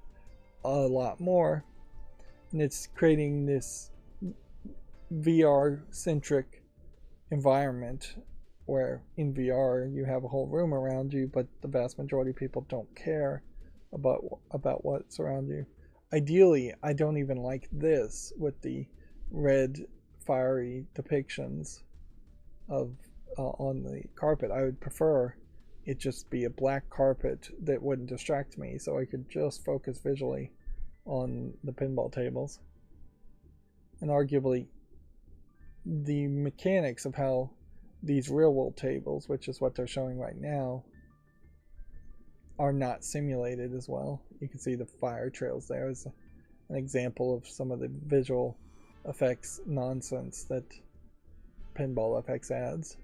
a lot more. and it's creating this VR centric environment where in VR you have a whole room around you, but the vast majority of people don't care about what's around you. Ideally, I don't even like this with the red fiery depictions of on the carpet. I would prefer it just be a black carpet that wouldn't distract me, so I could just focus visually on the pinball tables. And arguably, the mechanics of how these real world tables, which is what they're showing right now, are not simulated as well. You can see the fire trails there as an example of some of the visual effects nonsense that Pinball FX adds.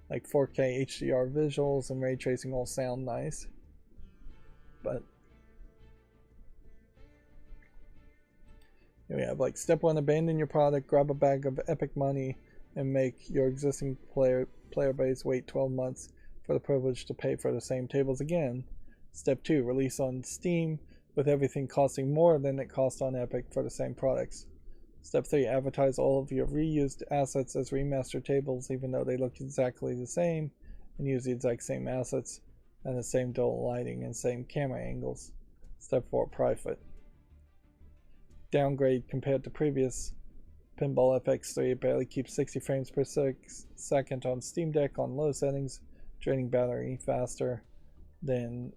Like 4K HDR visuals and ray tracing all sound nice, but here we have like step 1, abandon your product, grab a bag of epic money, and make your existing player base wait 12 months for the privilege to pay for the same tables again. Step 2, release on Steam with everything costing more than it cost on Epic for the same products. Step 3, advertise all of your reused assets as remastered tables even though they look exactly the same, and use the exact same assets and the same dual lighting and same camera angles. Step 4, profit. Downgrade compared to previous Pinball FX3, it barely keeps 60 frames per second on Steam Deck on low settings, draining battery faster than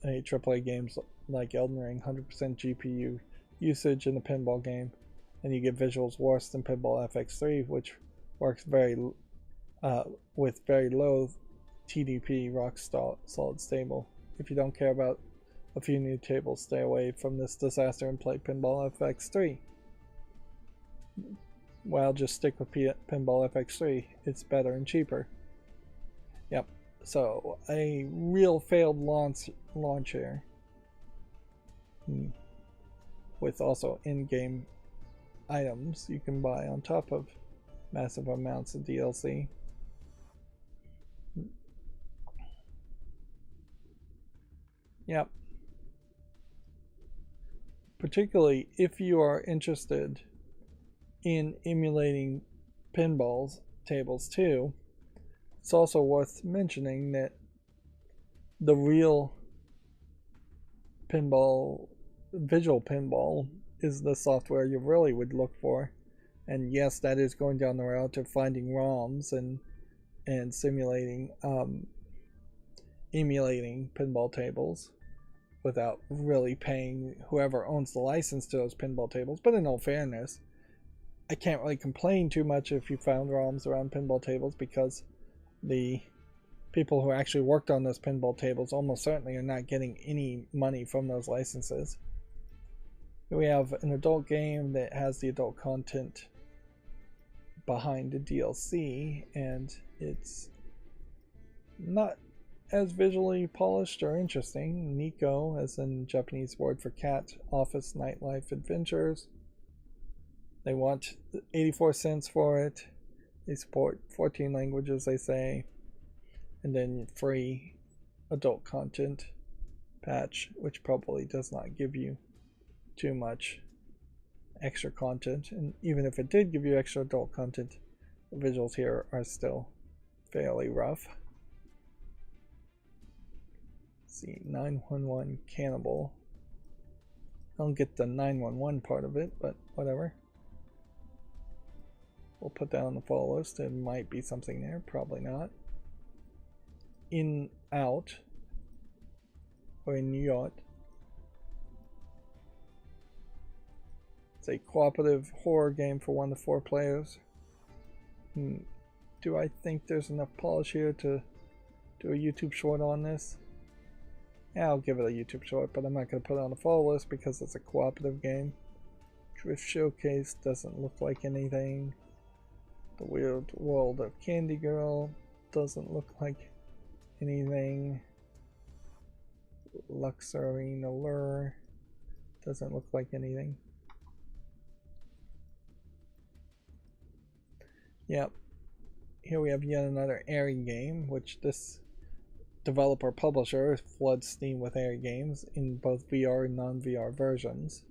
AAA games like Elden Ring, 100% GPU usage in the pinball game, and you get visuals worse than Pinball FX3, which works with very low TDP, rock solid stable. If you don't care about a few new tables, stay away from this disaster and play Pinball FX3. Well, just stick with Pinball FX3. It's better and cheaper. Yep. So a real failed launch here, with also in-game items you can buy on top of massive amounts of DLC. Yep. Particularly if you are interested in emulating pinballs tables too, it's also worth mentioning that the real pinball, visual pinball, is the software you really would look for. And yes, that is going down the route of finding ROMs and simulating, emulating pinball tables without really paying whoever owns the license to those pinball tables. But in all fairness, I can't really complain too much if you found ROMs around pinball tables, because the people who actually worked on those pinball tables almost certainly are not getting any money from those licenses. Here we have an adult game that has the adult content behind the DLC, and it's not as visually polished or interesting. Nico, as in Japanese word for cat, office nightlife adventures. They want 84 cents for it. They support 14 languages, they say. And then free adult content patch, which probably does not give you too much extra content. And even if it did give you extra adult content, the visuals here are still fairly rough. Let's see, 911 Cannibal. I don't get the 911 part of it, but whatever. We'll put that on the follow list. There might be something there, probably not. In Out, or in Yacht. It's a cooperative horror game for 1 to 4 players. Do I think there's enough polish here to do a YouTube short on this? Yeah, I'll give it a YouTube short, but I'm not going to put it on the follow list because it's a cooperative game. Drift Showcase doesn't look like anything. The Weird World of Candy Girl doesn't look like anything. Luxury Allure doesn't look like anything. Yep. Here we have yet another airing game, which this developer publisher floods Steam with AR games in both VR and non-VR versions.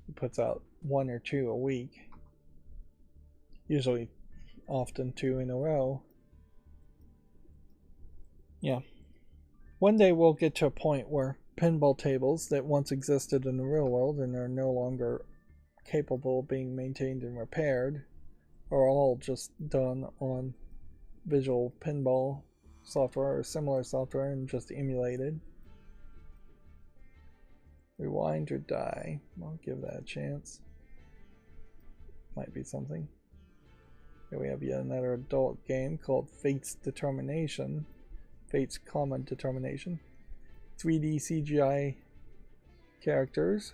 He puts out 1 or 2 a week, usually often 2 in a row. Yeah. One day we'll get to a point where pinball tables that once existed in the real world and are no longer capable of being maintained and repaired are all just done on visual pinball software or similar software and just emulated. Rewind or die. I'll give that a chance. Might be something. Here we have yet another adult game called Fate's Determination. Fate's Common Determination. 3D CGI characters.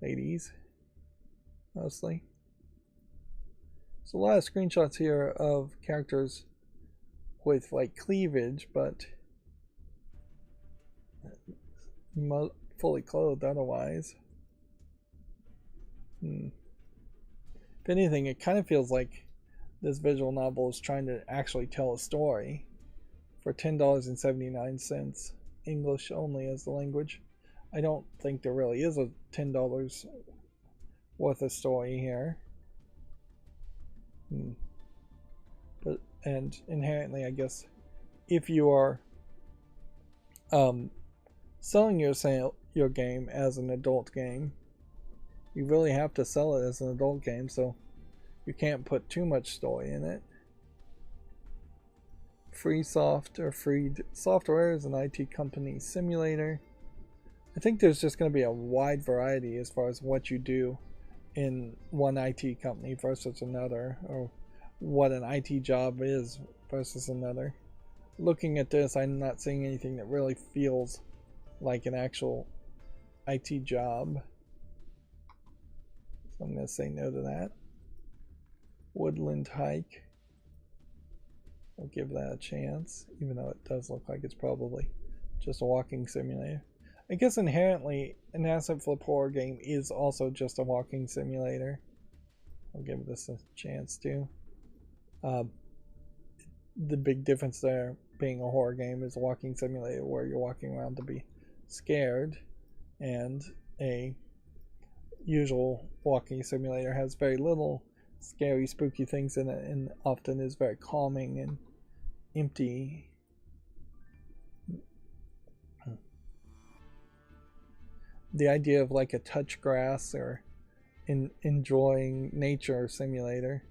Ladies. Mostly. So a lot of screenshots here of characters with like cleavage, but fully clothed otherwise. If anything, it kind of feels like this visual novel is trying to actually tell a story for $10.79, English only as the language. I don't think there really is a $10 worth of story here. But and inherently, I guess, if you are selling your game as an adult game, you really have to sell it as an adult game, so you can't put too much story in it. Freesoft or Freed Software is an IT company simulator. I think there's just going to be a wide variety as far as what you do in one IT company versus another, or what an IT job is versus another. Looking at this, I'm not seeing anything that really feels like an actual IT job. So I'm going to say no to that. Woodland Hike. I'll give that a chance, even though it does look like it's probably just a walking simulator. I guess inherently an asset flip horror game is also just a walking simulator. I'll give this a chance too. The big difference there being a horror game is a walking simulator where you're walking around to be scared, and a usual walking simulator has very little scary, spooky things in it and often is very calming and empty. The idea of like a touch grass or enjoying nature simulator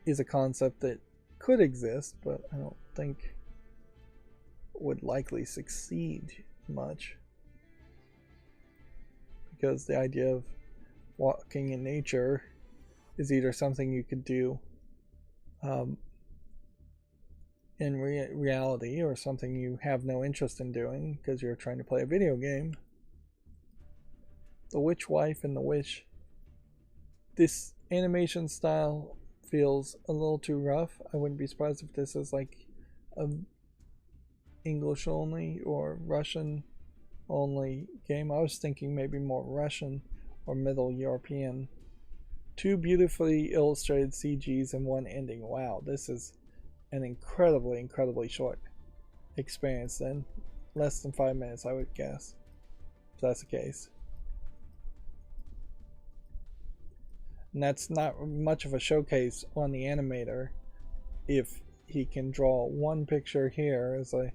is a concept that could exist, but I don't think would likely succeed much, because the idea of walking in nature is either something you could do in reality or something you have no interest in doing because you're trying to play a video game. The Witch Wife and the Witch. This animation style feels a little too rough. I wouldn't be surprised if this is like a English only or Russian only game. I was thinking maybe more Russian or Middle European. 2 beautifully illustrated CGs and 1 ending. Wow, this is an incredibly short experience then. Less than 5 minutes, I would guess, if that's the case. And that's not much of a showcase on the animator if he can draw 1 picture here as a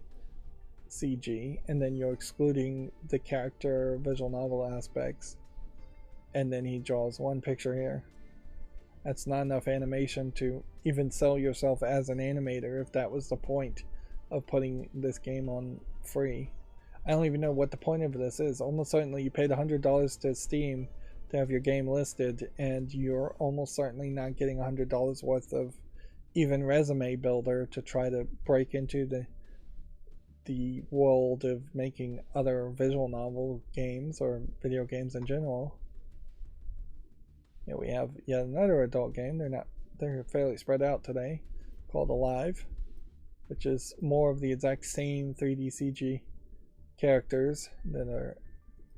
CG, and then you're excluding the character visual novel aspects, and then he draws 1 picture here. That's not enough animation to even sell yourself as an animator if that was the point of putting this game on free. I don't even know what the point of this is. Almost certainly you paid $100 to Steam to have your game listed, and you're almost certainly not getting $100 worth of even resume builder to try to break into the world of making other visual novel games or video games in general. Yeah, we have yet another adult game. They're fairly spread out today, called Alive, which is more of the exact same 3D CG characters that are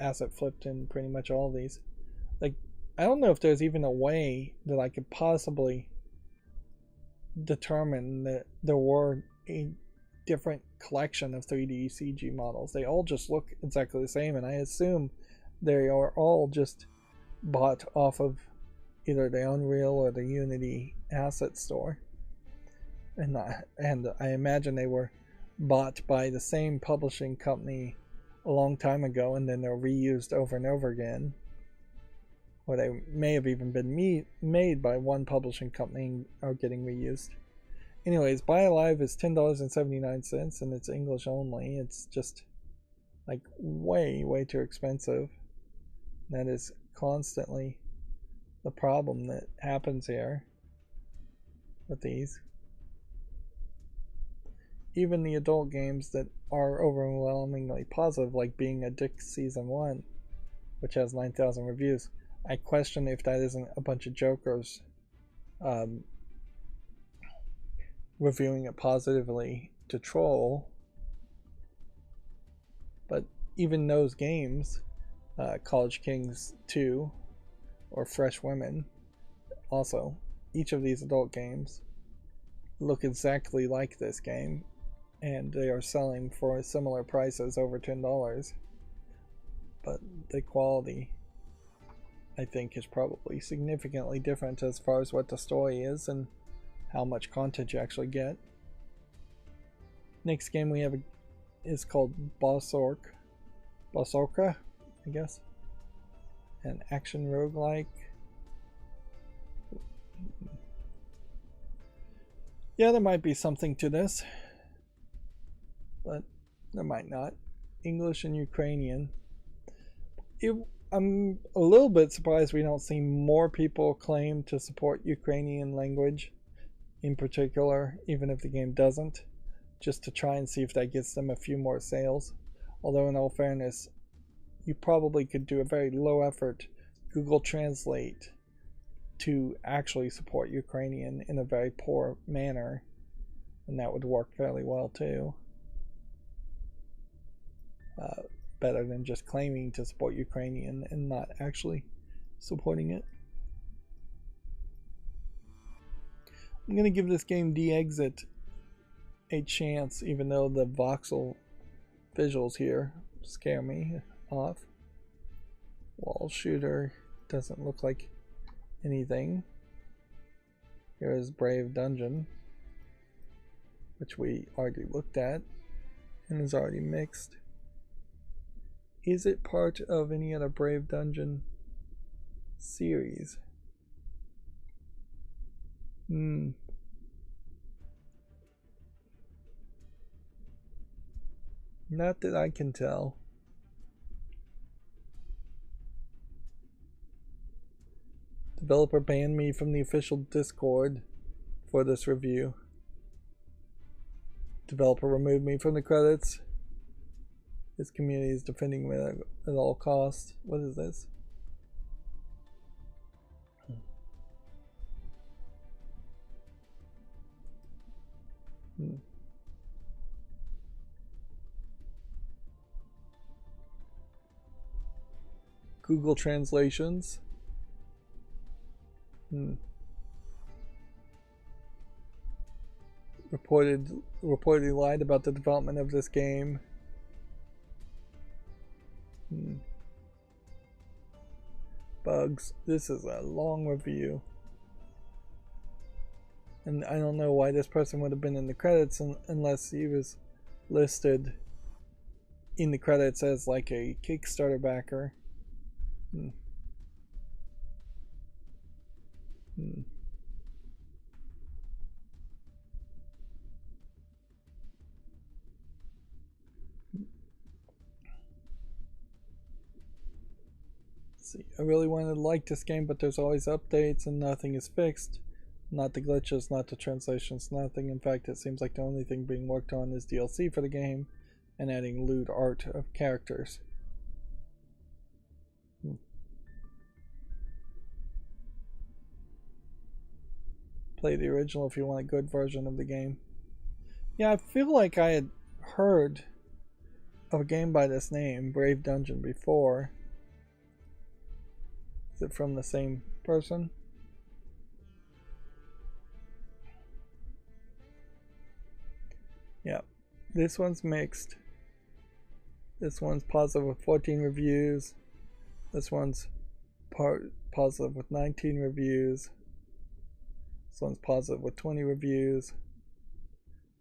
asset flipped in pretty much all of these. Like, I don't know if there's even a way that I could possibly determine that there were different collection of 3D CG models. They all just look exactly the same, and I assume they are all just bought off of either the Unreal or the Unity asset store. And I imagine they were bought by the same publishing company a long time ago, and then they're reused over and over again. Or they may have even been made by one publishing company and are getting reused. Anyways, Buy Alive is $10.79, and it's English only. It's just like way too expensive. That is constantly the problem that happens here with these. Even the adult games that are overwhelmingly positive, like Being a Dick Season 1, which has 9,000 reviews, I question if that isn't a bunch of jokers reviewing it positively to troll. But even those games, College Kings 2 or Fresh Women, also, each of these adult games look exactly like this game, and they are selling for similar prices, over $10. But the quality, I think, is probably significantly different as far as what the story is and how much content you actually get. Next game we have is called Bossorka, I guess. An action roguelike. Yeah, there might be something to this, but there might not. English and Ukrainian. I'm a little bit surprised we don't see more people claim to support Ukrainian language in particular, even if the game doesn't, just to try and see if that gets them a few more sales. Although in all fairness, you probably could do a very low effort Google Translate to actually support Ukrainian in a very poor manner, and that would work fairly well too. Better than just claiming to support Ukrainian and not actually supporting it. I'm going to give this game De-Exit a chance, even though the voxel visuals here scare me off. Wall shooter doesn't look like anything. Here's Brave Dungeon, which we already looked at and is already mixed. Is it part of any other Brave Dungeon series? Not that I can tell. Developer banned me from the official Discord for this review. Developer removed me from the credits. His community is defending me at all costs. What is this? Google translations. Reportedly lied about the development of this game. Bugs. This is a long review. And I don't know why this person would have been in the credits unless he was listed in the credits as like a Kickstarter backer. See, I really wanted to like this game, but there's always updates and nothing is fixed. Not the glitches, not the translations, nothing. In fact, it seems like the only thing being worked on is DLC for the game and adding lewd art of characters. Play the original if you want a good version of the game. Yeah, I feel like I had heard of a game by this name, Brave Dungeon, before. Is it from the same person? Yeah. This one's mixed. This one's positive with 14 reviews. This one's positive with 19 reviews. This one's positive with 20 reviews.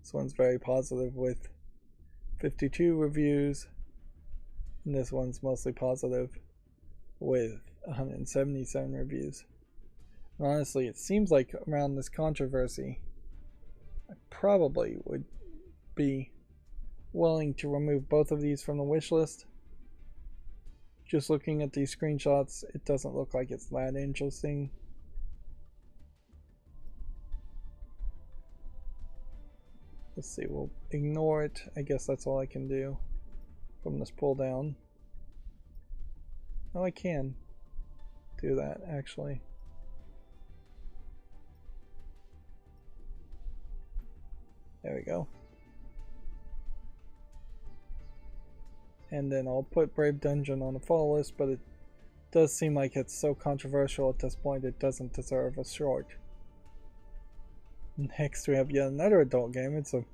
This one's very positive with 52 reviews. And this one's mostly positive with 177 reviews. And honestly, it seems like around this controversy, I probably would be willing to remove both of these from the wish list. Just looking at these screenshots, it doesn't look like it's that interesting. Let's see, we'll ignore it. I guess that's all I can do from this pull down. Oh, I can do that actually. There we go. And then I'll put Brave Dungeon on the follow list, but it does seem like it's so controversial at this point it doesn't deserve a short. Next we have yet another adult game. It's a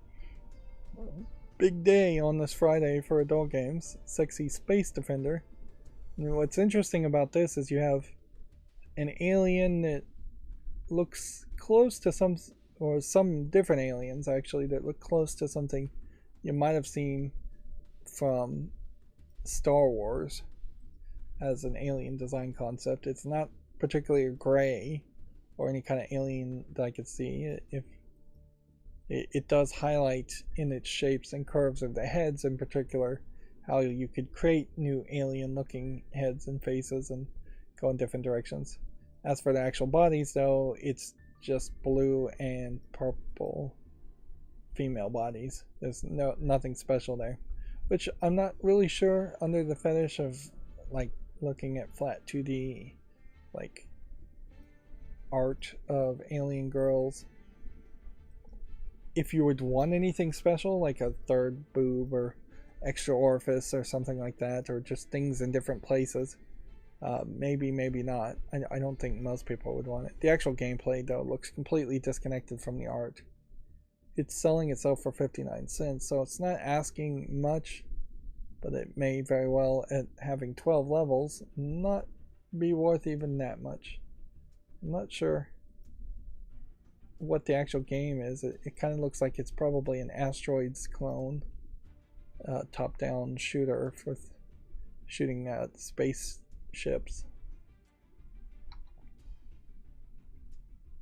big day on this Friday for adult games. Sexy Space Defender. And what's interesting about this is you have an alien that looks close to some different aliens actually that look close to something you might have seen from Star Wars as an alien design concept. It's not particularly gray or any kind of alien that I could see. If it does highlight in its shapes and curves of the heads in particular how you could create new alien looking heads and faces and go in different directions. As for the actual bodies though, it's just blue and purple female bodies. There's nothing special there, which I'm not really sure under the fetish of like looking at flat 2D like art of alien girls. If you would want anything special like a third boob or extra orifice or something like that, or just things in different places, maybe not. I don't think most people would want it. The actual gameplay though looks completely disconnected from the art. It's selling itself for 59 cents, so it's not asking much, but it may very well, at having 12 levels, not be worth even that much. I'm not sure what the actual game is. It kind of looks like it's probably an Asteroids clone, top-down shooter for shooting at spaceships.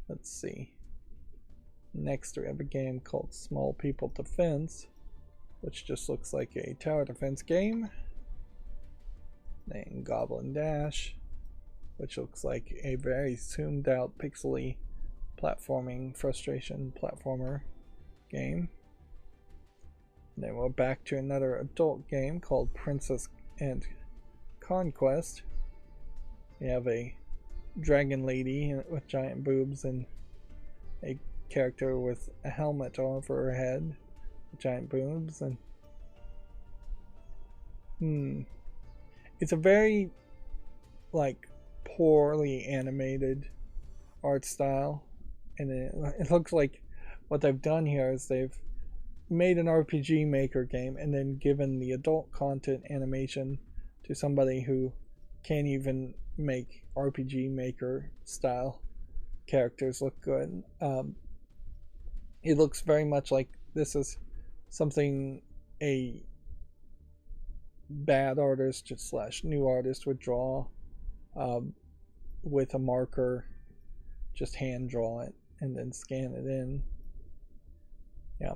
Let's see. Next we have a game called Small People Defense, which just looks like a tower defense game. Then Goblin Dash, which looks like a very zoomed out pixely platforming frustration platformer game. And then we're back to another adult game called Princess and Conquest. We have a dragon lady with giant boobs and a character with a helmet over her head with giant boobs, and it's a very like poorly animated art style, and it looks like what they've done here is they've made an RPG Maker game and then given the adult content animation to somebody who can't even make RPG Maker style characters look good. It looks very much like this is something a bad artist / new artist would draw with a marker, just hand draw it and then scan it in. Yeah,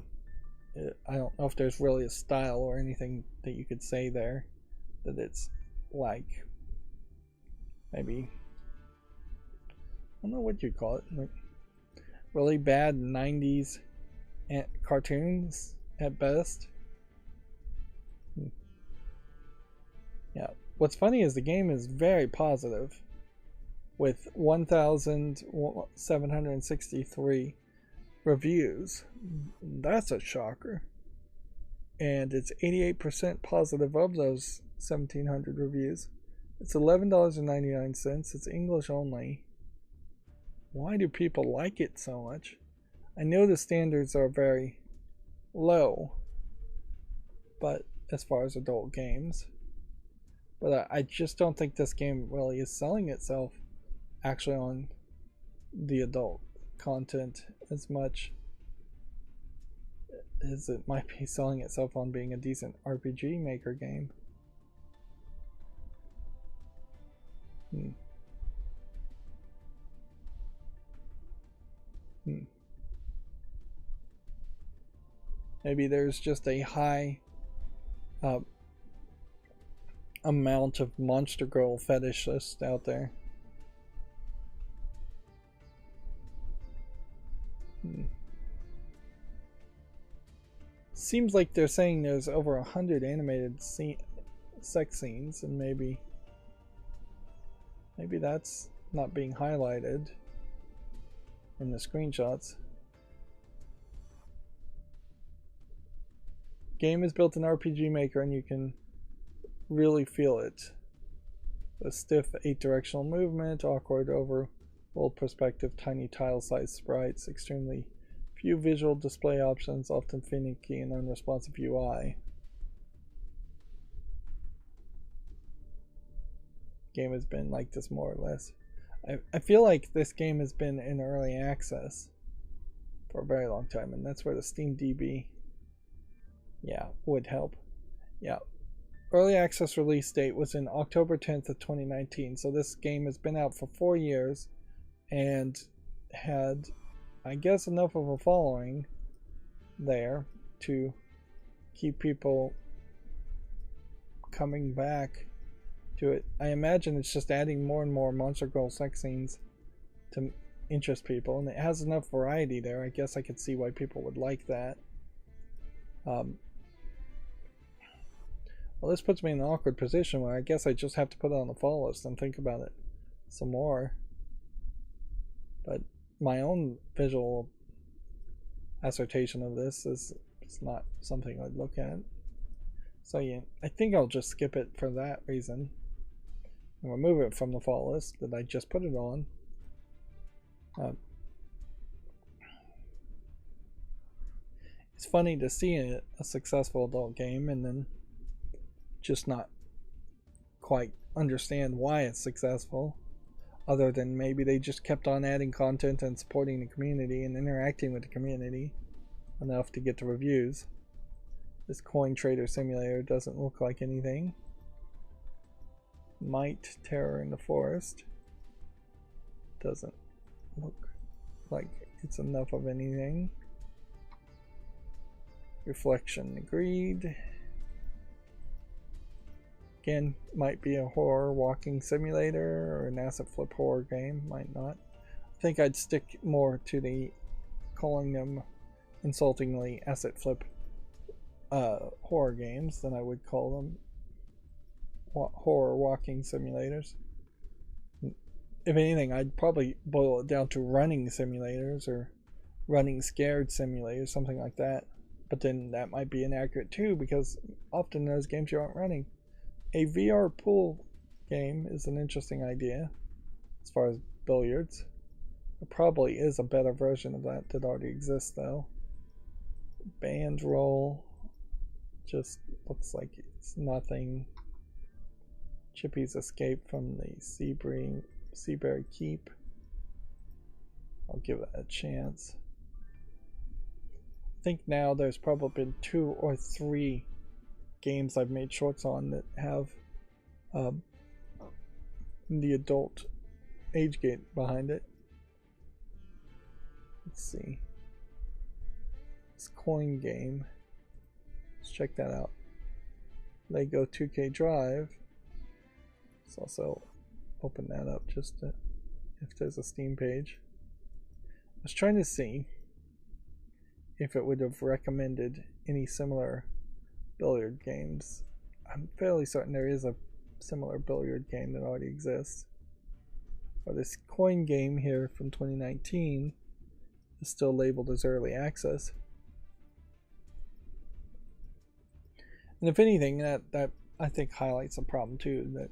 I don't know if there's really a style or anything that you could say there that it's like, maybe, I don't know what you'd call it, like really bad 90s cartoons at best. Yeah, what's funny is the game is very positive with 1,763 reviews. That's a shocker. And it's 88% positive of those 1,700 reviews. It's $11.99. It's English only. Why do people like it so much? I know the standards are very low, but as far as adult games. But I just don't think this game really is selling itself actually on the adult content as much as it might be selling itself on being a decent RPG Maker game. Maybe there's just a high amount of monster girl fetishists out there. Seems like they're saying there's over 100 animated sex scenes, and maybe that's not being highlighted in the screenshots. Game is built in RPG Maker, and you can really feel it. The stiff 8-directional movement, awkward overworld perspective, tiny tile-sized sprites, extremely few visual display options, often finicky and unresponsive UI. Game has been like this more or less. I feel like this game has been in early access for a very long time, and that's where the SteamDB would help. Early access release date was in October 10th of 2019, so this game has been out for 4 years and had, I guess, enough of a following there to keep people coming back to it. I imagine it's just adding more and more monster girl sex scenes to interest people, and it has enough variety there. I guess I could see why people would like that. Well, this puts me in an awkward position where I guess I just have to put it on the follow list and think about it some more. But my own visual assertion of this is it's not something I'd look at. So yeah, I think I'll just skip it for that reason and remove it from the follow list that I just put it on. It's funny to see a successful adult game and then just not quite understand why it's successful, other than maybe they just kept on adding content and supporting the community and interacting with the community enough to get the reviews. This coin trader simulator doesn't look like anything. Might Terror in the Forest doesn't look like it's enough of anything. Reflection Agreed. Again, might be a horror walking simulator or an asset flip horror game, might not. I think I'd stick more to the calling them insultingly asset flip horror games than I would call them horror walking simulators. If anything, I'd probably boil it down to running simulators or running scared simulators, something like that. But then that might be inaccurate too, because often in those games you aren't running. A VR pool game is an interesting idea as far as billiards. There probably is a better version of that already exists though. Band roll just looks like it's nothing. Chippy's Escape from the Seabury Keep. I'll give that a chance. I think now there's probably been 2 or 3 games I've made shorts on that have the adult age gate behind it. Let's see. This coin game. Let's check that out. Lego 2K Drive. Let's also open that up just to, if there's a Steam page. I was trying to see if it would have recommended any similar billiard games. I'm fairly certain there is a similar billiard game that already exists. But this coin game here from 2019 is still labeled as early access. And if anything, that I think highlights a problem too, that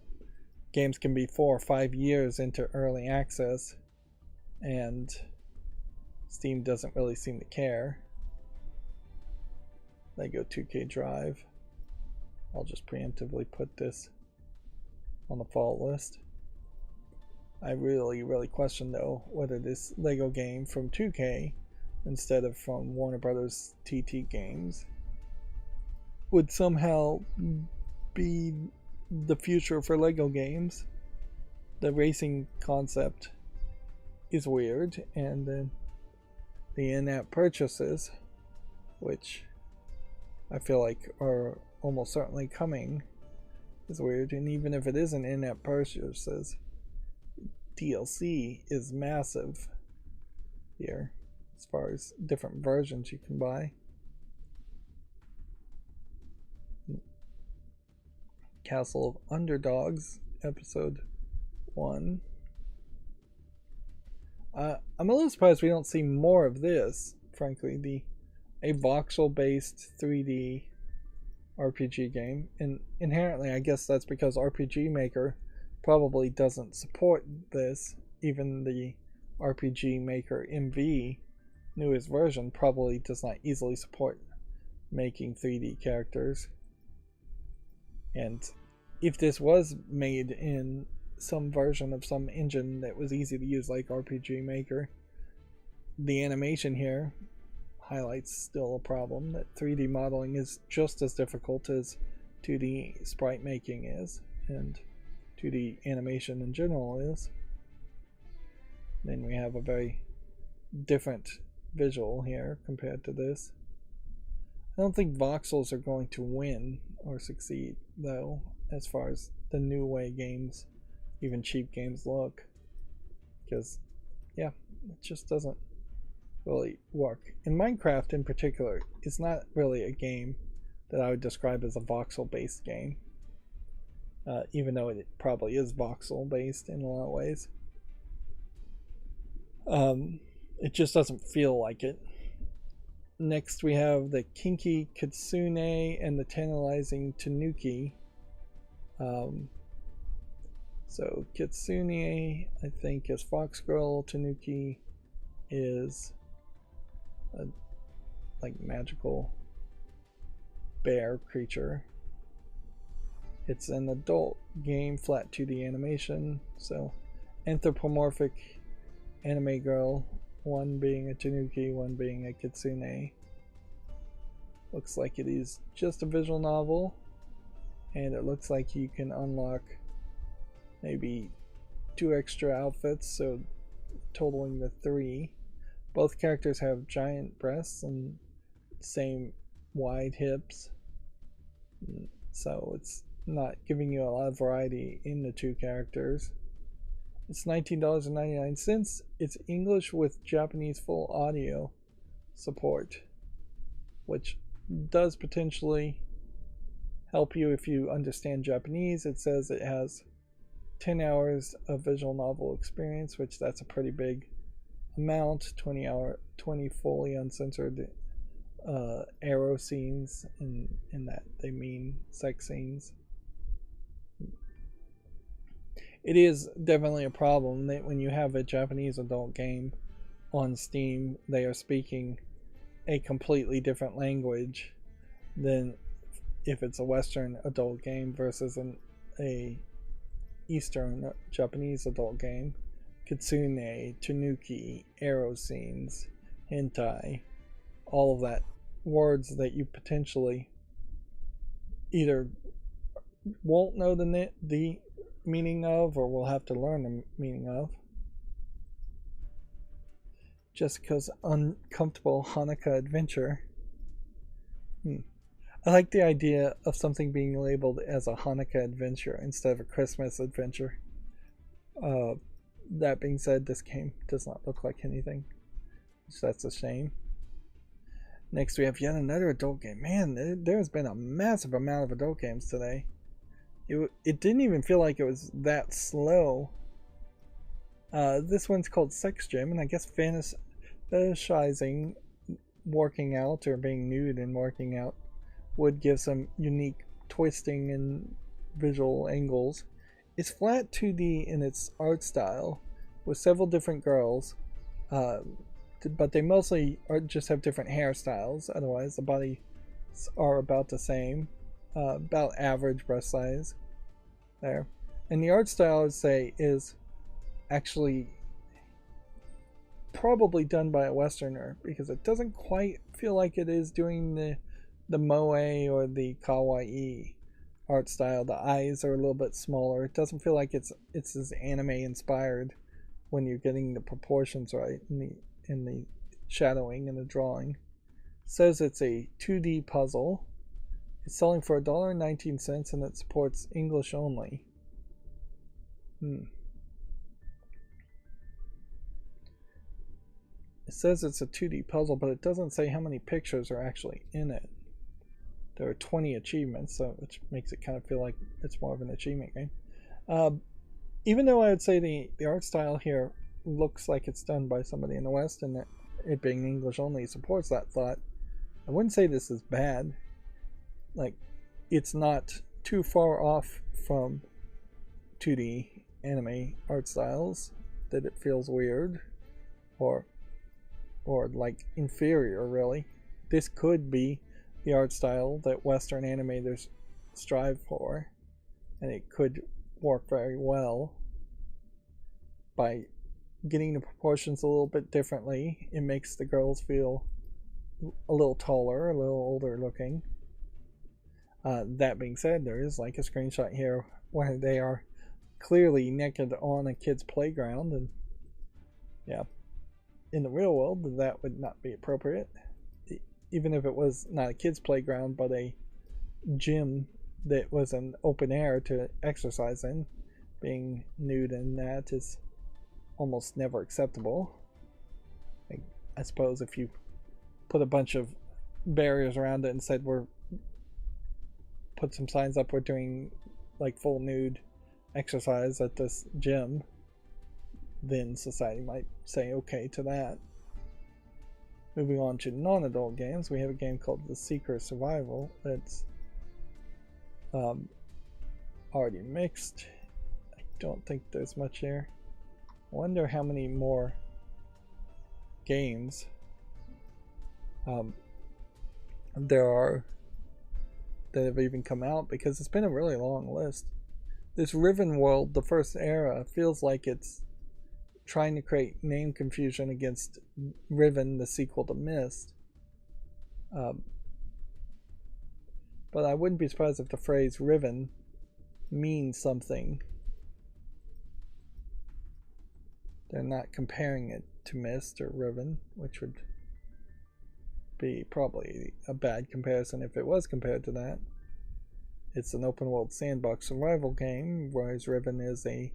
games can be 4 or 5 years into early access and Steam doesn't really seem to care. Lego 2K Drive. I'll just preemptively put this on the fault list. I really question though whether this Lego game from 2K instead of from Warner Brothers TT Games would somehow be the future for Lego games. The racing concept is weird, and then the in-app purchases, which I feel like are almost certainly coming, is weird. And even if it isn't in-app purchases, DLC is massive here as far as different versions you can buy. Castle of Underdogs, episode 1. I'm a little surprised we don't see more of this, frankly. A voxel-based 3D RPG game, and inherently I guess that's because RPG Maker probably doesn't support this. Even the RPG Maker MV newest version probably does not easily support making 3D characters. And if this was made in some version of some engine that was easy to use like RPG Maker, the animation here highlights still a problem that 3D modeling is just as difficult as 2D sprite making is, and 2D animation in general is. Then we have a very different visual here compared to this. I don't think voxels are going to win or succeed though, as far as the new way games, even cheap games, look, because yeah, it just doesn't really work. And Minecraft in particular is not really a game that I would describe as a voxel based game, even though it probably is voxel based in a lot of ways. It just doesn't feel like it. Next we have the Kinky Kitsune and the Tantalizing Tanuki. So Kitsune, I think, is Fox Girl. Tanuki is a like magical bear creature. It's an adult game, flat 2D animation, so anthropomorphic anime girl, one being a Tanuki, one being a Kitsune. Looks like it is just a visual novel, and it looks like you can unlock maybe 2 extra outfits, so totaling the 3. Both characters have giant breasts and same wide hips, so it's not giving you a lot of variety in the 2 characters. It's $19.99. It's English with Japanese full audio support, which does potentially help you if you understand Japanese. It says it has 10 hours of visual novel experience, which that's a pretty big amount. 20 fully uncensored arrow scenes, in that they mean sex scenes. It is definitely a problem that when you have a Japanese adult game on Steam, they are speaking a completely different language than if it's a Western adult game versus a Eastern Japanese adult game. Kitsune, Tanuki, arrow scenes, hentai, all of that, words that you potentially either won't know the meaning of or will have to learn the meaning of. Jessica's Uncomfortable Hanukkah Adventure. I like the idea of something being labeled as a Hanukkah adventure instead of a Christmas adventure. That being said, this game does not look like anything, so that's a shame. Next we have yet another adult game. Man, there's been a massive amount of adult games today. It didn't even feel like it was that slow. This one's called Sex Gym, and I guess fetishizing working out or being nude and working out would give some unique twisting and visual angles. It's flat 2D in its art style with several different girls, but they mostly just have different hairstyles. Otherwise, the bodies are about the same. about average brush size there. And the art style, I would say, is actually probably done by a Westerner, because it doesn't quite feel like it is doing the moe or the kawaii art style. The eyes are a little bit smaller. It doesn't feel like it's as anime inspired when you're getting the proportions right in the shadowing and the drawing. It says it's a 2D puzzle. It's selling for $1.19 and it supports English only. It says it's a 2D puzzle, but it doesn't say how many pictures are actually in it. There are 20 achievements, so which makes it kind of feel like it's more of an achievement game. Even though I would say the art style here looks like it's done by somebody in the West, and that it being English only supports that thought, I wouldn't say this is bad. Like, it's not too far off from 2D anime art styles that it feels weird or like inferior, really. This could be the art style that Western animators strive for, and it could work very well by getting the proportions a little bit differently. It makes the girls feel a little taller, a little older looking. That being said, there is like a screenshot here where they are clearly naked on a kid's playground, and yeah, in the real world that would not be appropriate, even if it was not a kid's playground but a gym that was an open air to exercise in. Being nude in that is almost never acceptable. I suppose if you put a bunch of barriers around it and said put some signs up, we're doing like full nude exercise at this gym, then society might say okay to that. Moving on to non-adult games, we have a game called The Seeker Survival that's already mixed. I don't think there's much here. I wonder how many more games there are that have even come out, because it's been a really long list. This Riven World, the first era, feels like it's trying to create name confusion against Riven, the sequel to Myst. But I wouldn't be surprised if the phrase Riven means something. They're not comparing it to Myst or Riven, which would be probably a bad comparison if it was compared to that. It's an open world sandbox survival game, whereas Riven is a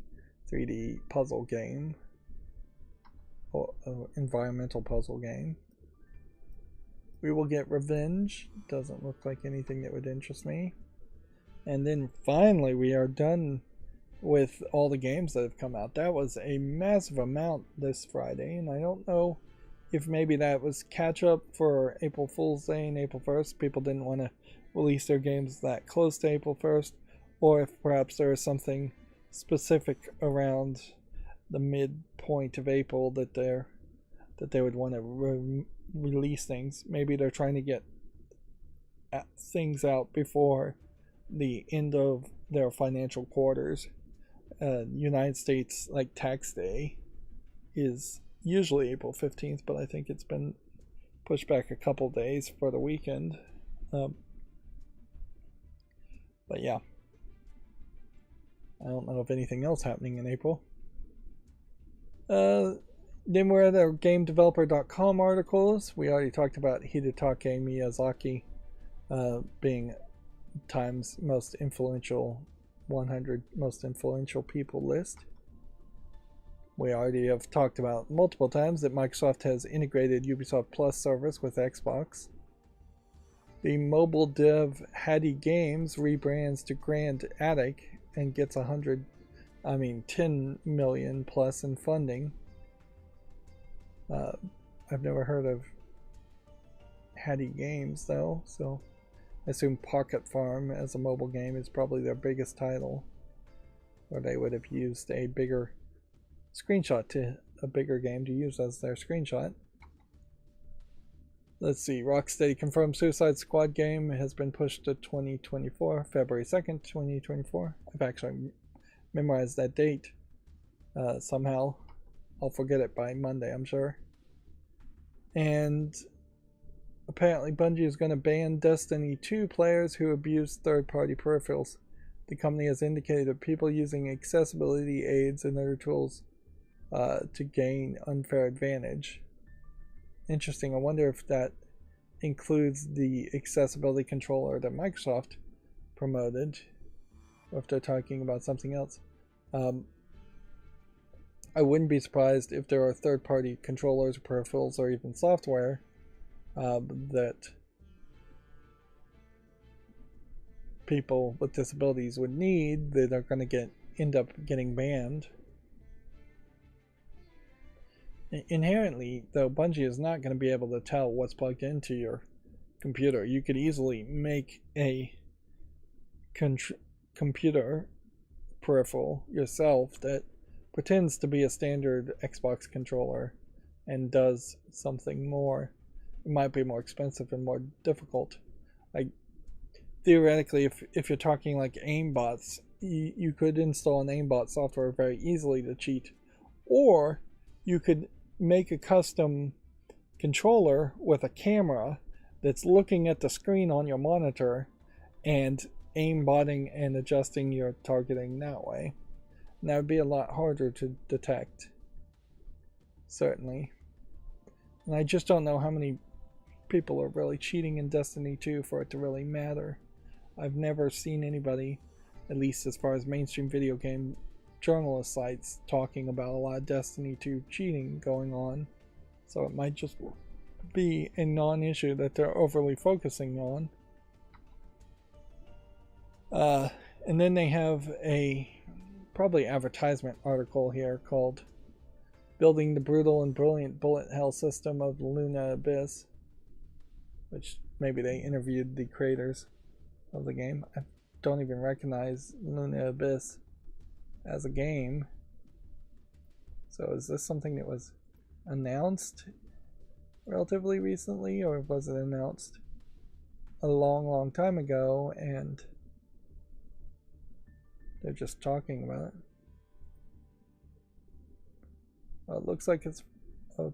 3D puzzle game, or environmental puzzle game. We will get Revenge. Doesn't look like anything that would interest me. And then finally we are done with all the games that have come out. That was a massive amount this Friday, and I don't know if maybe that was catch up for April Fool's Day and April 1st. People didn't want to release their games that close to April 1st, or if perhaps there is something specific around the midpoint of April that they would want to release things. Maybe they're trying to get things out before the end of their financial quarters. United States, like, tax day is usually April 15th, but I think it's been pushed back a couple days for the weekend. But yeah, I don't know of anything else happening in April. Then we're at our GameDeveloper.com articles. We already talked about Hidetake Miyazaki being Time's most influential 100 most influential people list. We already have talked about multiple times that Microsoft has integrated Ubisoft Plus service with Xbox. The mobile dev Hattie Games rebrands to Grand Attic and gets 10 million plus in funding. I've never heard of Hattie Games though, so I assume Pocket Farm as a mobile game is probably their biggest title, or they would have used a bigger screenshot to a bigger game to use as their screenshot. Let's see. Rocksteady confirmed Suicide Squad game has been pushed to 2024, February 2nd, 2024. I've actually memorized that date. Somehow. I'll forget it by Monday, I'm sure. And apparently Bungie is going to ban Destiny 2 players who abuse third-party peripherals. The company has indicated that people using accessibility aids and other tools to gain unfair advantage. Interesting. I wonder if that includes the accessibility controller that Microsoft promoted, or if they're talking about something else. I wouldn't be surprised if there are third-party controllers, peripherals, or even software that people with disabilities would need that are going to end up getting banned. Inherently, though, Bungie is not going to be able to tell what's plugged into your computer. You could easily make a computer peripheral yourself that pretends to be a standard Xbox controller and does something more. It might be more expensive and more difficult. Theoretically, if you're talking like aimbots, you could install an aimbot software very easily to cheat, or you could make a custom controller with a camera that's looking at the screen on your monitor and aimbotting and adjusting your targeting that way. And that would be a lot harder to detect, certainly. And I just don't know how many people are really cheating in Destiny 2 for it to really matter. I've never seen anybody, at least as far as mainstream video game journalist sites, talking about a lot of Destiny 2 cheating going on. So it might just be a non-issue that they're overly focusing on. And then they have a probably advertisement article here called Building the Brutal and Brilliant Bullet Hell System of Luna Abyss, which maybe they interviewed the creators of the game. I don't even recognize Luna Abyss as a game. So is this something that was announced relatively recently, or was it announced a long time ago and they're just talking about it? Well, it looks like it's a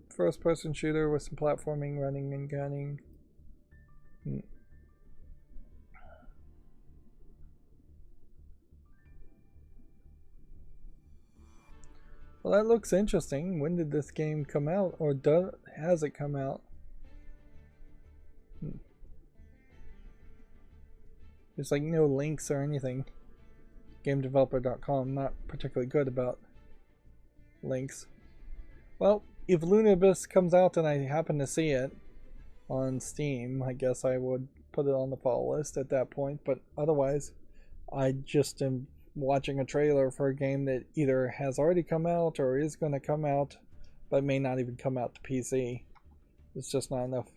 first-person shooter with some platforming, running, and gunning. Well, that looks interesting. When did this game come out, or has it come out? There's like no links or anything. GameDeveloper.com, not particularly good about links. Well, if Luna Abyss comes out and I happen to see it on Steam, I guess I would put it on the follow list at that point, but otherwise I just am watching a trailer for a game that either has already come out or is going to come out, but may not even come out to PC. It's just not enough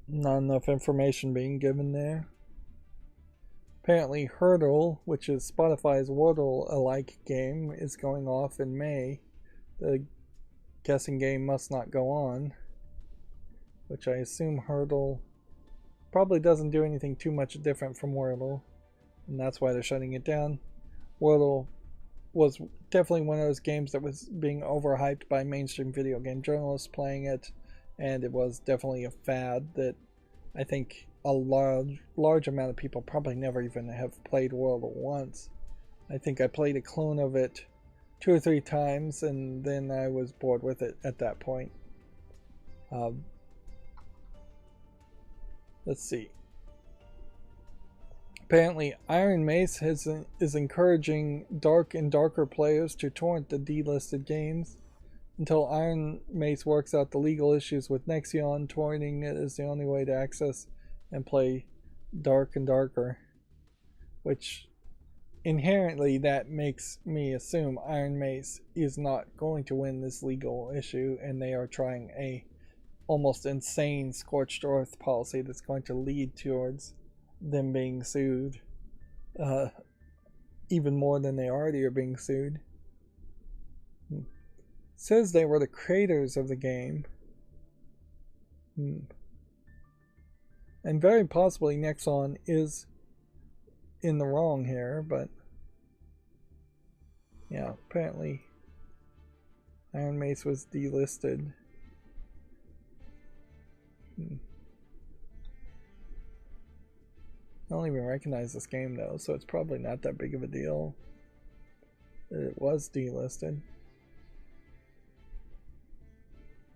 not enough information being given there. Apparently Hurdle, which is Spotify's Wordle-alike game, is going off in May. The guessing game must not go on, which I assume Hurdle probably doesn't do anything too much different from Wordle, and that's why they're shutting it down. Wordle was definitely one of those games that was being overhyped by mainstream video game journalists playing it, and it was definitely a fad that I think a large amount of people probably never even have played Wordle once. I think I played a clone of it 2 or 3 times, and then I was bored with it at that point. Let's see. Apparently, Iron Mace is encouraging dark and darker players to torrent the delisted games. Until Iron Mace works out the legal issues with Nexion, torrenting it is the only way to access and play dark and darker. Which, inherently, that makes me assume Iron Mace is not going to win this legal issue, and they are trying a almost insane scorched earth policy that's going to lead towards them being sued even more than they already are being sued. says they were the creators of the game. And very possibly Nexon is in the wrong here, but yeah, apparently Iron Mace was delisted. I don't even recognize this game though, so it's probably not that big of a deal that it was delisted.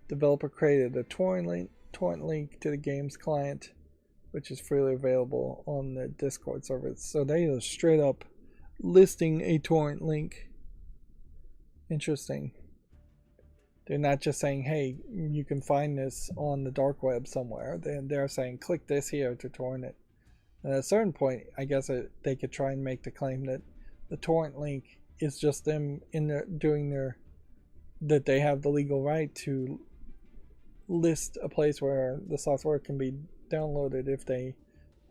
Developer created a torrent link to the game's client, which is freely available on the Discord server. So they are straight up listing a torrent link. Interesting. They're not just saying, hey, you can find this on the dark web somewhere. They're saying, click this here to torrent it. And at a certain point, I guess they could try and make the claim that the torrent link is just them that they have the legal right to list a place where the software can be downloaded if they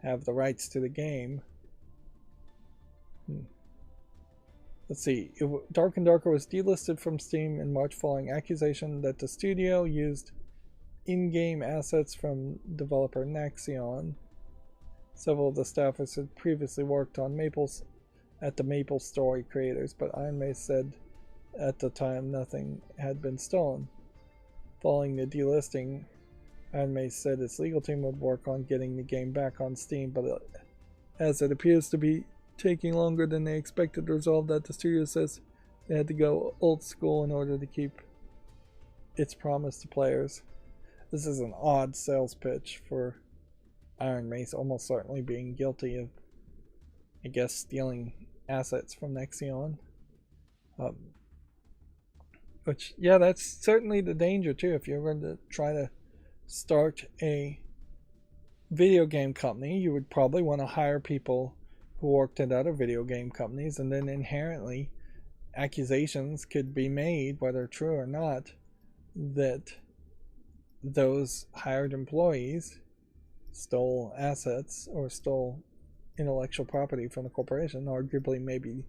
have the rights to the game. Let's see. Dark and Darker was delisted from Steam in March following accusation that the studio used in-game assets from developer Naxion. Several of the staffers had previously worked on at the Maple Story creators, but Iron Mace said at the time nothing had been stolen. Following the delisting, Iron Mace said its legal team would work on getting the game back on Steam, but as it appears to be taking longer than they expected to resolve that, the studio says they had to go old school in order to keep its promise to players. This is an odd sales pitch for Iron Mace, almost certainly being guilty of, I guess, stealing assets from Nexion. Which, yeah, that's certainly the danger too. If you're going to try to start a video game company, you would probably want to hire people who worked at other video game companies, and then inherently accusations could be made, whether true or not, that those hired employees stole assets or stole intellectual property from the corporation. Arguably, maybe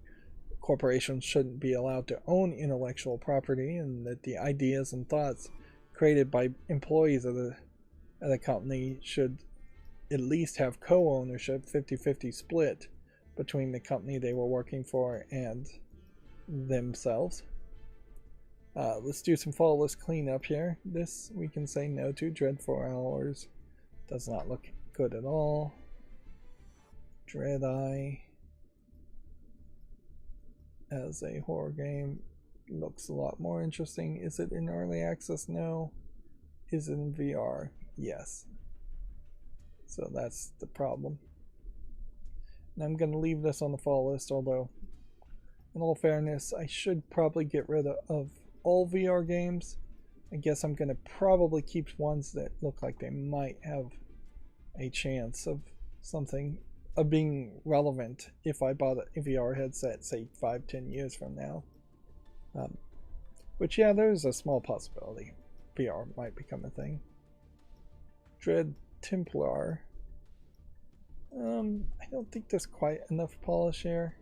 corporations shouldn't be allowed to own intellectual property, and that the ideas and thoughts created by employees of the company should at least have co-ownership, 50-50 split between the company they were working for and themselves. Let's do some follow list cleanup here. This we can say no to. Dread 4 Hours does not look good at all. Dread Eye as a horror game looks a lot more interesting. Is it in early access? No. Is it in VR? Yes. So that's the problem. And I'm going to leave this on the follow list, although in all fairness, I should probably get rid of all VR games. I guess I'm going to probably keep ones that look like they might have a chance of being relevant if I bought a VR headset, say 5-10 years from now. Which, yeah, there's a small possibility VR might become a thing. Dread Templar. I don't think there's quite enough polish here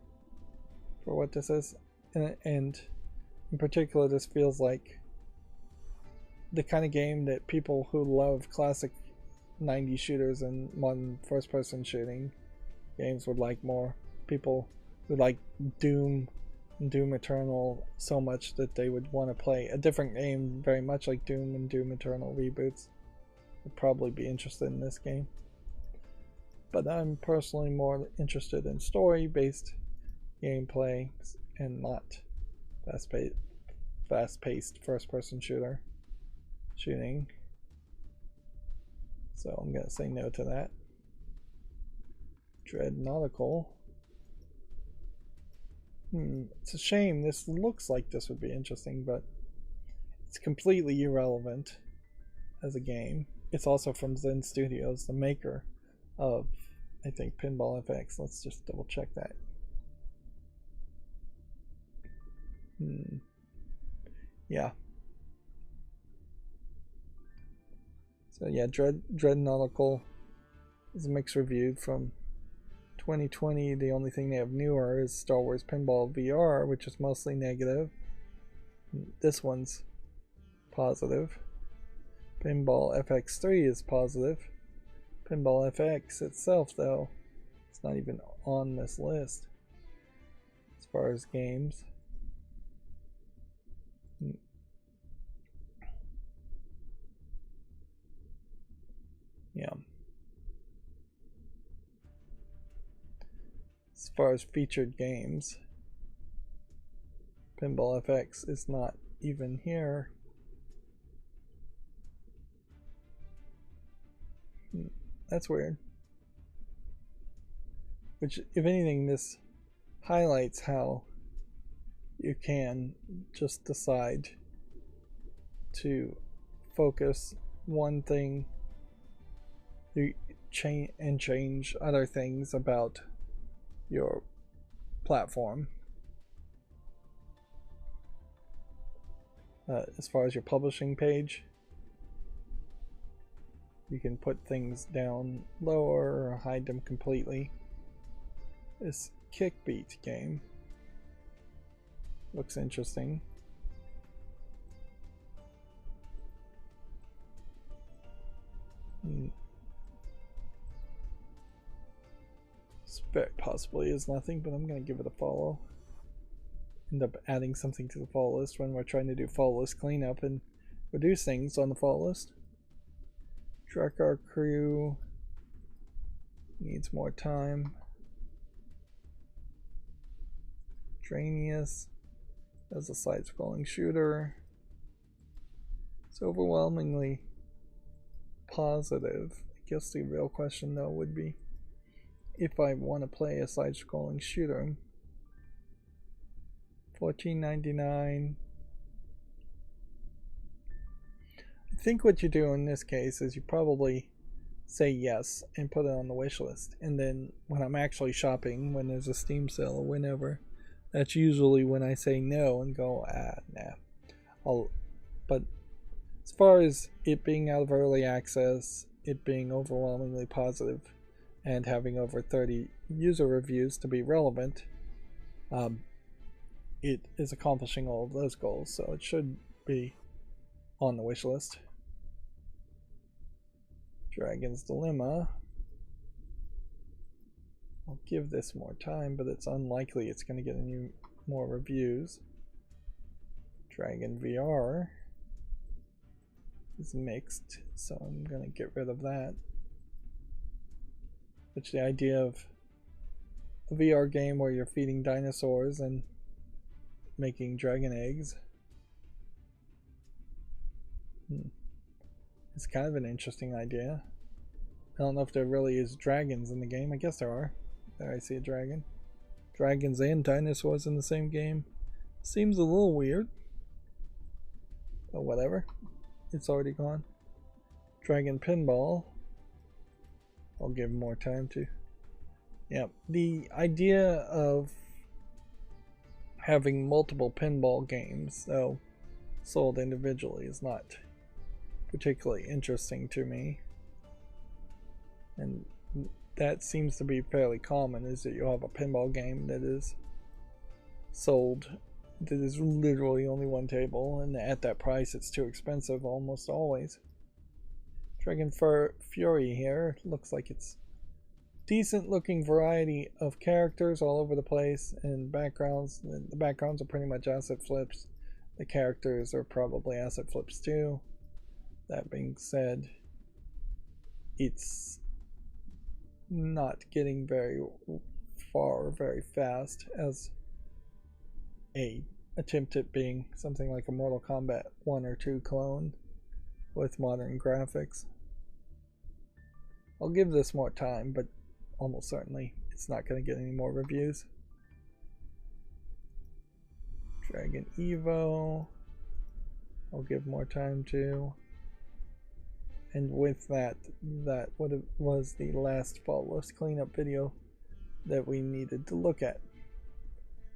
for what this is, and in particular, this feels like the kind of game that people who love classic 90s shooters and modern first-person shooting games would like more. People who like Doom and Doom Eternal so much that they would want to play a different game very much like Doom and Doom Eternal reboots would probably be interested in this game. But I'm personally more interested in story-based gameplay and not fast-paced first-person shooting. So I'm going to say no to that. Dread Nautical. It's a shame. This looks like this would be interesting, but it's completely irrelevant as a game. It's also from Zen Studios, the maker of, I think, Pinball FX. Let's just double check that. Yeah. So yeah, Dread Nautical is a mixed review from 2020. The only thing they have newer is Star Wars Pinball VR, which is mostly negative. This one's positive. Pinball FX3 is positive. Pinball FX itself, though, it's not even on this list as far as games. Yeah. As far as featured games, Pinball FX is not even here. That's weird. Which, if anything, this highlights how you can just decide to focus one thing and change other things about your platform. As far as your publishing page, you can put things down lower or hide them completely. This Kickbeat game looks interesting. Possibly is nothing, but I'm going to give it a follow. End up adding something to the follow list when we're trying to do follow list cleanup and reduce things on the follow list. Drakkar Crew needs more time. Dranius as a side-scrolling shooter. It's overwhelmingly positive. I guess the real question though would be if I want to play a side-scrolling shooter. $14.99. I think what you do in this case is you probably say yes and put it on the wish list, and then when I'm actually shopping, when there's a Steam sale or whenever, that's usually when I say no and go, nah. But as far as it being out of early access, it being overwhelmingly positive, and having over 30 user reviews to be relevant, it is accomplishing all of those goals, so it should be on the wish list. Dragon's Dilemma. I'll give this more time, but it's unlikely it's going to get any more reviews. Dragon VR is mixed, so I'm going to get rid of that. Which the idea of a VR game where you're feeding dinosaurs and making dragon eggs is kind of an interesting idea. I don't know if there really is dragons in the game. I guess there are. There, I see a dragon. Dragons and dinosaurs in the same game. Seems a little weird. But whatever. It's already gone. Dragon Pinball. I'll give more time to. Yeah, the idea of having multiple pinball games, though sold individually, is not particularly interesting to me. And that seems to be fairly common, is that you'll have a pinball game that is sold that is literally only one table, and at that price it's too expensive almost always. Dragon Fury here looks like it's decent looking variety of characters all over the place, and backgrounds. The backgrounds are pretty much asset flips. The characters are probably asset flips too. That being said, it's not getting very far very fast as a attempt at being something like a Mortal Kombat 1 or 2 clone with modern graphics. I'll give this more time, but almost certainly it's not going to get any more reviews. Dragon Evo, I'll give more time to. And with that was the last follow list cleanup video that we needed to look at.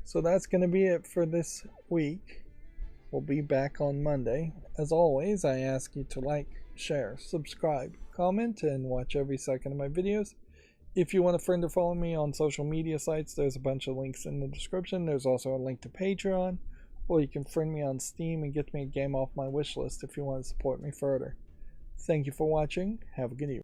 So that's going to be it for this week. We'll be back on Monday. As always, I ask you to like, share, subscribe, comment, and watch every second of my videos. If you want to friend or follow me on social media sites, there's a bunch of links in the description. There's also a link to Patreon, or you can friend me on Steam and get me a game off my wish list if you want to support me further. Thank you for watching. Have a good evening.